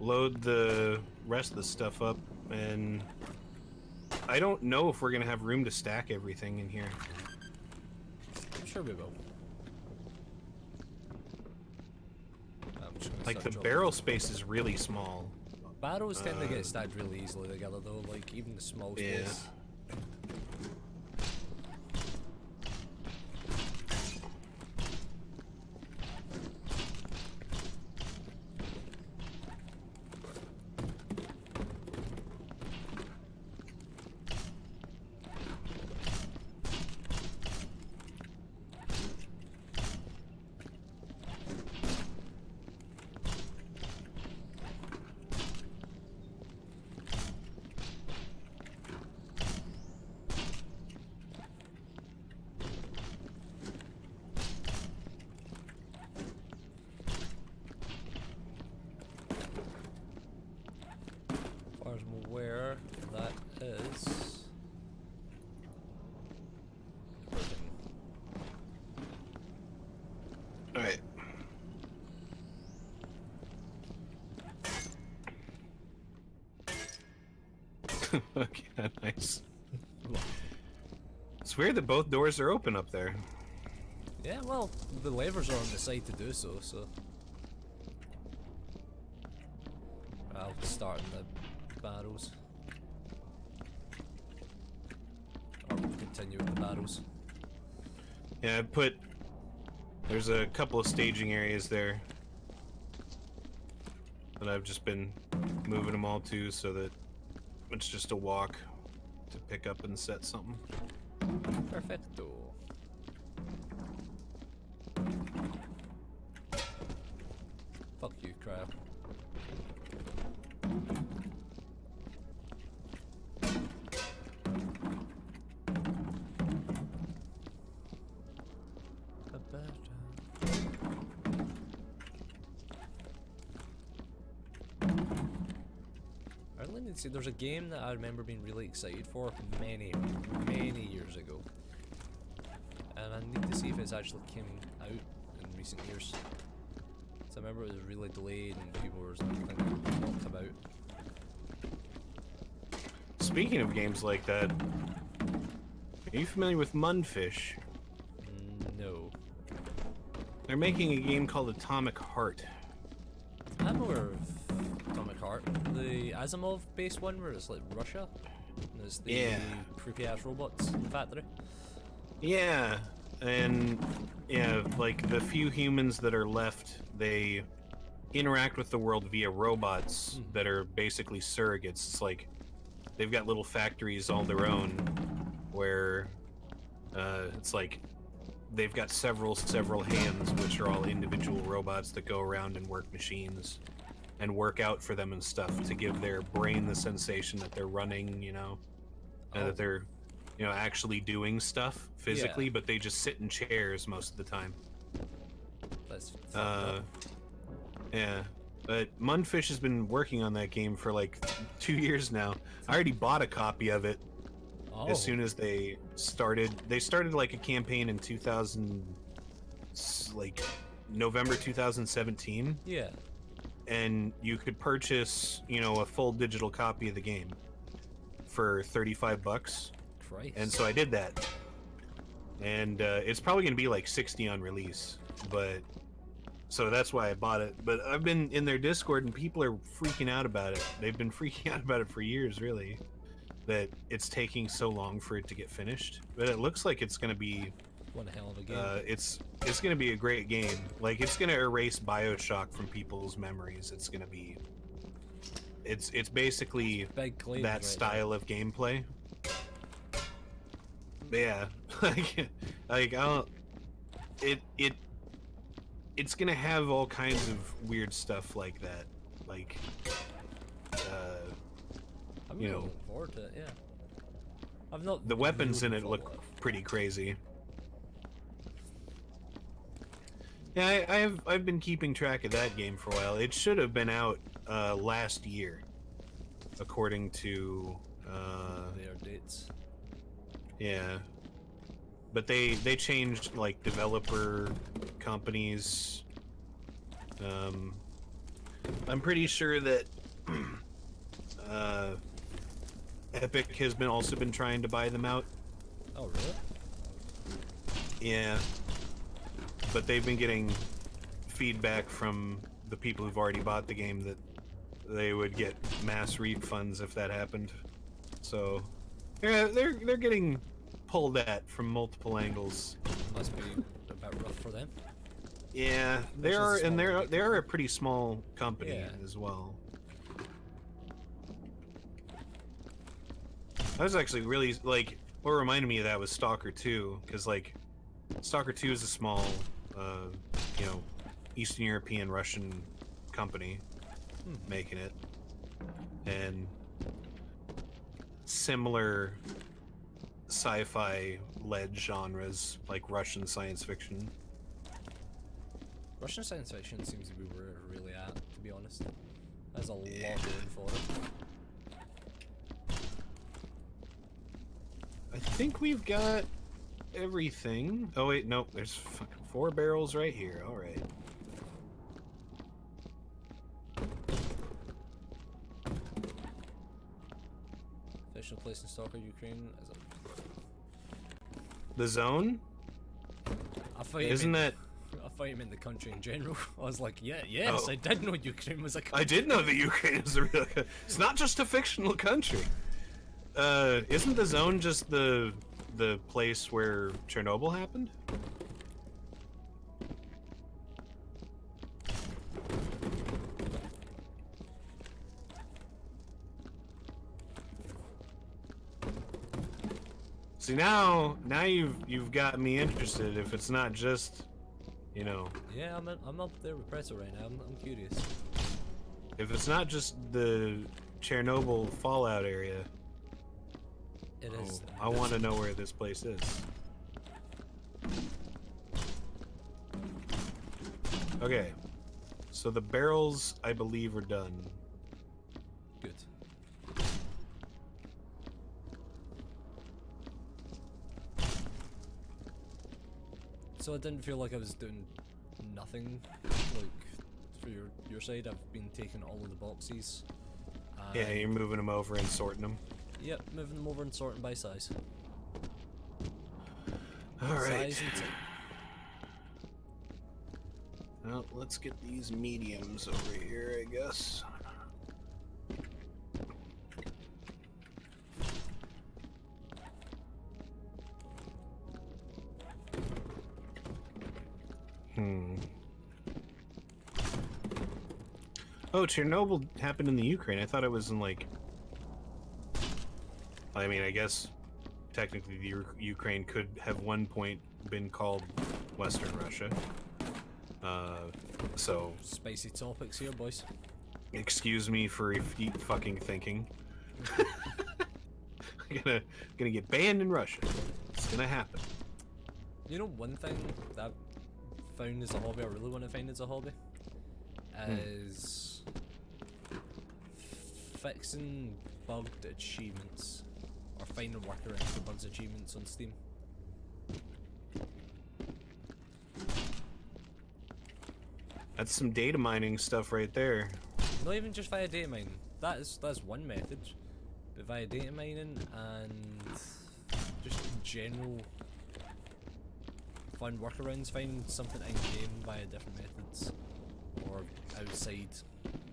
load the rest of the stuff up, and I don't know if we're gonna have room to stack everything in here. I'm sure we will. I'm just gonna Like, start the dropping barrel space is really small. barrels tend to get stacked really easily together though, like even the small Yeah. space. As far as I'm aware, that is everything. Alright. Okay, nice. It's weird that both doors are open up there. Yeah, well, the levers are on the side to do so, so... I'll start in the barrels. Or we'll continue with the barrels. Yeah, I put... There's a couple of staging areas there that I've just been moving them all to so that it's just a walk to pick up and set something. Perfecto. Fuck you, crab. I really need to see, there's a game that I remember being really excited for many years ago. And I need to see if it's actually came out in recent years. So I remember it was really delayed and people were thinking it would not come out. Speaking of games like that, are you familiar with Mundfish? No. They're making a game called Atomic Heart. I'm aware of Atomic Heart, the Asimov-based one where it's like Russia, and there's the creepy-ass robots in the factory. Yeah, and yeah, like the few humans that are left, they interact with the world via robots that are basically surrogates. It's like they've got little factories all their own where it's like they've got several hands which are all individual robots that go around and work machines and work out for them and stuff to give their brain the sensation that they're running, you know, and that they're, you know, actually doing stuff physically, but they just sit in chairs most of the time. That's yeah. But Mundfish has been working on that game for like 2 years now. I already bought a copy of it as soon as they started. They started like a campaign in 2000, like November 2017. Yeah. And you could purchase, you know, a full digital copy of the game for $35. Christ. And so I did that. And it's probably going to be like 60 on release, but so that's why I bought it. But I've been in their Discord and people are freaking out about it. They've been freaking out about it for years, really, that it's taking so long for it to get finished. But it looks like it's going to be one hell of a game. it's going to be a great game. Like, it's going to erase BioShock from people's memories. It's going to be it's basically that style of gameplay. But yeah, like I don't it's gonna have all kinds of weird stuff like that, like I'm you really know, looking forward to it. Yeah, I've not. The weapons in it look pretty crazy. Yeah, I've been keeping track of that game for a while. It should have been out last year, according to their dates. Yeah, but they changed like developer companies. I'm pretty sure that Epic has also been trying to buy them out. Oh really? Yeah, but they've been getting feedback from the people who've already bought the game that they would get mass refunds if that happened. So yeah, they're getting pulled at from multiple angles. Must be about rough for them. Yeah, they are, and they are a pretty small company as well. I was actually really like, what reminded me of that was Stalker 2, because like Stalker 2 is a small, you know, Eastern European Russian company making it, and similar sci-fi led genres like Russian science fiction. Russian science fiction seems to be where it really at, to be honest. There's a lot going for it. I think we've got everything. Oh wait, nope, there's fucking 4 barrels right here. All right. fictional place in Stalker, Ukraine. Is it? The zone? I thought you Isn't meant, that? I thought you meant the country in general. I was like, yeah, yes, Oh. I did know Ukraine was a country. I did know that Ukraine is a real. It's not just a fictional country. Isn't the zone just the place where Chernobyl happened? See now you've got me interested. If it's not just, you know, Yeah, I'm up there with Pretzel right now. I'm curious. if it's not just the Chernobyl fallout area, It is. I want to know where this place is. Okay, so the barrels I believe are done. Good. So I didn't feel like I was doing nothing, like, for your side. I've been taking all of the boxes. Yeah, you're moving them over and sorting them. Yep, moving them over and sorting by size. All right. Size and type. Well, let's get these mediums over here, I guess. Oh, Chernobyl happened in the Ukraine. I thought it was in, like... I mean, I guess technically the Ukraine could have one point been called Western Russia. So... Spicy topics here, boys. Excuse me for fucking thinking. I'm gonna get banned in Russia. It's gonna happen. You know, one thing that I found as a hobby, I really want to find as a hobby, is fixing bugged achievements, or finding workarounds for bugs achievements on Steam. That's some data mining stuff right there. Not even just via data mining. That's one method, but via data mining and just general fun workarounds, find something in game via different methods or outside.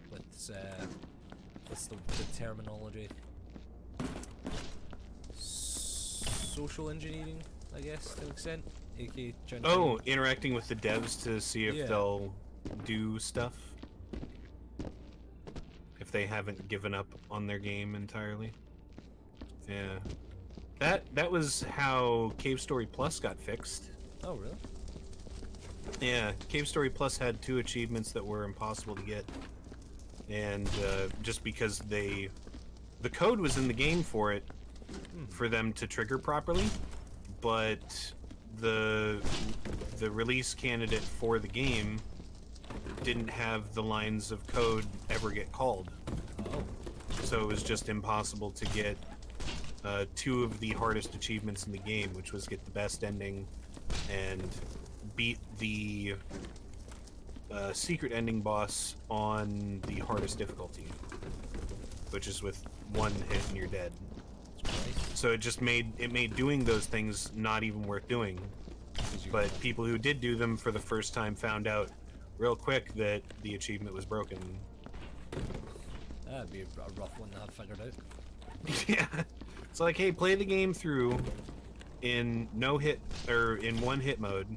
What's the terminology? Social engineering, I guess, to an extent. aka trying to Oh, find- interacting with the devs to see if Yeah. they'll do stuff. If they haven't given up on their game entirely. Yeah. That was how Cave Story Plus got fixed. Oh really? Yeah, Cave Story Plus had 2 achievements that were impossible to get. And just because the code was in the game for it, for them to trigger properly, but the release candidate for the game didn't have the lines of code ever get called. Oh. So it was just impossible to get 2 of the hardest achievements in the game, which was get the best ending and beat the secret ending boss on the hardest difficulty, which is with 1 hit and you're dead. So it just made doing those things not even worth doing. But people who did do them for the first time found out real quick that the achievement was broken. That'd be a rough one to have figured out. Yeah, it's like, hey, play the game through in no hit or in 1 hit mode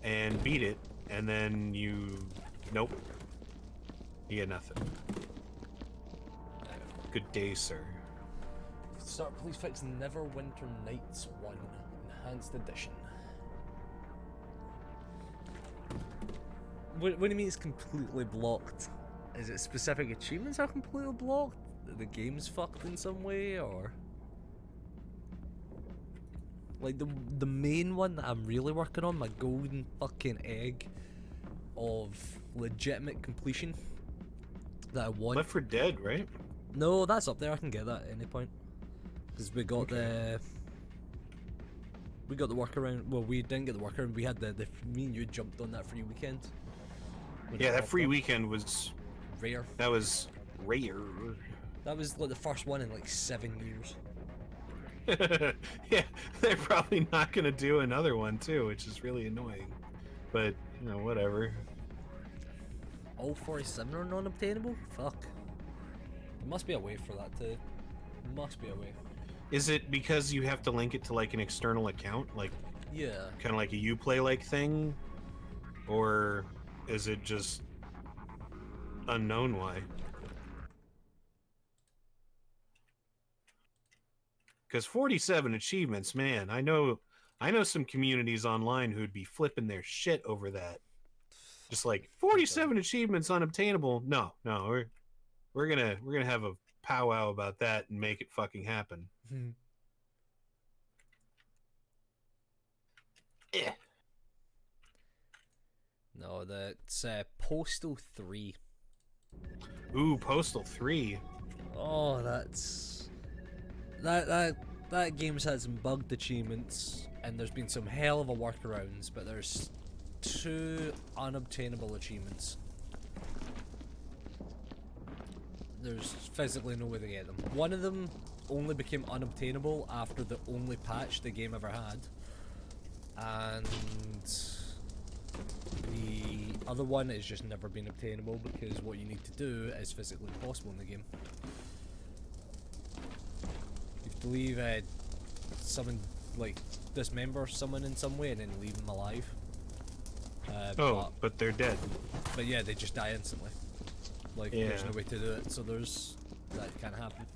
and beat it, and then nope, you get nothing. Good day, sir. Start please fix Neverwinter Nights 1 Enhanced Edition. What do you mean it's completely blocked? Is it specific achievements are completely blocked? The game's fucked in some way, or like the main one that I'm really working on, my golden fucking egg of legitimate completion that I want. Left 4 Dead, right? No, that's up there. I can get that at any point. Because we got the workaround. Well, we didn't get the workaround. We had the me and you jumped on that free weekend. Yeah, that free weekend was rare. That was rare. That was like the first one in like 7 years. Yeah, they're probably not gonna do another one too, which is really annoying. But you know, whatever. All 47 are non-obtainable? Fuck. There must be a way for that too. Must be a way. Is it because you have to link it to like an external account, like Yeah. kind of like a Uplay like thing, or is it just unknown why? Because 47 achievements, man, I know some communities online who'd be flipping their shit over that. Just like 47 achievements unobtainable. No, no, we're gonna have a powwow about that and make it fucking happen. Yeah. No, that's Postal 3. Ooh, Postal 3. Oh, that's that game's had some bugged achievements, and there's been some hell of a workarounds, but there's 2 unobtainable achievements. There's physically no way to get them. One of them only became unobtainable after the only patch the game ever had, and the other one has just never been obtainable because what you need to do is physically impossible in the game. You have to leave someone, like, dismember someone in some way and then leave them alive. But they're dead. But yeah, they just die instantly. Like, Yeah. there's no way to do it, so that can't happen.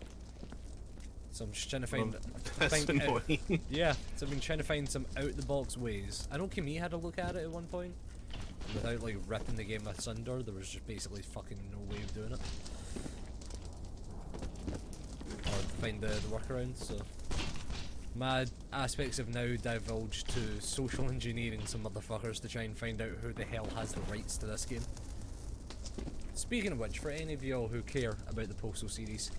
So I'm just trying to find... That's annoying. Yeah, so I've been trying to find some out-the-box ways. I know Kimi had a look at it at one point. Without, like, ripping the game asunder, there was just basically fucking no way of doing it. Or find the workaround, so... Mad aspects have now divulged to social engineering some motherfuckers to try and find out who the hell has the rights to this game. Speaking of which, for any of y'all who care about the Postal series,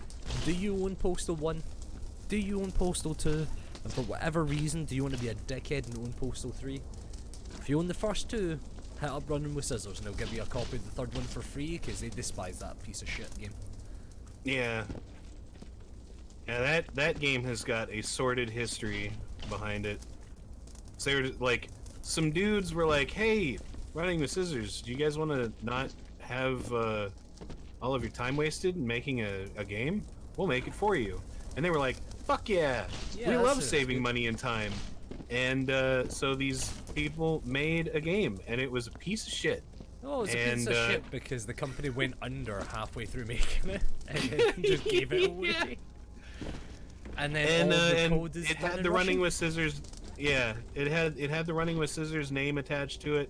do you own Postal 1? Do you own Postal 2? And for whatever reason, do you want to be a dickhead and own Postal 3? If you own the first 2, hit up Running with Scissors and they'll give you a copy of the third one for free because they despise that piece of shit game. Yeah. Yeah, that game has got a sordid history behind it. So there's like some dudes were like, "Hey, Running with Scissors, do you guys want to not have all of your time wasted in making a game? We'll make it for you." And they were like, "Fuck yeah, we love saving money and time." And so these people made a game, and it was a piece of shit. Oh, it was a piece of shit because the company went under halfway through making it and then just gave it away. Yeah. And then all the code is it had the Running with Scissors. Yeah, it had the Running with Scissors name attached to it,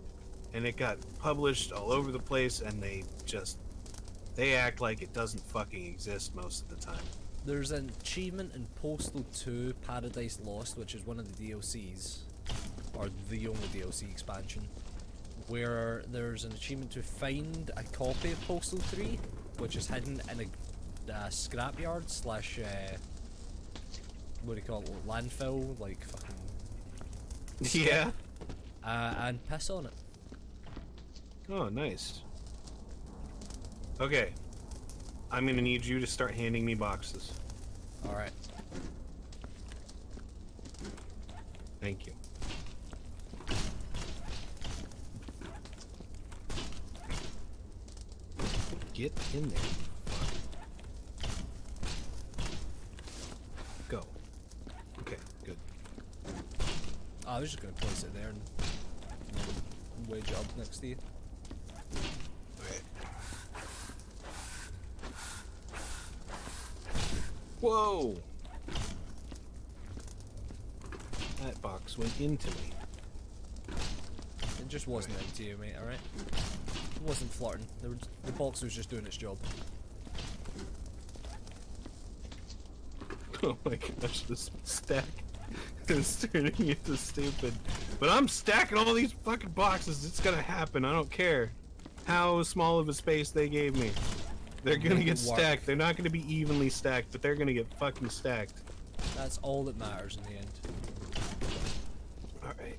and it got published all over the place. And they act like it doesn't fucking exist most of the time. There's an achievement in Postal 2 Paradise Lost, which is one of the DLCs, or the only DLC expansion, where there's an achievement to find a copy of Postal 3, which is hidden in a scrapyard slash what do you call it, landfill, like fucking Yeah. and piss on it. Oh, nice. Okay. I'm gonna need you to start handing me boxes. Alright. Thank you. Get in there. Go. Okay, good. I was just gonna place it there and wedge up next to you. Alright. Whoa! That box went into me. It just wasn't into you, mate, alright? It wasn't flirting. The box was just doing its job. Oh my gosh, this stack is turning into stupid. But I'm stacking all these fucking boxes. It's gonna happen. I don't care how small of a space they gave me. They're gonna get stacked. They're not gonna be evenly stacked, but they're gonna get fucking stacked. That's all that matters in the end. Alright.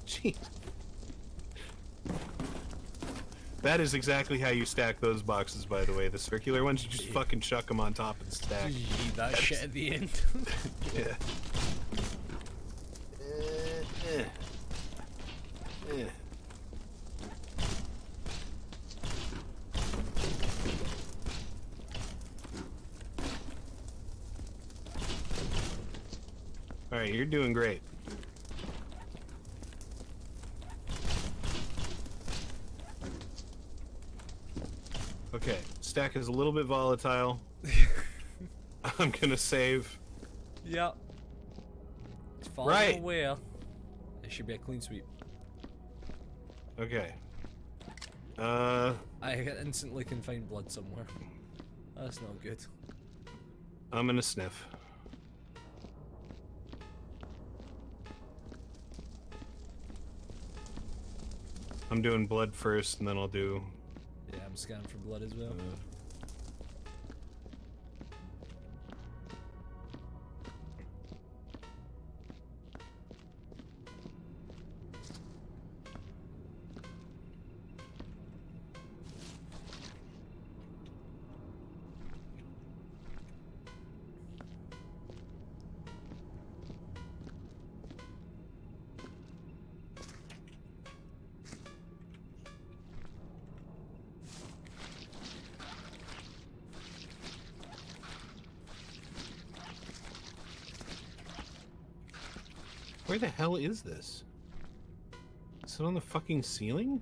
Jeez. That is exactly how you stack those boxes, by the way. The circular ones, you just fucking chuck them on top of the stack. You eat that shit at the end. Yeah. Alright, you're doing great. Okay, stack is a little bit volatile. I'm gonna save. Yep. It's falling Right. away. It should be a clean sweep. Okay. I instantly can find blood somewhere. That's not good. I'm gonna sniff. I'm doing blood first, and then I'll do... Yeah, I'm scanning for blood as well. Where the hell is this? Is it on the fucking ceiling?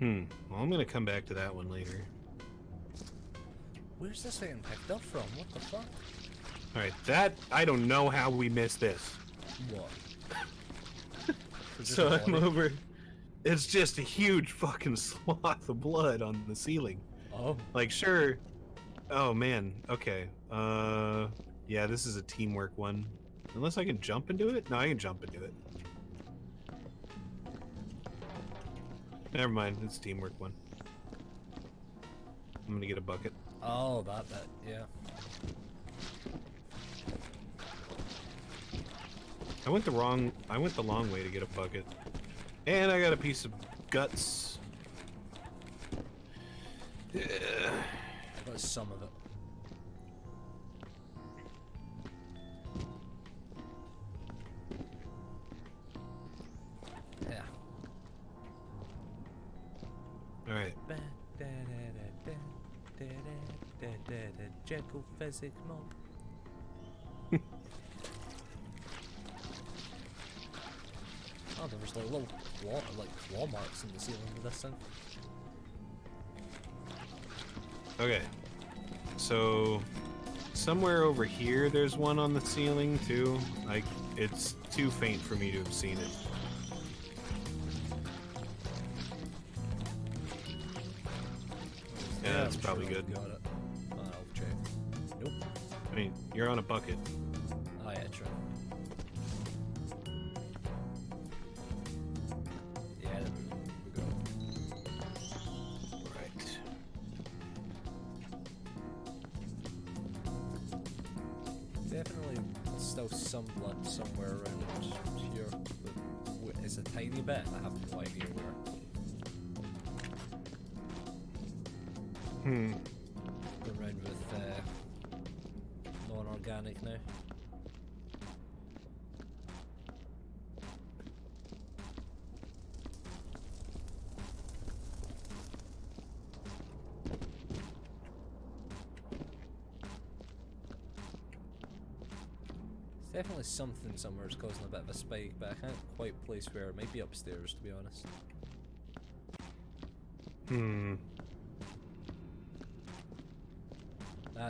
Well, I'm gonna come back to that one later. Where's this thing picked up from? What the fuck? Alright, that... I don't know how we missed this. What? So I'm over... It's just a huge fucking swath of blood on the ceiling. Oh. Like, sure... Oh, man. Okay. Yeah, this is a teamwork one. Unless I can jump into it? No, I can jump into it. Never mind, it's a teamwork one. I'm gonna get a bucket. Oh, that, yeah. I went the long way to get a bucket. And I got a piece of guts. Yeah. I got some of it. Yeah. Alright. Jekyll physic mob. Oh, there was like little claw marks in the ceiling of this thing. Okay. So somewhere over here there's one on the ceiling too. Like, it's too faint for me to have seen it. Yeah, that's probably good. Got it. I'll check. Nope. I mean, you're on a bucket. Oh yeah, true. Yeah, there we go. Right. Definitely still some blood somewhere around here. But it's a tiny bit. I have no idea where. Going around with non-organic now. There's definitely something somewhere is causing a bit of a spike, but I can't quite place where. It might be upstairs, to be honest.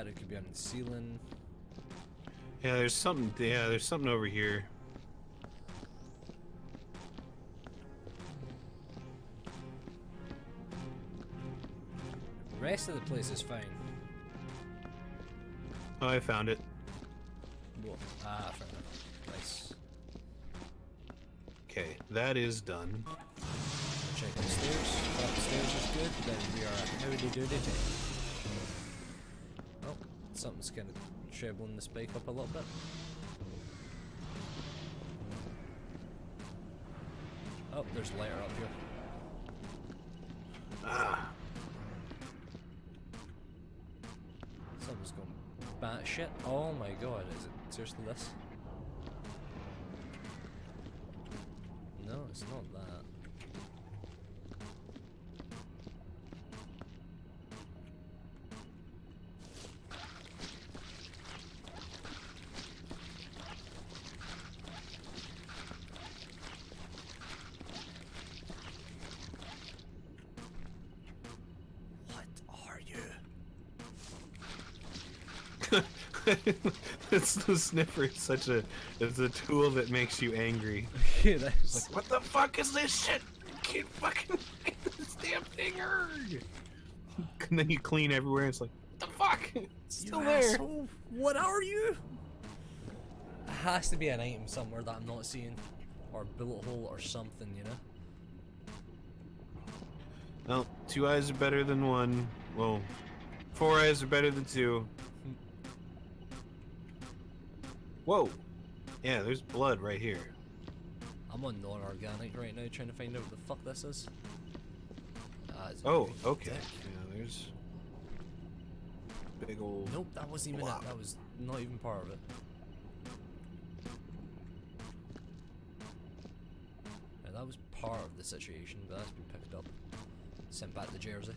It could be on the ceiling. Yeah, there's something. Yeah, there's something over here. The rest of the place is fine. Oh, I found it. What? Ah, fair enough. Nice. Okay, that is done. Check upstairs. If upstairs is good, then we are howdy doody. Oh, Something's kind of trebling the spike up a little bit. Oh, there's a letter up here. Ah. Something's going batshit. Oh my god, is it seriously this? No, it's not that. It's the sniffer. It's a tool that makes you angry. Yeah, that's Like, what the fuck is this shit? I can't fucking make this damn thing hurt. And then you clean everywhere. And it's like, what the fuck? It's still there. Asshole. What are you? It has to be an item somewhere that I'm not seeing, or a bullet hole or something, you know. Well, 2 eyes are better than 1. Well, 4 eyes are better than 2. Whoa! Yeah, there's blood right here. I'm on non-organic right now, trying to find out what the fuck this is. It's a Oh, big okay. dick. Yeah, there's big old. Nope, that wasn't even blob. it. That was not even part of it. Yeah, that was part of the situation, but that's been picked up. Sent back to Jersey.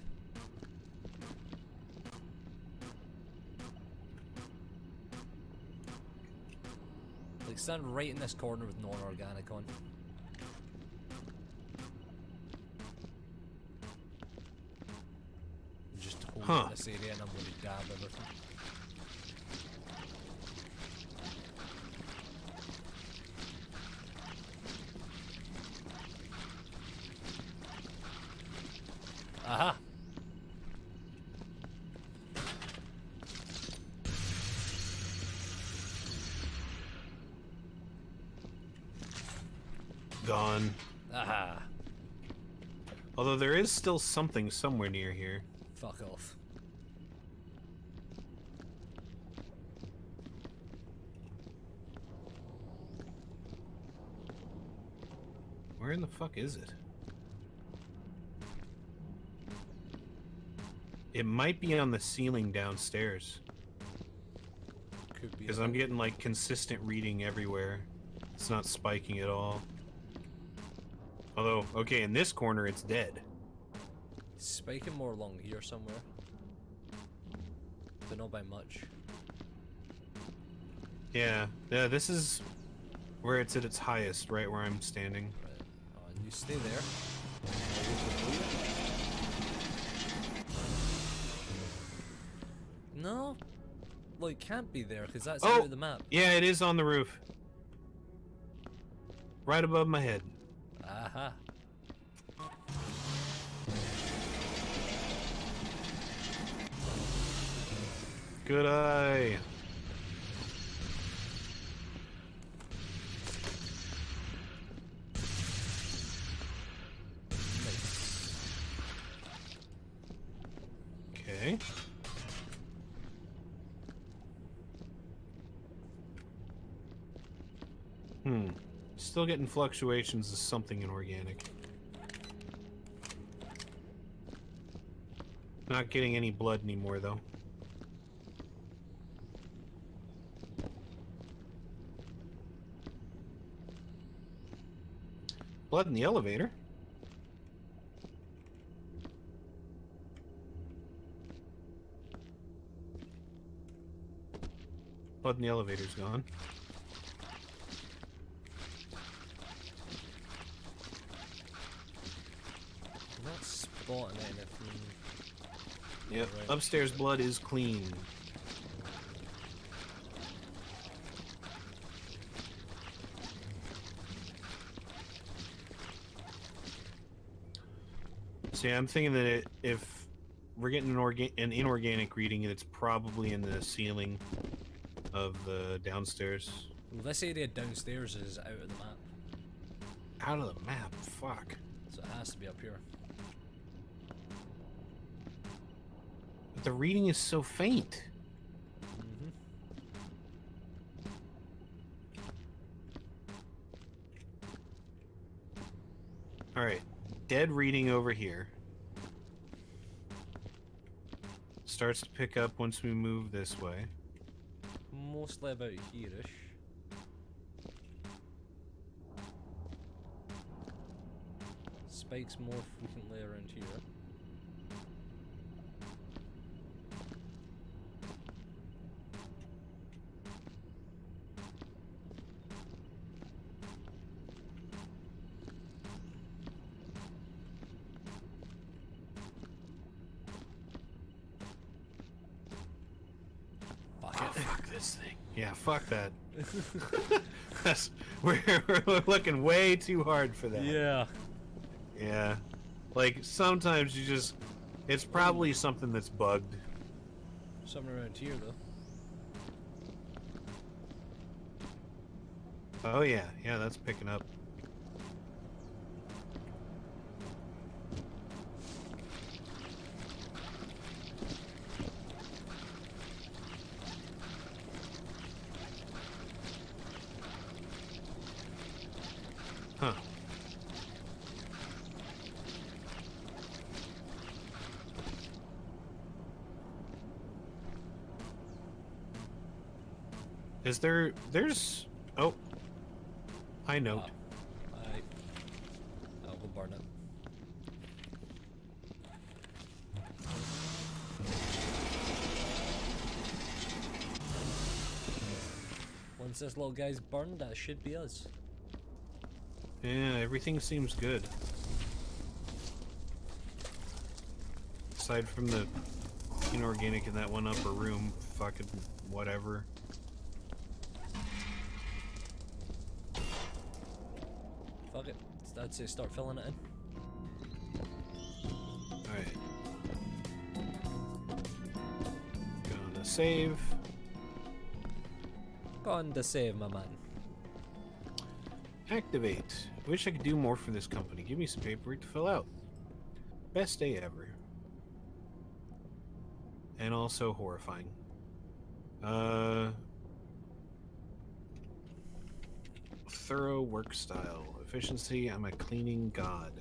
Like, stand right in this corner with non-organic on. Just hold this area and I'm going to dab everything. Aha! Gone. Aha! Although there is still something somewhere near here. Fuck off. Where in the fuck is it? It might be on the ceiling downstairs. Could be. Because I'm getting like consistent reading everywhere. It's not spiking at all. Although, okay, in this corner it's dead. Spiking more along here somewhere. But not by much. Yeah, this is where it's at its highest, right where I'm standing. Right. Oh, and you stay there. No. Well, it can't be there because that's out of the map. Yeah, it is on the roof. Right above my head. Aha. Good eye. Nice. Okay. Still getting fluctuations of something inorganic. Not getting any blood anymore, though. Blood in the elevator. Blood in the elevator's gone. I'm not spotting anything. Yep. Right. Upstairs blood is clean. See, I'm thinking that if we're getting an inorganic reading, it's probably in the ceiling of the downstairs. Well, this area downstairs is out of the map, Out of the map, fuck. so it has to be up here. But the reading is so faint. Alright. Dead reading over here. Starts to pick up once we move this way. Mostly about here-ish. Spikes more frequently around here. Fuck this thing. Yeah, fuck that. We're looking way too hard for that. Yeah. Yeah. Like, sometimes you just... It's probably something that's bugged. Something around here, though. Oh, yeah. Yeah, that's picking up. Huh. Is there... There's... Oh. High note. I'll go burn it. Once this little guy's burned, that should be us. Yeah, everything seems good. Aside from the inorganic in that one upper room, fucking whatever. Fuck it. I'd say start filling it in. Alright. Gonna save. Gone to save my man. Activate. Wish I could do more for this company. Give me some paperwork to fill out. Best day ever. And also horrifying. Thorough work style. Efficiency, I'm a cleaning god.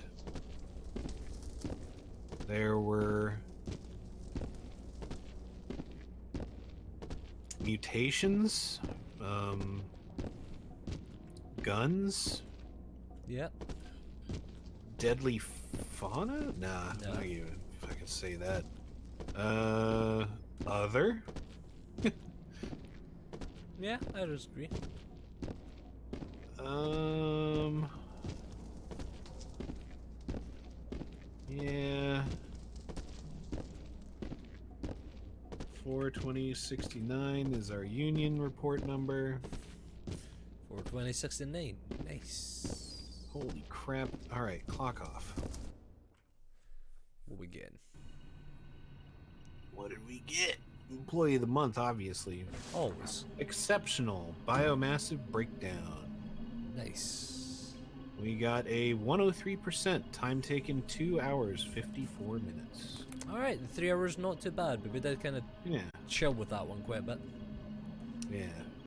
There were mutations, guns, Yep. deadly fauna? Nah, No. not even if I could say that. Other? Yeah, I just agree. Yeah. 42069 is our union report number. 42069. Nice. Holy crap. Alright, clock off. What we getting? What did we get? Employee of the month, obviously. Always. Exceptional. Biomassive breakdown. Nice. We got a 103%. Time taken 2 hours, 54 minutes. Alright, the 3 hours not too bad, but we did kind of Yeah. chill with that one quite a bit. Yeah.